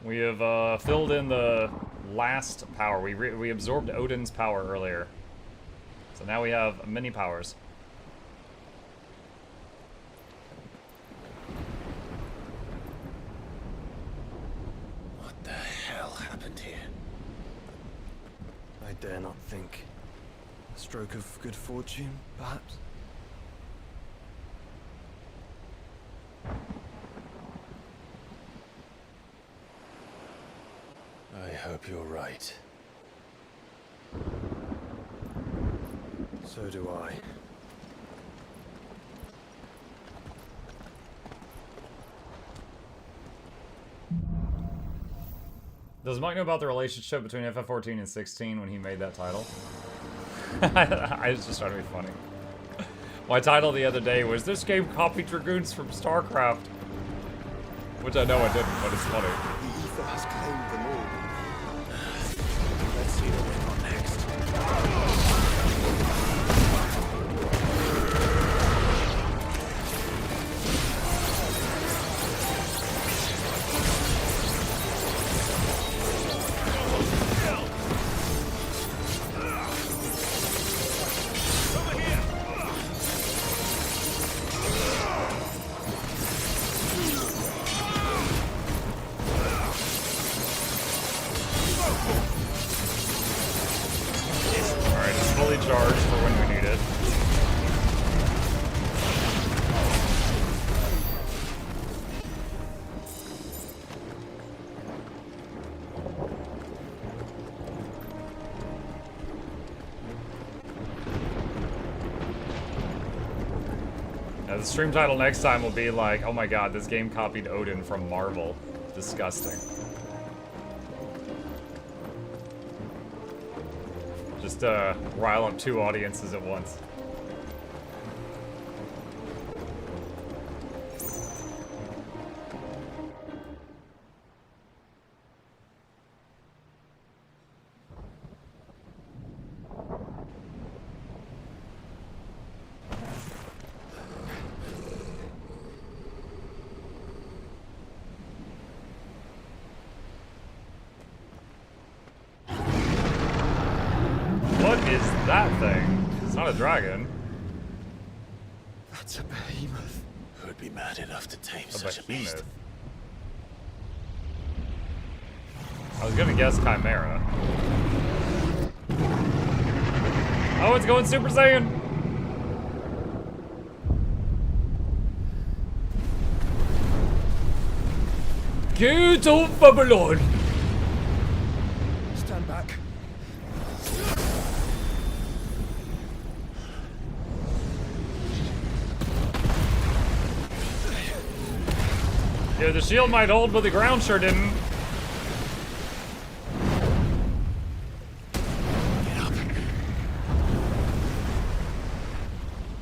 We have filled in the last power. We absorbed Odin's power earlier. So now we have many powers. What the hell happened here? I dare not think. A stroke of good fortune, perhaps? I hope you're right. So do I. Does Mike know about the relationship between FF14 and 16 when he made that title? I was just trying to be funny. My title the other day was, "This game copied Dragoons from StarCraft." Which I know I didn't, but it's funny. The ether has claimed them all. Let's see what we got next. Alright, it's fully charged for when we need it. Now, the stream title next time will be like, "Oh my god, this game copied Odin from Marvel." Disgusting. Just rile up 2 audiences at once. What is that thing? It's not a dragon. That's a behemoth. Who'd be mad enough to tame A such a beast? behemoth. I was gonna guess Chimera. Oh, it's going Super Saiyan! Go to Babylon! Stand back. Yeah, the shield might hold, but the ground sure didn't. Get up.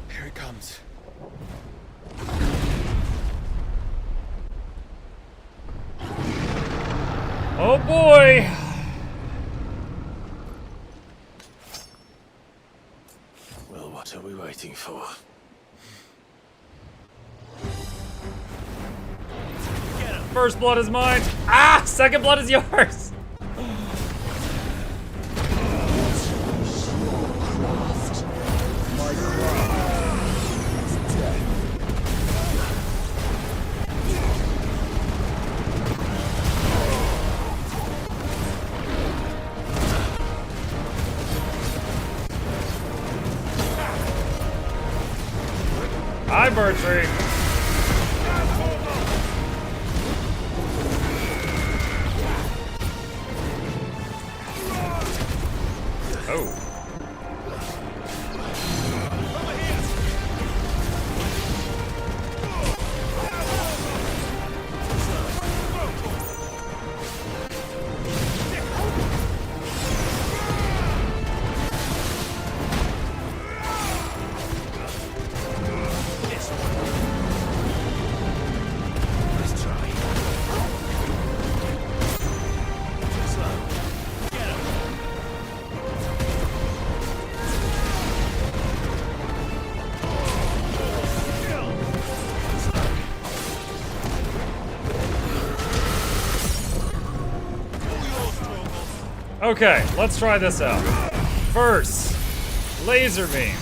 Here it comes. Oh boy! Well, what are we waiting for? First blood is mine. Ah, second blood is yours. Hi, Bertree. Oh. Okay, let's try this out. First, laser beam.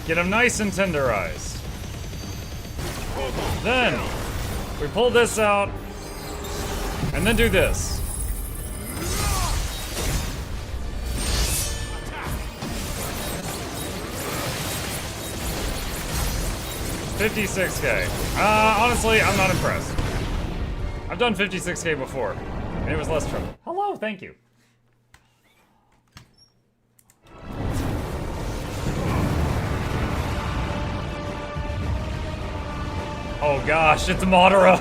Get him nice and tenderized. Then, we pull this out, and then do this. $56K. Honestly, I'm not impressed. I've done 56K before, and it was less trouble. Hello, thank you. Oh gosh, it's Madara.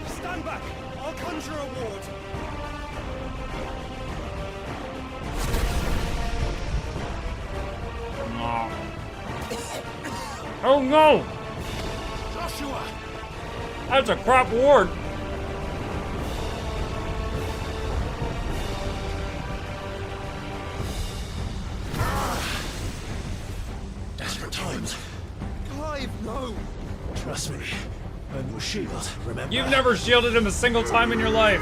Stand back! I'll conjure a ward. No. Oh no! Joshua! That's a crap ward. Desperate times. Clive, no! Trust me. I'm your shield, remember? You've never shielded him a single time in your life.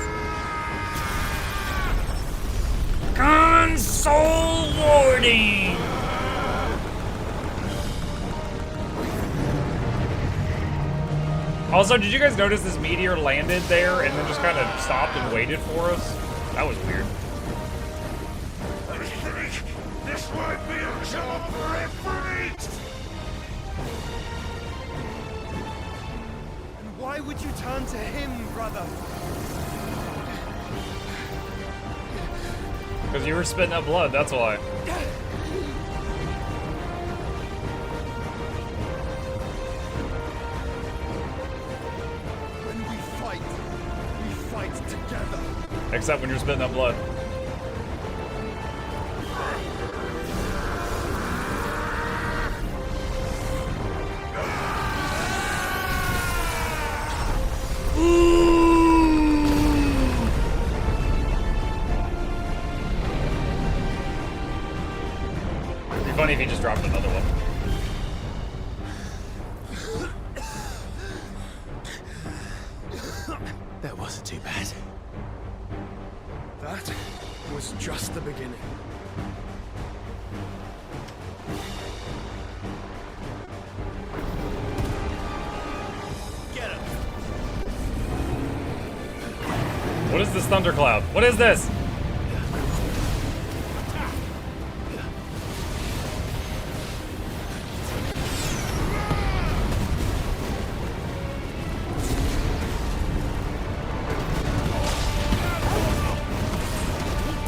Console warding! Also, did you guys notice this meteor landed there and then just kind of stopped and waited for us? That was weird. This might be a job for a freak! And why would you turn to him, brother? Because you were spitting up blood, that's why. When we fight together. Except when you're spitting up blood. It'd be funny if he just dropped another one. That wasn't too bad. That was just the beginning. Get him! What is this thundercloud? What is this?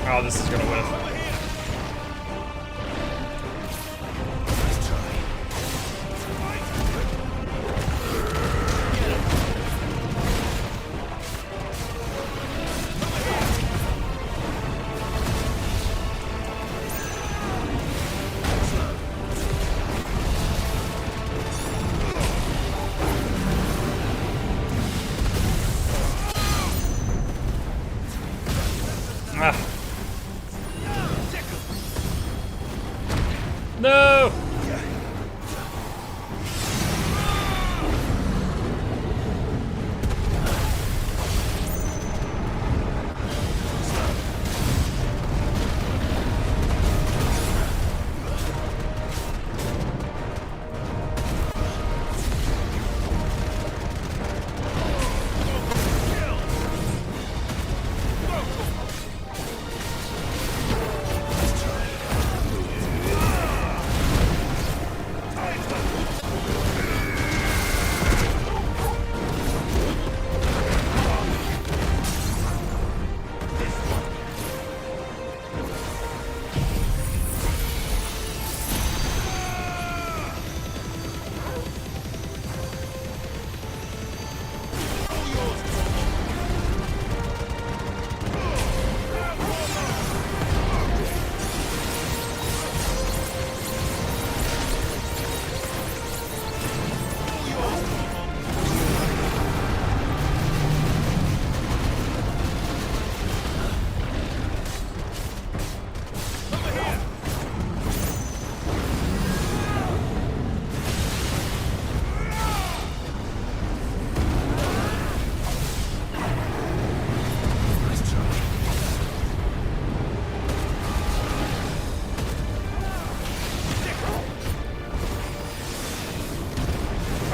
Oh, this is gonna whiff. Ah. No!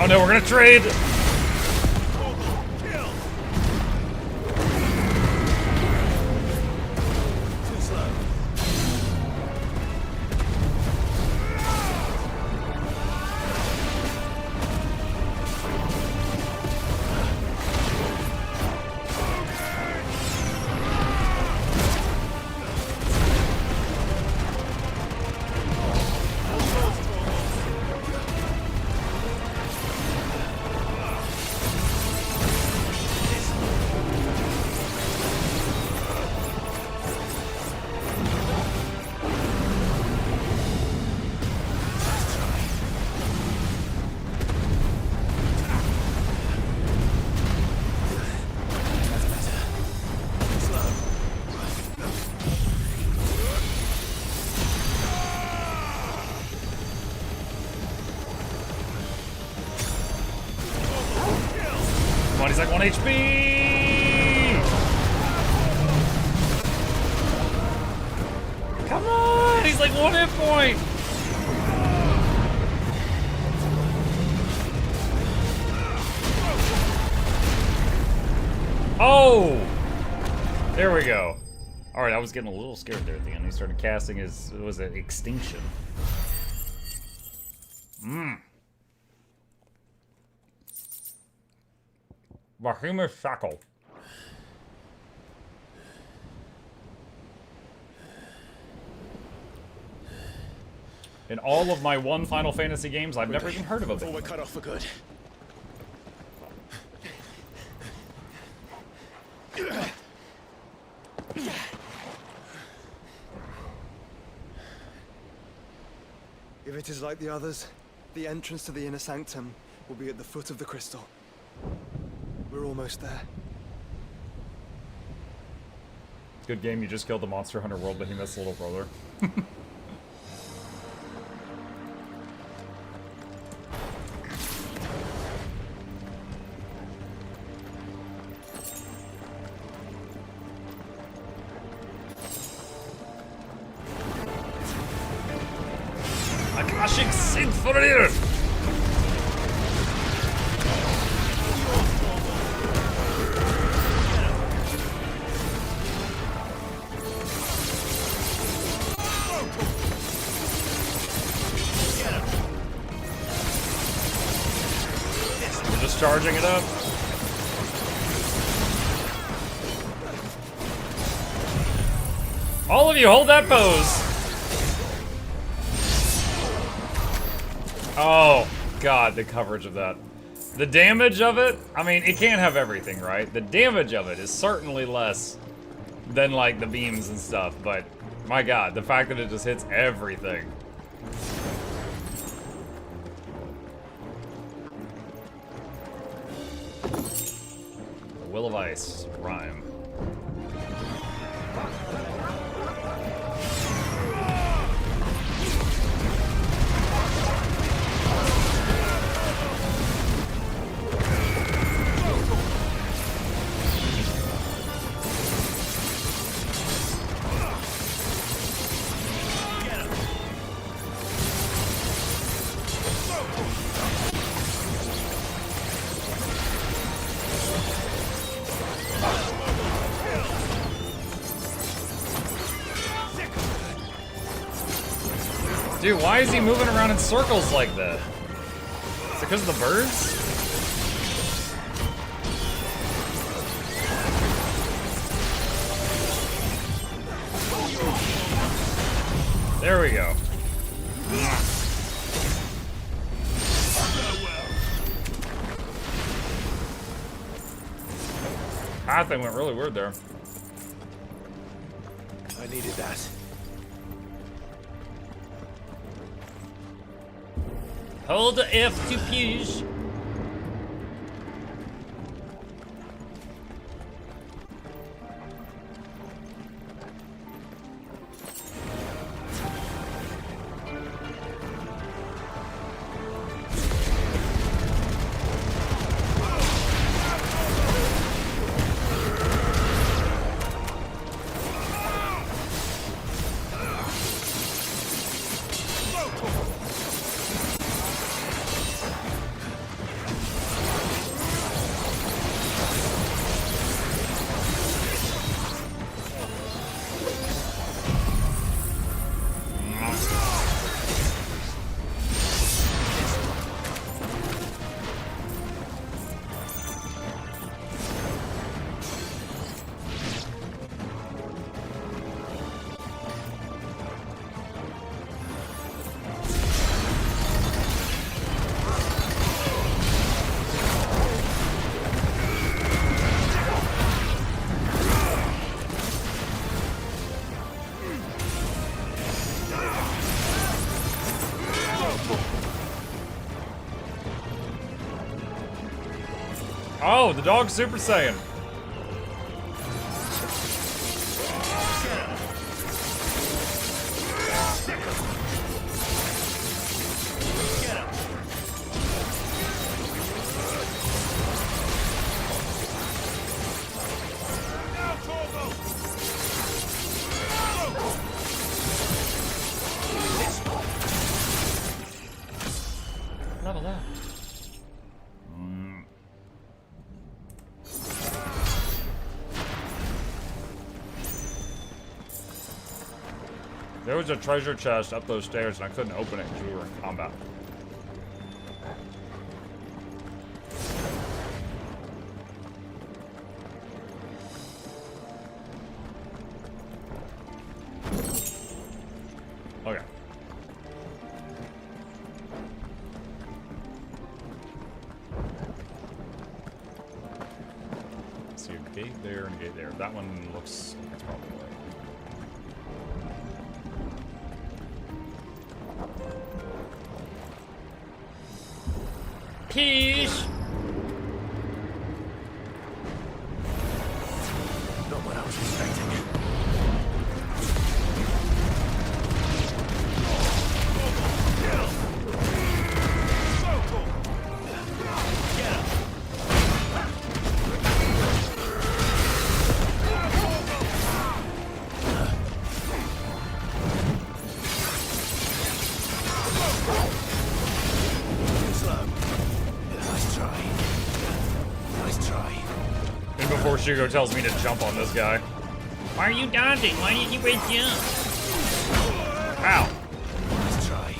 Oh no, we're gonna trade! Come on, he's like 1 HP! Come on! He's like 1 hit point! Oh! There we go. Alright, I was getting a little scared there at the end. He started casting his, what was it, Extinction. Behemoth Shackle. In all of my one Final Fantasy games, I've never even heard of a before we're cut off for good. If it is like the others, the entrance to the inner sanctum will be at the foot of the crystal. We're almost there. Good game, you just killed the Monster Hunter World Behemoth's little brother. Akashic Sinfonia! Just charging it up. All of you, hold that pose. Oh, God, the coverage of that. The damage of it, I mean, it can't have everything, right? The damage of it is certainly less than, like, the beams and stuff, but, my God, the fact that it just hits everything. Will of Ice, rhyme. Dude, why is he moving around in circles like that? Is it because of the birds? There we go. That thing went really weird there. I needed that. Hold F to push. Oh, the dog's Super Saiyan. Level up. There was a treasure chest up those stairs and I couldn't open it because we were in combat. Okay. Let's see, a gate there and a gate there. That one looks like it's probably right. Peace. Not what I was expecting. Before Shugo tells me to jump on this guy. Why are you dodging? Why didn't you wait jump? Ow. Let's try.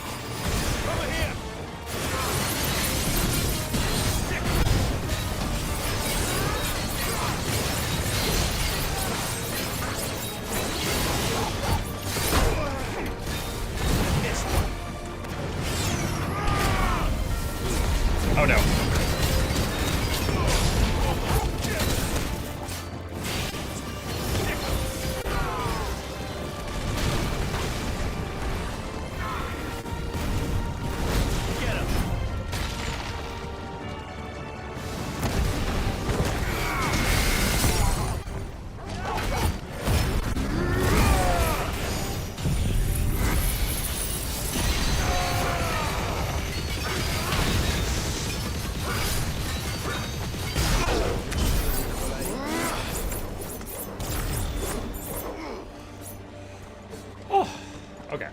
Over here. Oh no. Okay.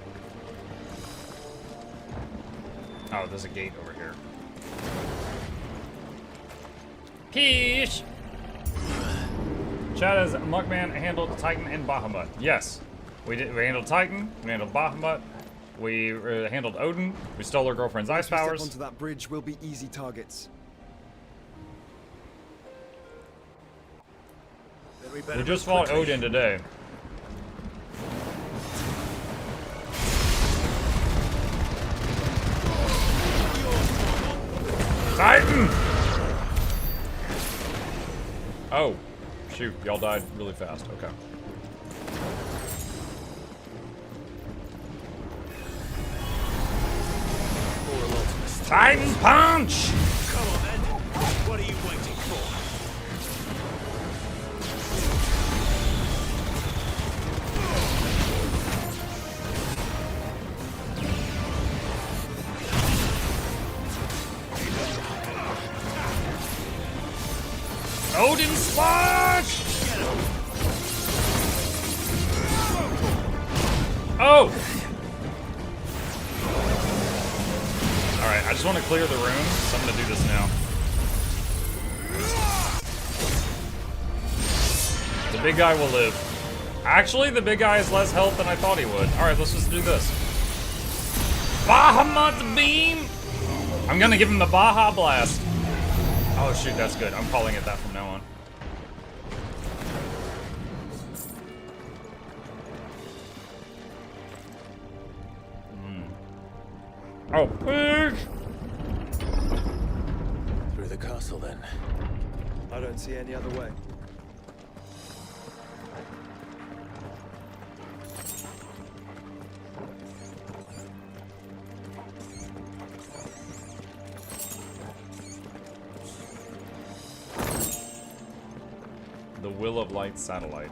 Oh, there's a gate over here. Peace! Chad as Muckman handled Titan and Bahamut. Yes. We handled Titan, we handled Bahamut, we handled Odin, we stole her girlfriend's ice powers. Onto that bridge will be easy targets. We just fought Odin today. Titan! Oh, shoot, y'all died really fast. Okay. Titan punch! Come on then. What are you waiting for? Odin Splash! Oh! Alright, I just want to clear the room, so I'm going to do this now. The big guy will live. Actually, the big guy has less health than I thought he would. Alright, let's just do this. Bahamut Beam! I'm going to give him the Baja Blast. Oh shoot, that's good. I'm calling it that from now on. Oh, pig! Through the castle, then. I don't see any other way. Will of Light satellite.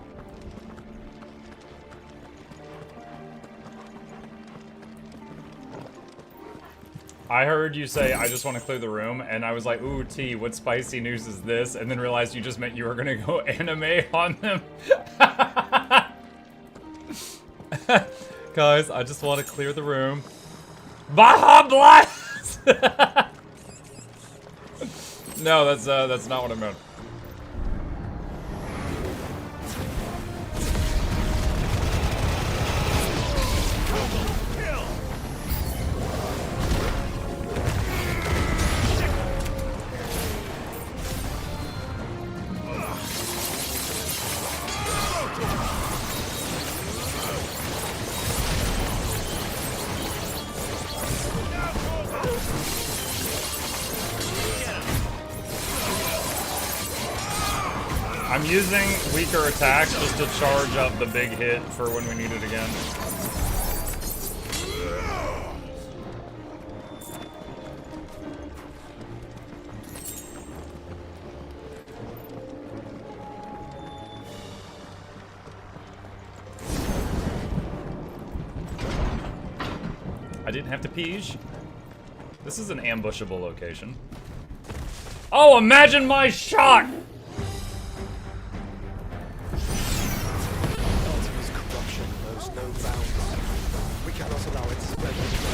I heard you say, I just want to clear the room, and I was like, ooh, T, what spicy news is this? And then realized you just meant you were gonna go anime on them. Guys, I just want to clear the room. Baja Blast! No, that's not what I meant. I'm using weaker attacks just to charge up the big hit for when we need it again. I didn't have to peege. This is an ambushable location. Oh, imagine my shot! Ultima's corruption knows no bounds. We cannot allow it to spread any further.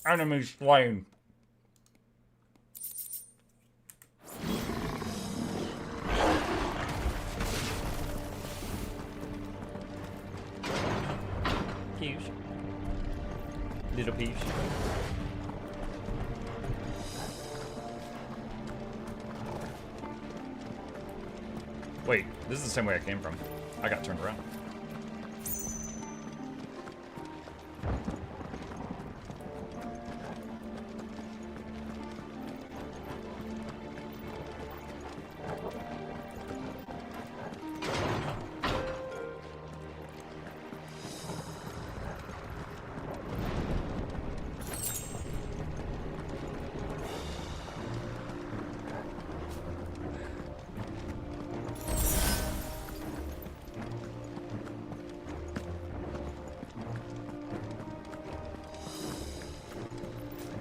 Enemy slain. Pews. Little pews. Wait, this is the same way I came from. I got turned around.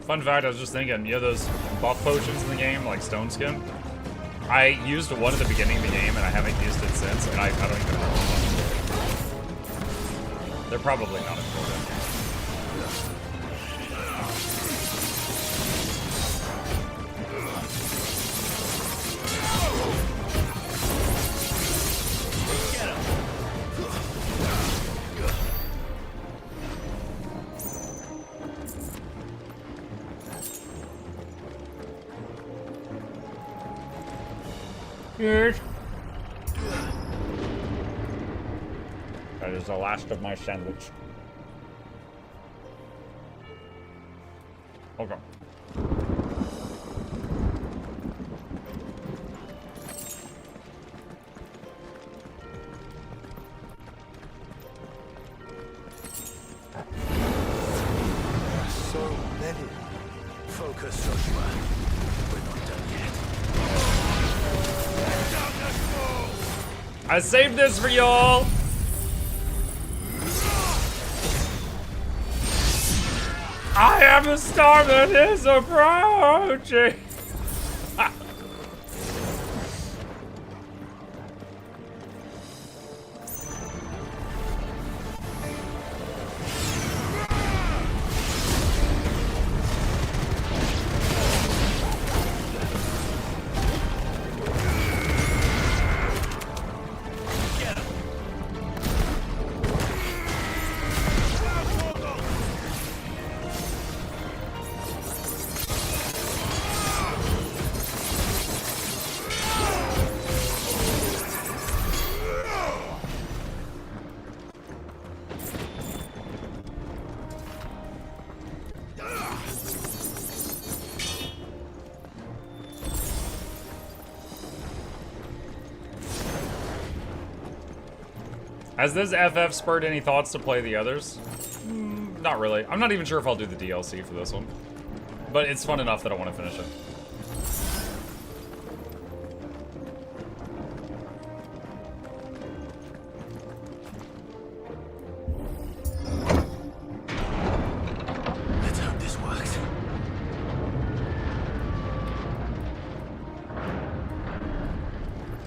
Fun fact, I was just thinking, you know those buff potions in the game, like Stone Skin? I used one at the beginning of the game, and I haven't used it since, and I don't even know what. They're probably not important. Yes. That is the last of my sandwich. Okay. So many. Focus, Joshua. We're not done yet. I saved this for y'all! I am a star that is approaching! Has this FF spurred any thoughts to play the others? Not really. I'm not even sure if I'll do the DLC for this one. But it's fun enough that I want to finish it. Let's hope this works.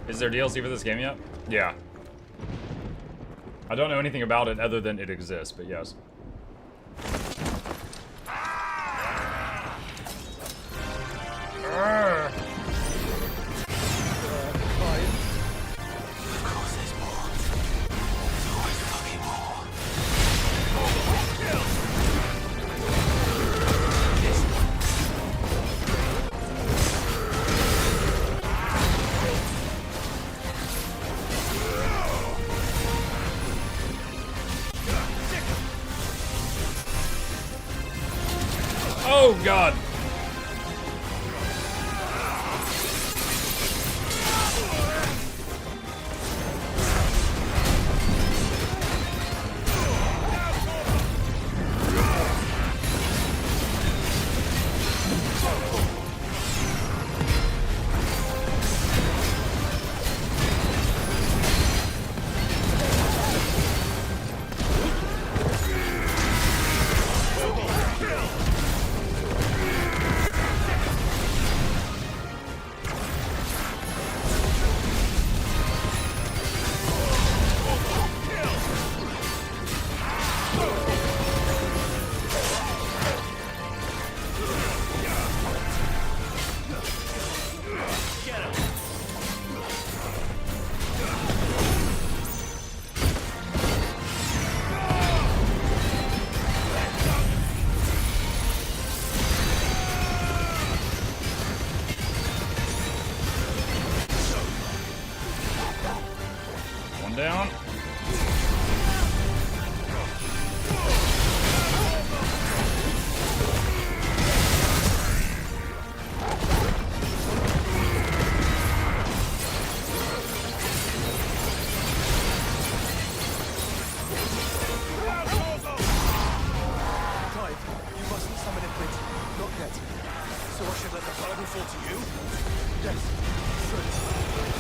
Is there DLC for this game yet? Yeah. I don't know anything about it other than it exists, but yes. Of course there's more. There's always fucking more. Oh, God. One down. Clive, you mustn't summon it, Quint. Not yet. So I should let the burden fall to you? Yes. Should.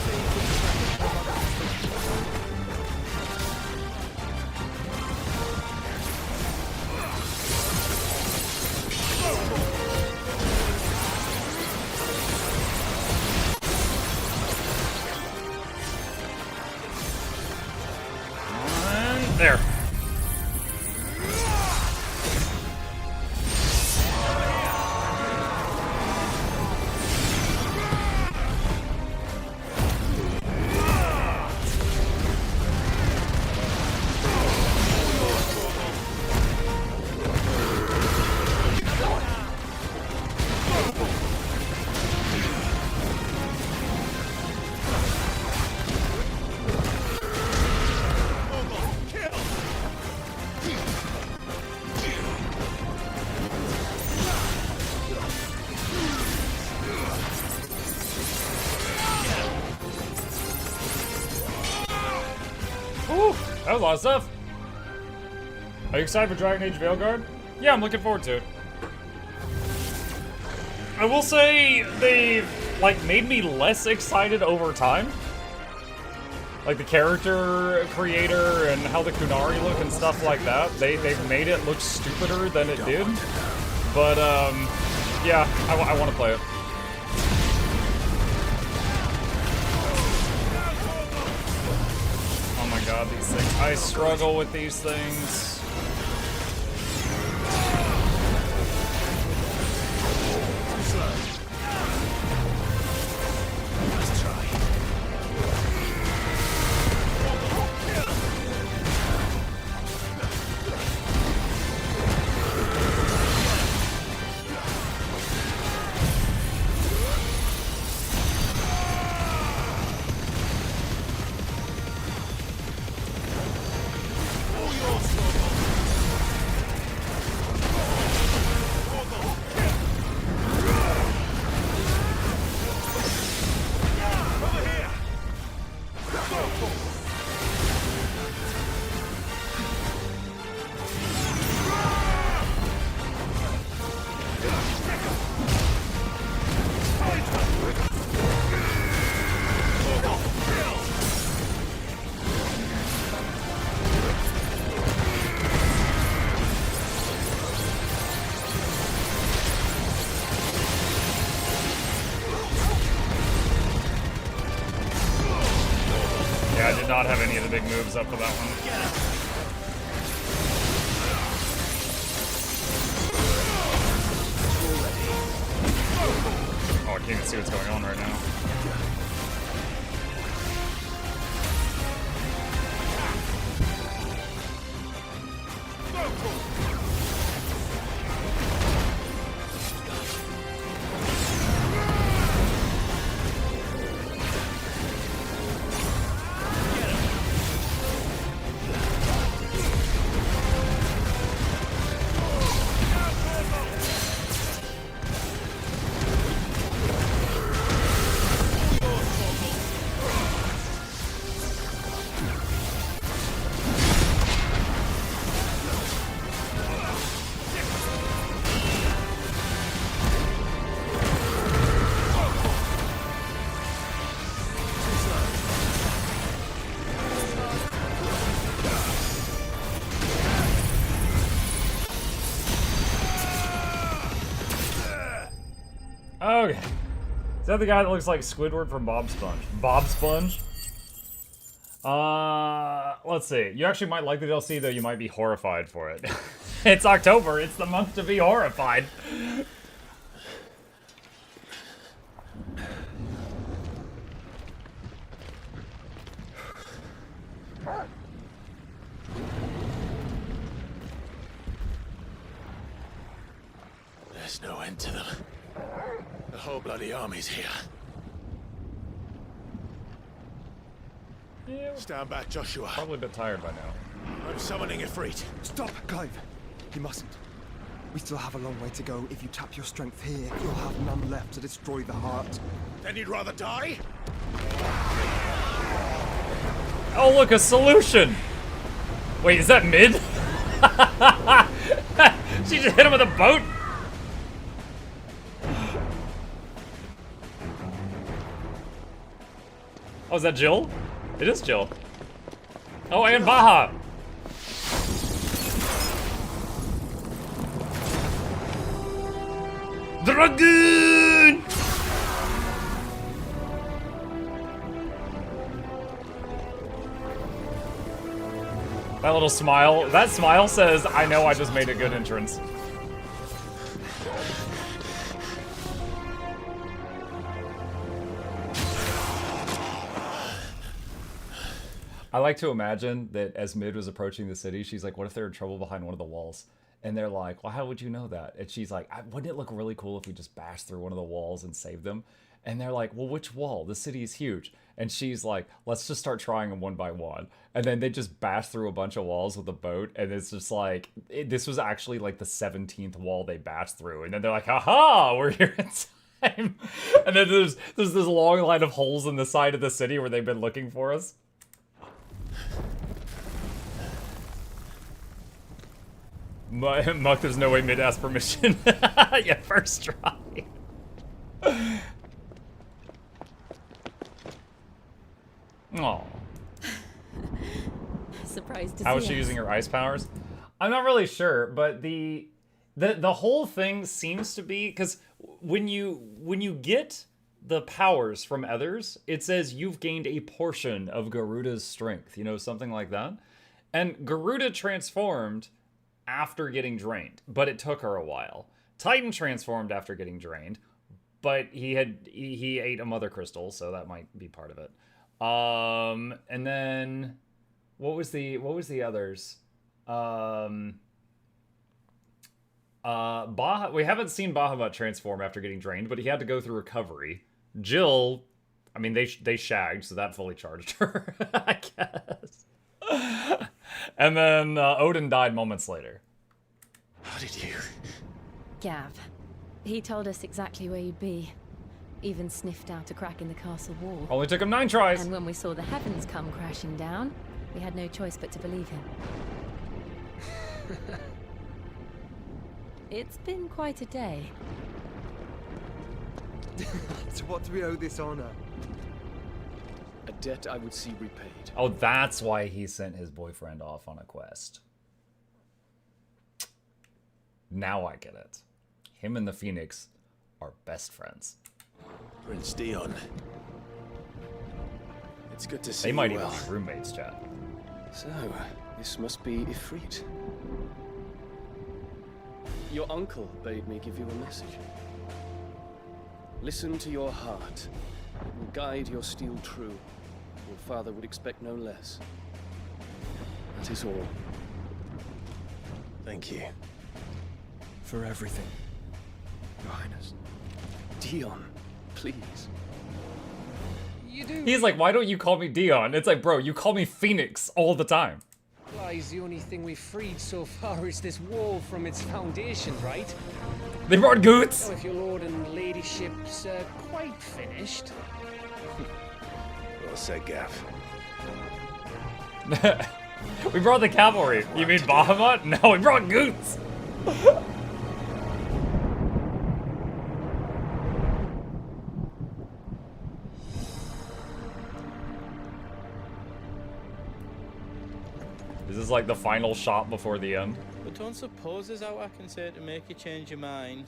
Save the distraction from others. And there. Whew, that was a lot of stuff. Are you excited for Dragon Age Veilguard? Yeah, I'm looking forward to it. I will say they've made me less excited over time. Like the character creator and how the Kunari look and stuff like that. They've made it look stupider than it did. But yeah, I want to play it. Oh my god, these things. I struggle with these things. Let's try. All yours, Storm. I did not have any of the big moves up for that one. Oh, I can't even see what's going on right now. Okay. Is that the guy that looks like Squidward from Bob Sponge? Bob Sponge? Let's see. You actually might like the DLC, though you might be horrified for it. It's October. It's the month to be horrified. There's no end to them. The whole bloody army's here. Yeah. Stand back, Joshua. Probably a bit tired by now. I'm summoning Ifrit. Stop, Clive. You mustn't. We still have a long way to go. If you tap your strength here, you'll have none left to destroy the heart. Then you'd rather die? Oh, look, a solution! Wait, is that mid? She just hit him with a boat? Oh, is that Jill? It is Jill. Oh, and Baja! Dragoon! That little smile, that smile says, I know I just made a good entrance. I like to imagine that as Mid was approaching the city, she's like, what if they're in trouble behind one of the walls? And they're like, well, how would you know that? And she's like, wouldn't it look really cool if we just bashed through one of the walls and saved them? And they're like, well, which wall? The city is huge. And she's like, let's just start trying them one by one. And then they just bash through a bunch of walls with a boat. And it's just like, this was actually like the 17th wall they bashed through. And then they're like, haha, we're here in time. And then there's this long line of holes in the side of the city where they've been looking for us. Muck, there's no way Mid asked permission. Yeah, first try. Aww. Surprised to see How is she us. using her ice powers? I'm not really sure, but the whole thing seems to be because when you get the powers from others, it says you've gained a portion of Garuda's strength, you know, something like that. And Garuda transformed after getting drained, but it took her a while. Titan transformed after getting drained, but he ate a mother crystal, so that might be part of it. And then what was the others? Baha, we haven't seen Bahamut transform after getting drained, but he had to go through recovery. Jill, I mean, they shagged, so that fully charged her, I guess. And then Odin died moments later. How did you? Gav. He told us exactly where you'd be. Even sniffed out a crack in the castle wall. Only took him 9 tries. And when we saw the heavens come crashing down, we had no choice but to believe him. It's been quite a day. To what do we owe this honor? A debt I would see repaid. Oh, that's why he sent his boyfriend off on a quest. Now I get it. Him and the Phoenix are best friends. Prince Dion. It It's good to see They might you even well. be roommates, chat. So, this must be Ifrit. Your uncle bade me give you a message. Listen to your heart, and guide your steel true. Your father would expect no less. That is all. Thank you. For everything, Your Highness. Dion, please. You do. He's like, why don't you call me Dion? It's like, bro, you call me Phoenix all the time. Lies, the only thing we've freed so far is this wall from its foundation, right? They brought Goots! Now, if your lord and ladyship's quite finished. Well said, Gav. We brought the cavalry. You mean Bahamut? No, we brought Goots! Is this like the final shot before the end? But don't suppose there's out I can say to make you change your mind.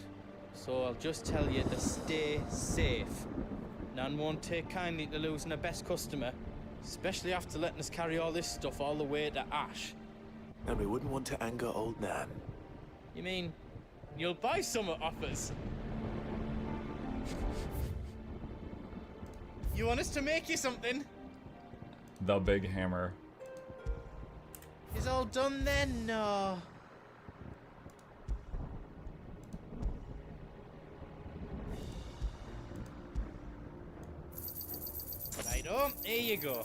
So I'll just tell you to stay safe. None won't take kindly to losing a best customer, especially after letting us carry all this stuff all the way to Ash. And we wouldn't want to anger old Nan. You mean, you'll buy some off us? You want us to make you something? The big hammer. Is all done then? No. Righto, here you go.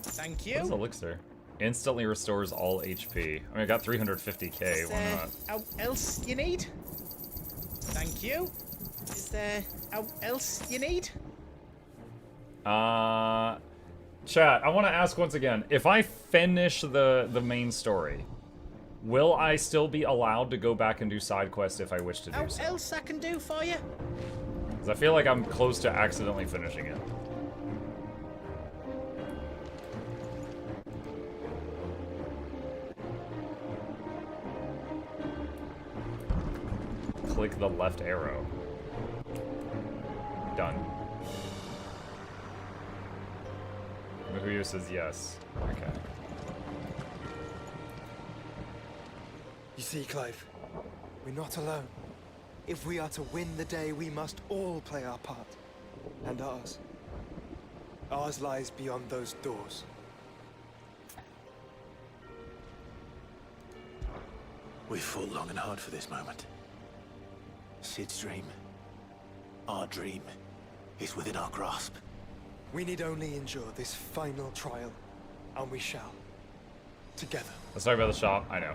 Thank you. What is Elixir? Instantly restores all HP. I mean, I got 350k, Is why there not? out else you need? Thank you. Is there out else you need? Chat, I want to ask once again, if I finish the main story, will I still be allowed to go back and do side quests if I wish to do Out so? else I can do for you? Because I feel like I'm close to accidentally finishing it. Click the left arrow. Done. Who says yes? Okay. You see, Clive, we're not alone. If we are to win the day, we must all play our part. And ours. Ours lies beyond those doors. We fought long and hard for this moment. Sid's dream, our dream, is within our grasp. We need only endure this final trial, and we shall. Together. Let's talk about the shop. I know.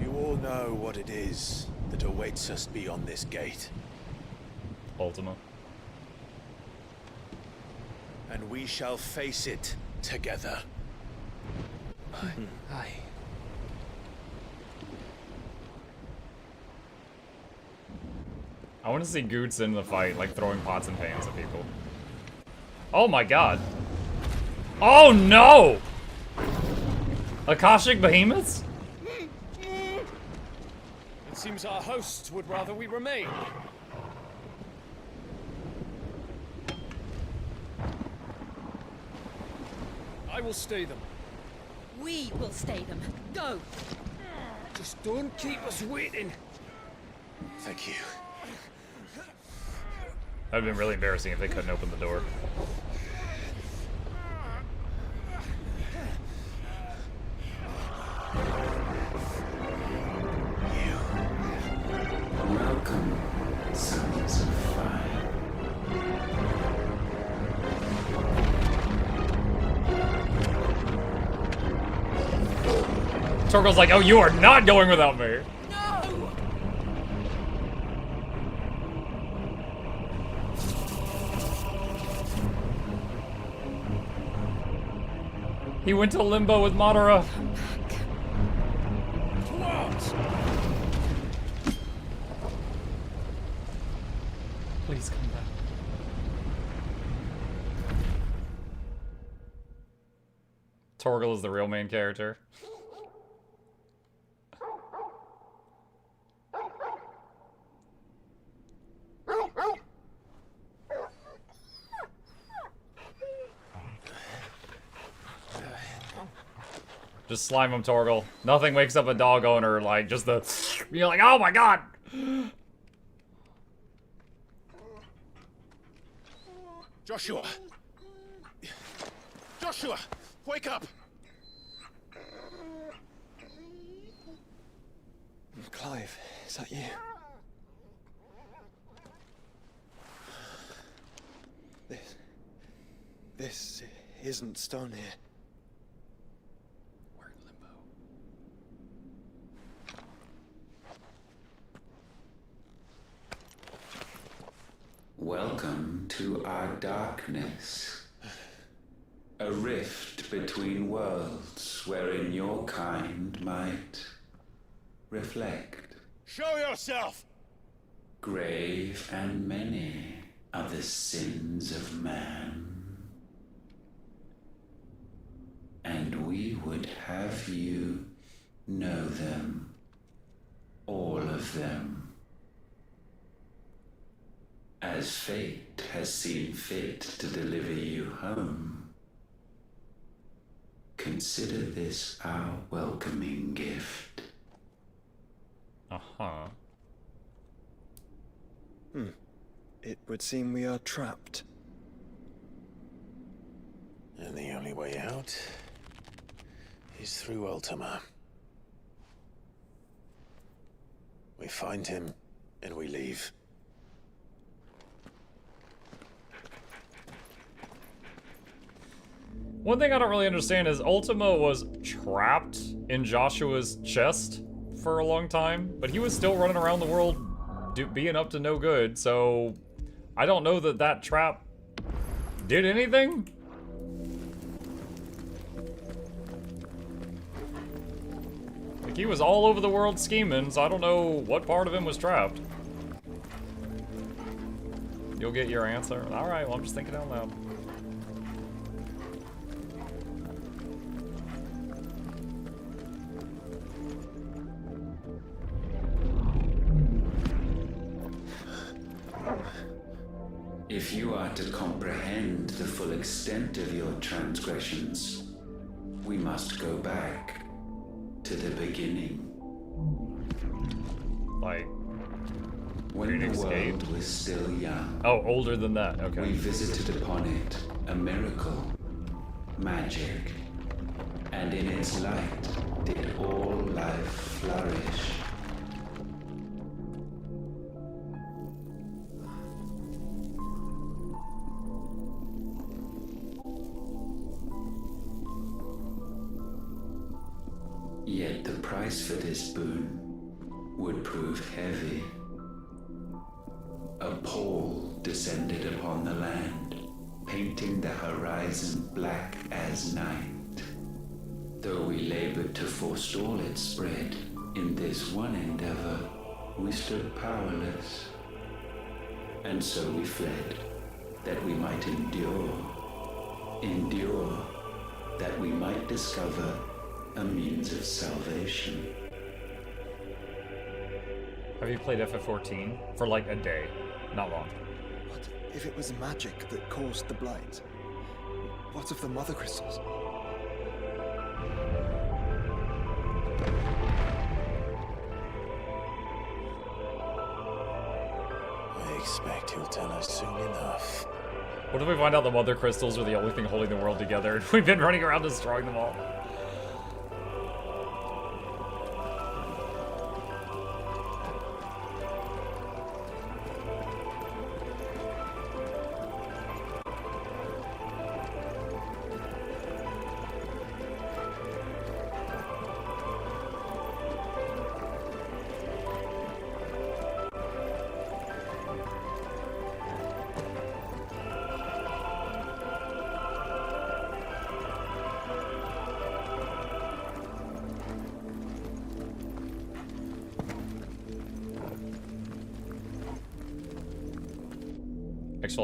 You all know what it is that awaits us beyond this gate. Ultima. And we shall face it together. Aye. I want to see Goots in the fight, like throwing pots and pans at people. Oh my god. Oh no! Akashic Behemoths? It seems our hosts would rather we remain. I will stay them. We will stay them. Go! Just don't keep us waiting. Thank you. That would have been really embarrassing if they couldn't open the door. Welcome, sons of fire. Torgal's like, oh, you are not going without me. He went to limbo with Madara. Please come back. Torgal is the real main character. Just slime him, Torgal. Nothing wakes up a dog owner like just the... You're like, oh my god! Joshua! Joshua! Wake up! Clive, is that you? This isn't stone here. We're in limbo. Welcome to our darkness. A rift between worlds wherein your kind might reflect. Show yourself! Grave and many are the sins of man. And we would have you know them, all of them. As fate has seen fit to deliver you home, consider this our welcoming gift. Uh-huh. It would seem we are trapped. And the only way out is through Ultima. We find him, and we leave. One thing I don't really understand is Ultima was trapped in Joshua's chest for a long time, but he was still running around the world being up to no good, so I don't know that that trap did anything. Like, he was all over the world scheming, so I don't know what part of him was trapped. You'll get your answer. Alright, well, I'm just thinking out loud. If you are to comprehend the full extent of your transgressions, we must go back to the beginning. Like, when the world was still young. Oh, older than that, okay. We visited upon it a miracle, magic, and in its light did all life flourish. Yet the price for this boon would prove heavy. A pall descended upon the land, painting the horizon black as night. Though we labored to forestall its spread, in this one endeavor, we stood powerless. And so we fled, that we might endure, that we might discover a means of salvation. Have you played FF14? For like a day. Not long. What if it was magic that caused the blight? What of the mother crystals? I expect he'll tell us soon enough. What if we find out the mother crystals are the only thing holding the world together and we've been running around destroying them all?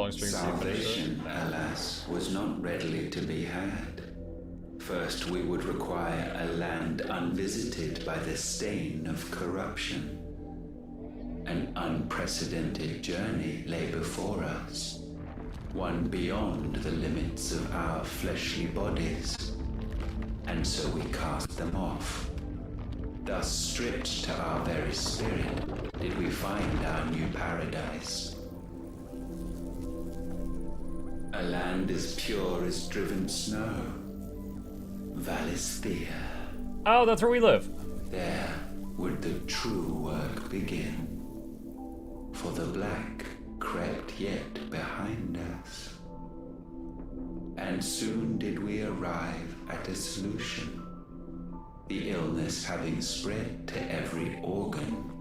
Salvation, alas, was not readily to be had. First, we would require a land unvisited by the stain of corruption. An unprecedented journey lay before us, one beyond the limits of our fleshly bodies, and so we cast them off. Thus, stripped to our very spirit, did we find our new paradise. A land as pure as driven snow. Valisthea. Oh, that's where we live. There would the true work begin. For the black crept yet behind us. And soon did we arrive at a solution. The illness having spread to every organ,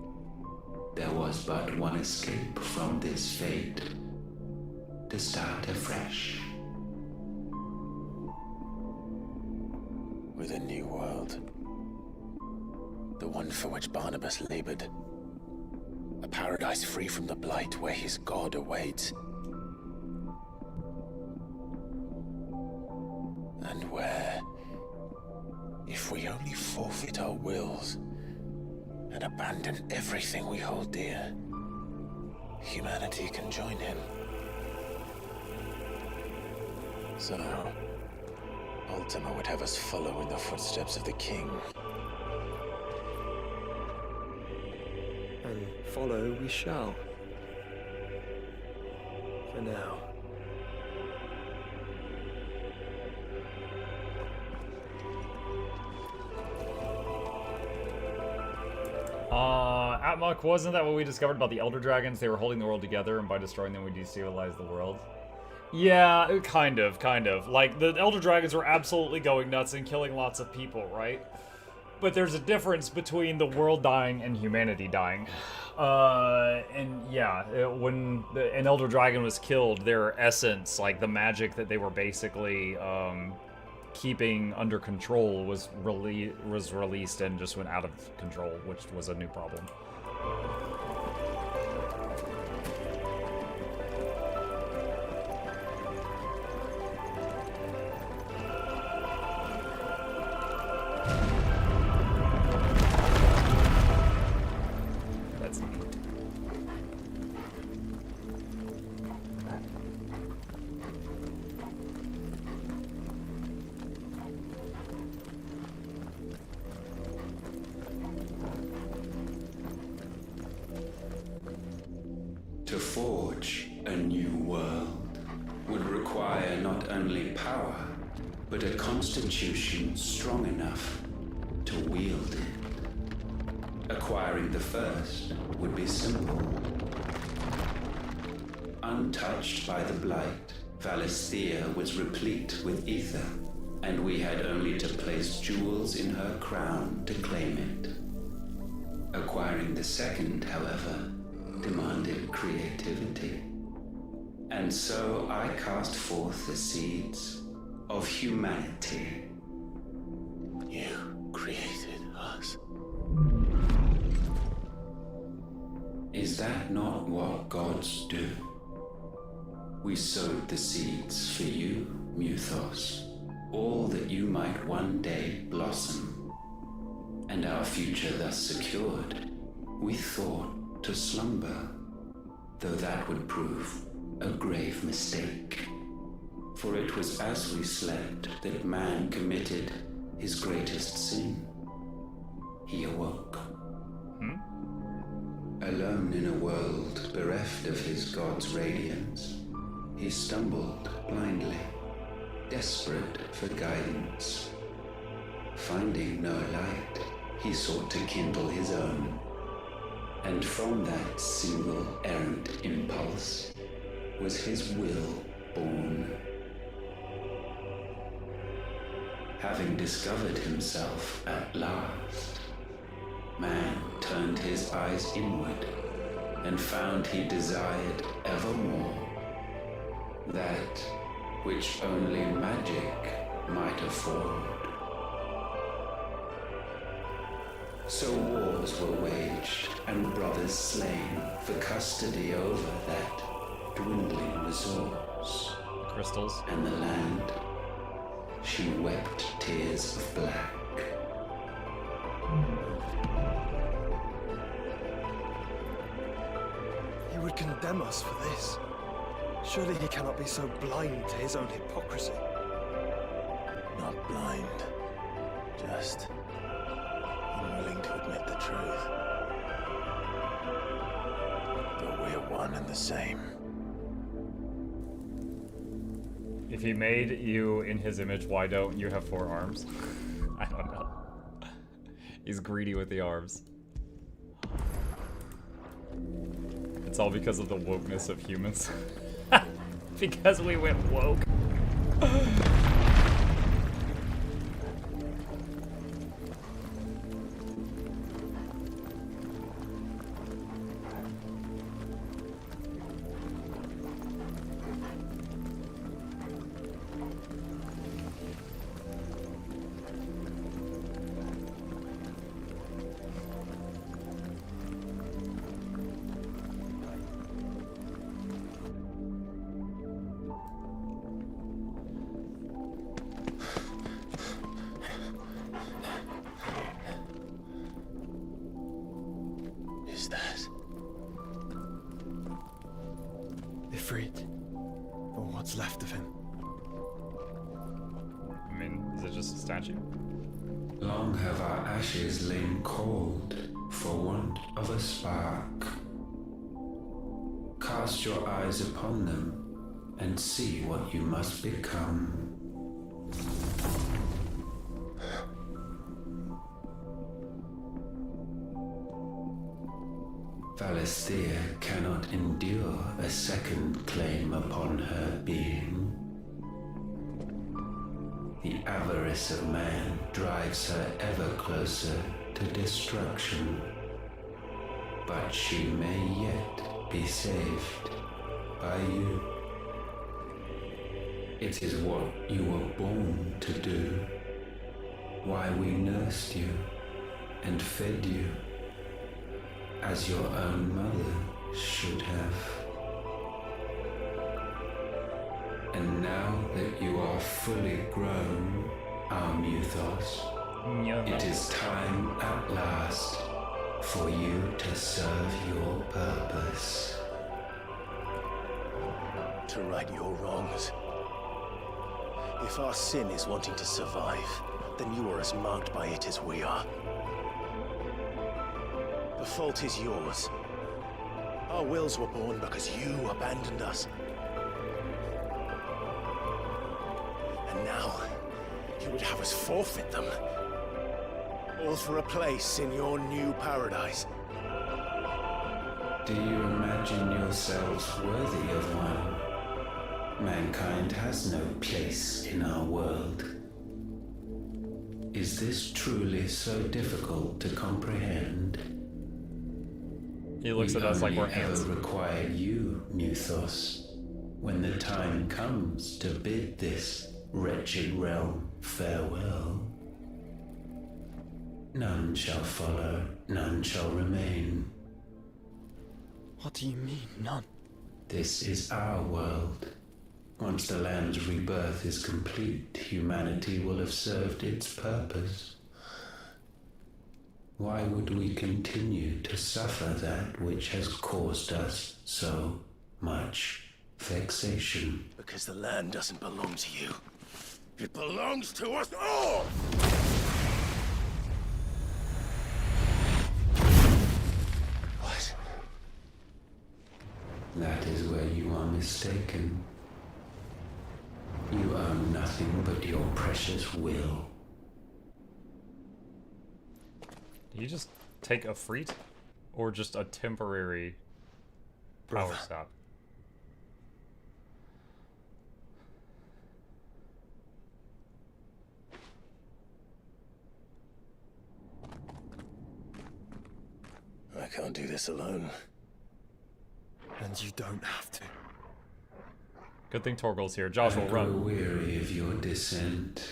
there was but one escape from this fate. To start afresh. With a new world. The one for which Barnabas labored. A paradise free from the blight where his god awaits. And where, if we only forfeit our wills and abandon everything we hold dear, humanity can join him. So, Ultima would have us follow in the footsteps of the king. And follow we shall. For now. Atmok, wasn't that what we discovered about the Elder Dragons? They were holding the world together, and by destroying them we destabilized the world. Yeah, kind of. Like, the Elder Dragons were absolutely going nuts and killing lots of people, right? But there's a difference between the world dying and humanity dying. And yeah, when an Elder Dragon was killed, their essence, like the magic that they were basically keeping under control was released and just went out of control, which was a new problem. To forge a new world would require not only power, but a constitution strong enough to wield it. Acquiring the first would be simple. Untouched by the blight, Valisthea was replete with ether, and we had only to place jewels in her crown to claim it. Acquiring the second, however, demanded creativity. And so I cast forth the seeds of humanity. You created us. Is that not what gods do? We sowed the seeds for you, Muthos, all that you might one day blossom. And our future thus secured, we thought to slumber, though that would prove a grave mistake. For it was as we slept that man committed his greatest sin. He awoke. Alone in a world bereft of his god's radiance, he stumbled blindly, desperate for guidance. Finding no light, he sought to kindle his own. And from that single errant impulse was his will born. Having discovered himself at last, man turned his eyes inward and found he desired evermore that which only magic might afford. So wars were waged and brothers slain for custody over that dwindling resource. Crystals. And the land she wept tears of black. He would condemn us for this. Surely he cannot be so blind to his own hypocrisy. Not blind, just unwilling to admit the truth. But we're one and the same. If he made you in his image, why don't you have 4 arms? I don't know. He's greedy with the arms. It's all because of the wokeness of humans. Because we went woke. Is that? Ifrit. Or what's left of him. I mean, is it just a statue? Long have our ashes lain cold for want of a spark. Cast your eyes upon them and see what you must become. Valisthea cannot endure a second claim upon her being. The avarice of man drives her ever closer to destruction. But she may yet be saved by you. It is what you were born to do, why we nursed you and fed you, as your own mother should have. And now that you are fully grown, our Muthos, it is time at last for you to serve your purpose. To right your wrongs. If our sin is wanting to survive, then you are as marked by it as we are. The fault is yours. Our wills were born because you abandoned us. And now, you would have us forfeit them. All for a place in your new paradise. Do you imagine yourselves worthy of one? Mankind has no place in our world. Is this truly so difficult to comprehend? He looks at us like we're ants. We require you, Muthos, when the time comes to bid this wretched realm farewell. None shall follow, none shall remain. What do you mean, none? This is our world. Once the land's rebirth is complete, humanity will have served its purpose. Why would we continue to suffer that which has caused us so much vexation? Because the land doesn't belong to you. It belongs to us all! What? That is where you are mistaken. You own nothing but your precious will. Do you just take a freet? Or just a temporary power stop? I can't do this alone. And you don't have to. Good thing Torgal's here. Josh will run. I grow weary of your dissent.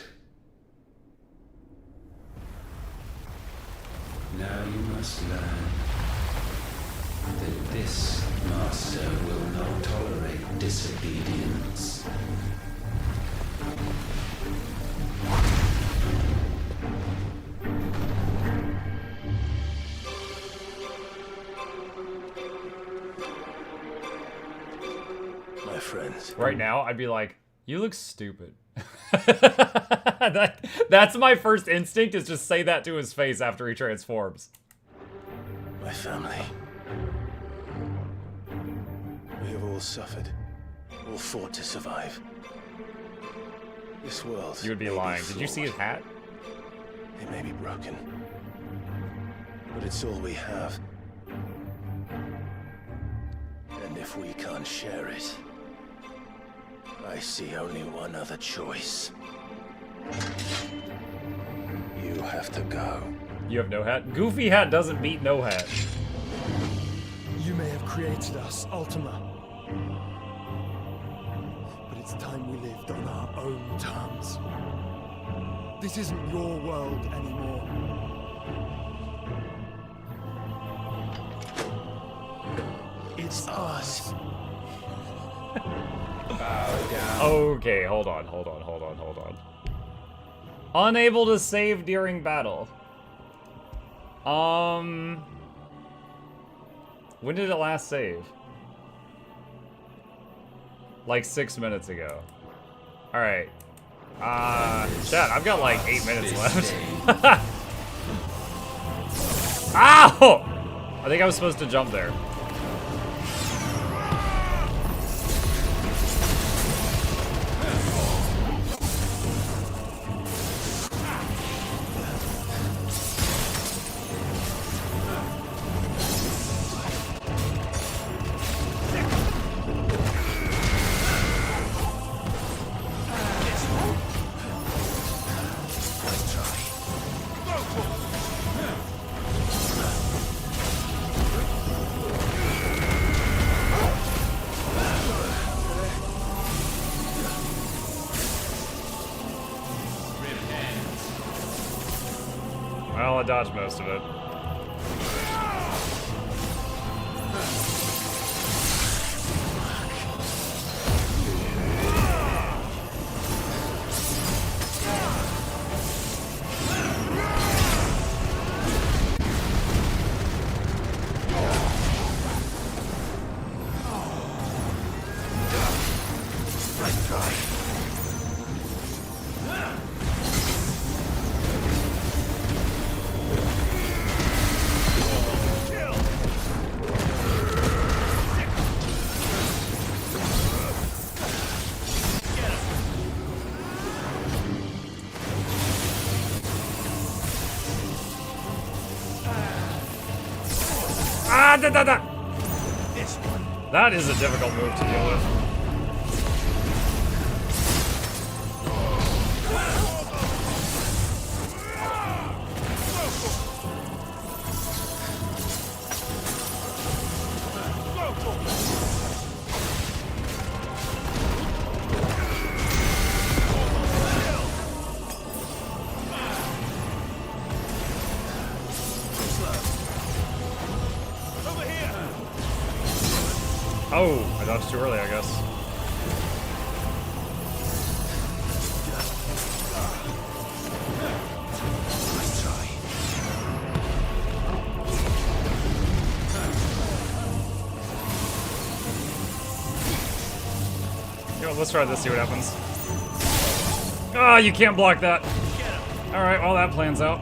Now you must learn that this master will not tolerate disobedience. plans. Right now, I'd be like, you look stupid. That's my first instinct, is just say that to his face after he transforms. My family. We have all suffered, all fought to survive. This world. You would be lying. Did you see his hat? It may be broken, but it's all we have. And if we can't share it, I see only one other choice. You have to go. You have no hat? Goofy hat doesn't beat no hat. You may have created us, Ultima. But it's time we lived on our own terms. This isn't your world anymore. It's us. Bow down. Okay, hold on. Unable to save during battle. When did it last save? Like 6 minutes ago. Alright. Chat, I've got like 8 minutes left. Ow! I think I was supposed to jump there. Well, I dodged most of it. That is a difficult move to deal with. Oh, I dodged too early, I guess. Yo, let's try this, see what happens. Ah, you can't block that. Alright, well, that plans out.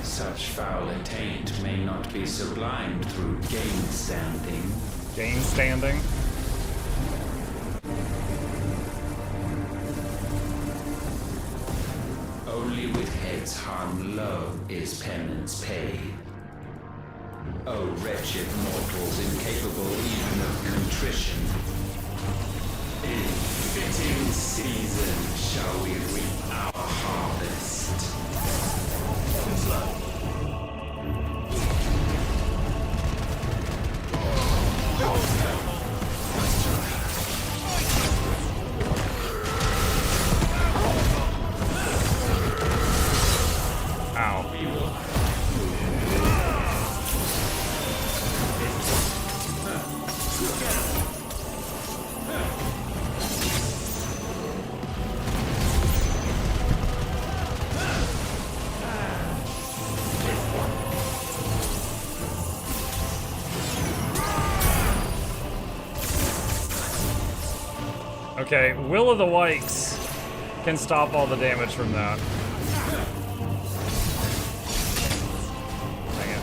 Such foul attaint may not be sublimed through gainstanding. Gainstanding? Only with heads hung low is penance paid. O wretched mortals incapable even of contrition. In fitting season shall we reap our harvest. Okay, Will of the Wikes can stop all the damage from that. Dang it.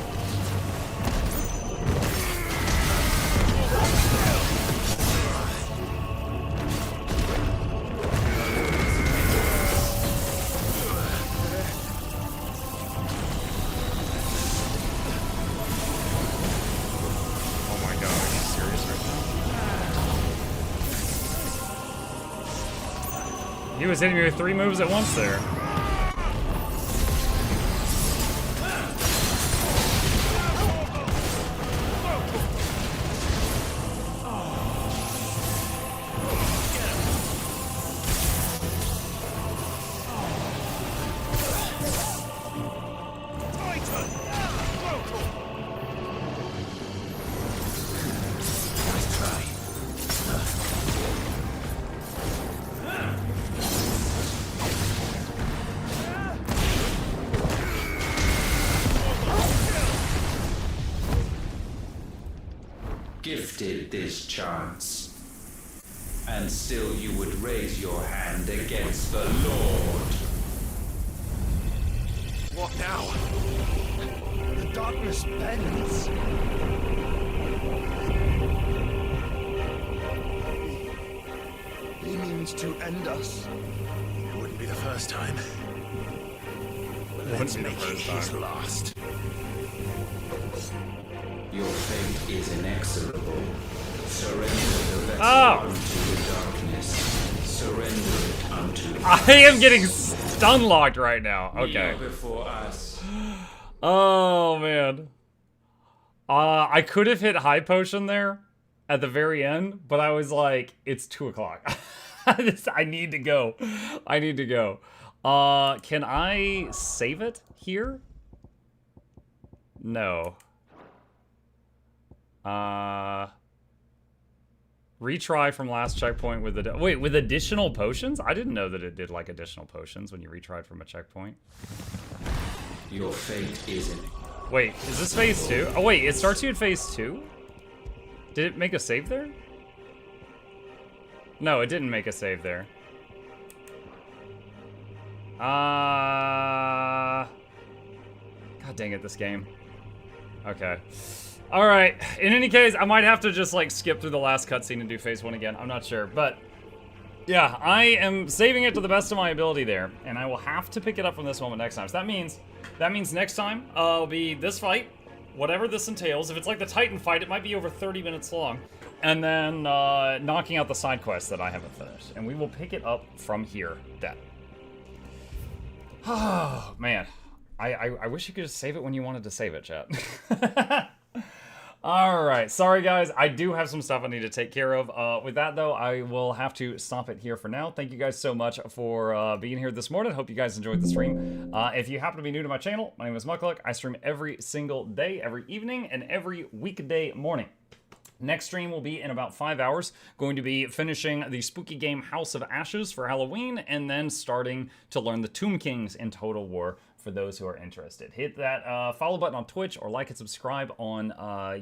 Oh my god, are you serious right now? He was hitting me with 3 moves at once there. Gifted this chance, and still you would raise your hand against the Lord. What now? The darkness bends. He means to end us. It wouldn't be the first time. But let's make it his last. Your fate is inexorable. Surrender the vessel unto the darkness. Surrender it unto I am getting stun locked right now. Okay. Kneel before us. Oh man. I could have hit high potion there at the very end, but I was like, it's 2 o'clock. I need to go. I need to go. Can I save it here? No. Retry from last checkpoint with with additional potions? I didn't know that it did like additional potions when you retried from a checkpoint. Your fate is in. Wait, is this phase 2? Oh wait, it starts you at phase 2? Did it make a save there? No, it didn't make a save there. God dang it, this game. Okay. Alright, in any case, I might have to just like skip through the last cutscene and do phase 1 again. I'm not sure, but yeah, I am saving it to the best of my ability there, and I will have to pick it up from this moment next time. So that means next time will be this fight, whatever this entails. If it's like the Titan fight, it might be over 30 minutes long, and then knocking out the side quests that I haven't finished, and we will pick it up from here then. Oh man, I wish you could just save it when you wanted to save it, chat. Alright, sorry guys, I do have some stuff I need to take care of. With that though, I will have to stop it here for now. Thank you guys so much for being here this morning. Hope you guys enjoyed the stream. If you happen to be new to my channel, my name is Mukluk. I stream every single day, every evening, and every weekday morning. Next stream will be in about 5 hours. Going to be finishing the spooky game House of Ashes for Halloween, and then starting to learn the Tomb Kings in Total War for those who are interested. Hit that follow button on Twitch or like and subscribe on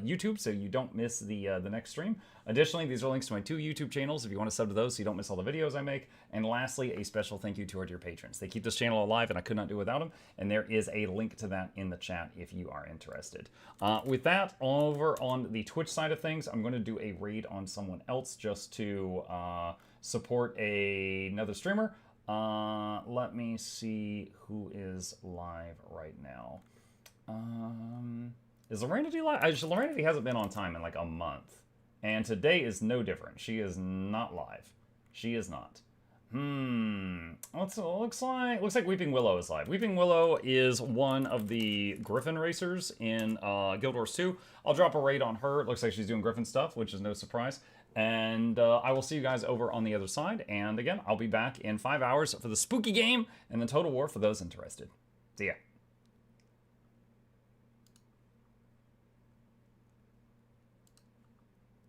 YouTube so you don't miss the next stream. Additionally, these are links to my 2 YouTube channels if you want to sub to those so you don't miss all the videos I make. And lastly, a special thank you to our dear patrons. They keep this channel alive and I could not do without them. And there is a link to that in the chat if you are interested. With that, over on the Twitch side of things, I'm going to do a raid on someone else just to support another streamer. Let me see who is live right now. Is Lorenity live? Lorenity hasn't been on time in like a month. And today is no different. She is not live. She is not. Looks like Weeping Willow is live. Weeping Willow is one of the Griffin racers in Guild Wars 2. I'll drop a raid on her. It looks like she's doing Griffin stuff, which is no surprise. And I will see you guys over on the other side. And again, I'll be back in 5 hours for the spooky game and the Total War for those interested. See ya.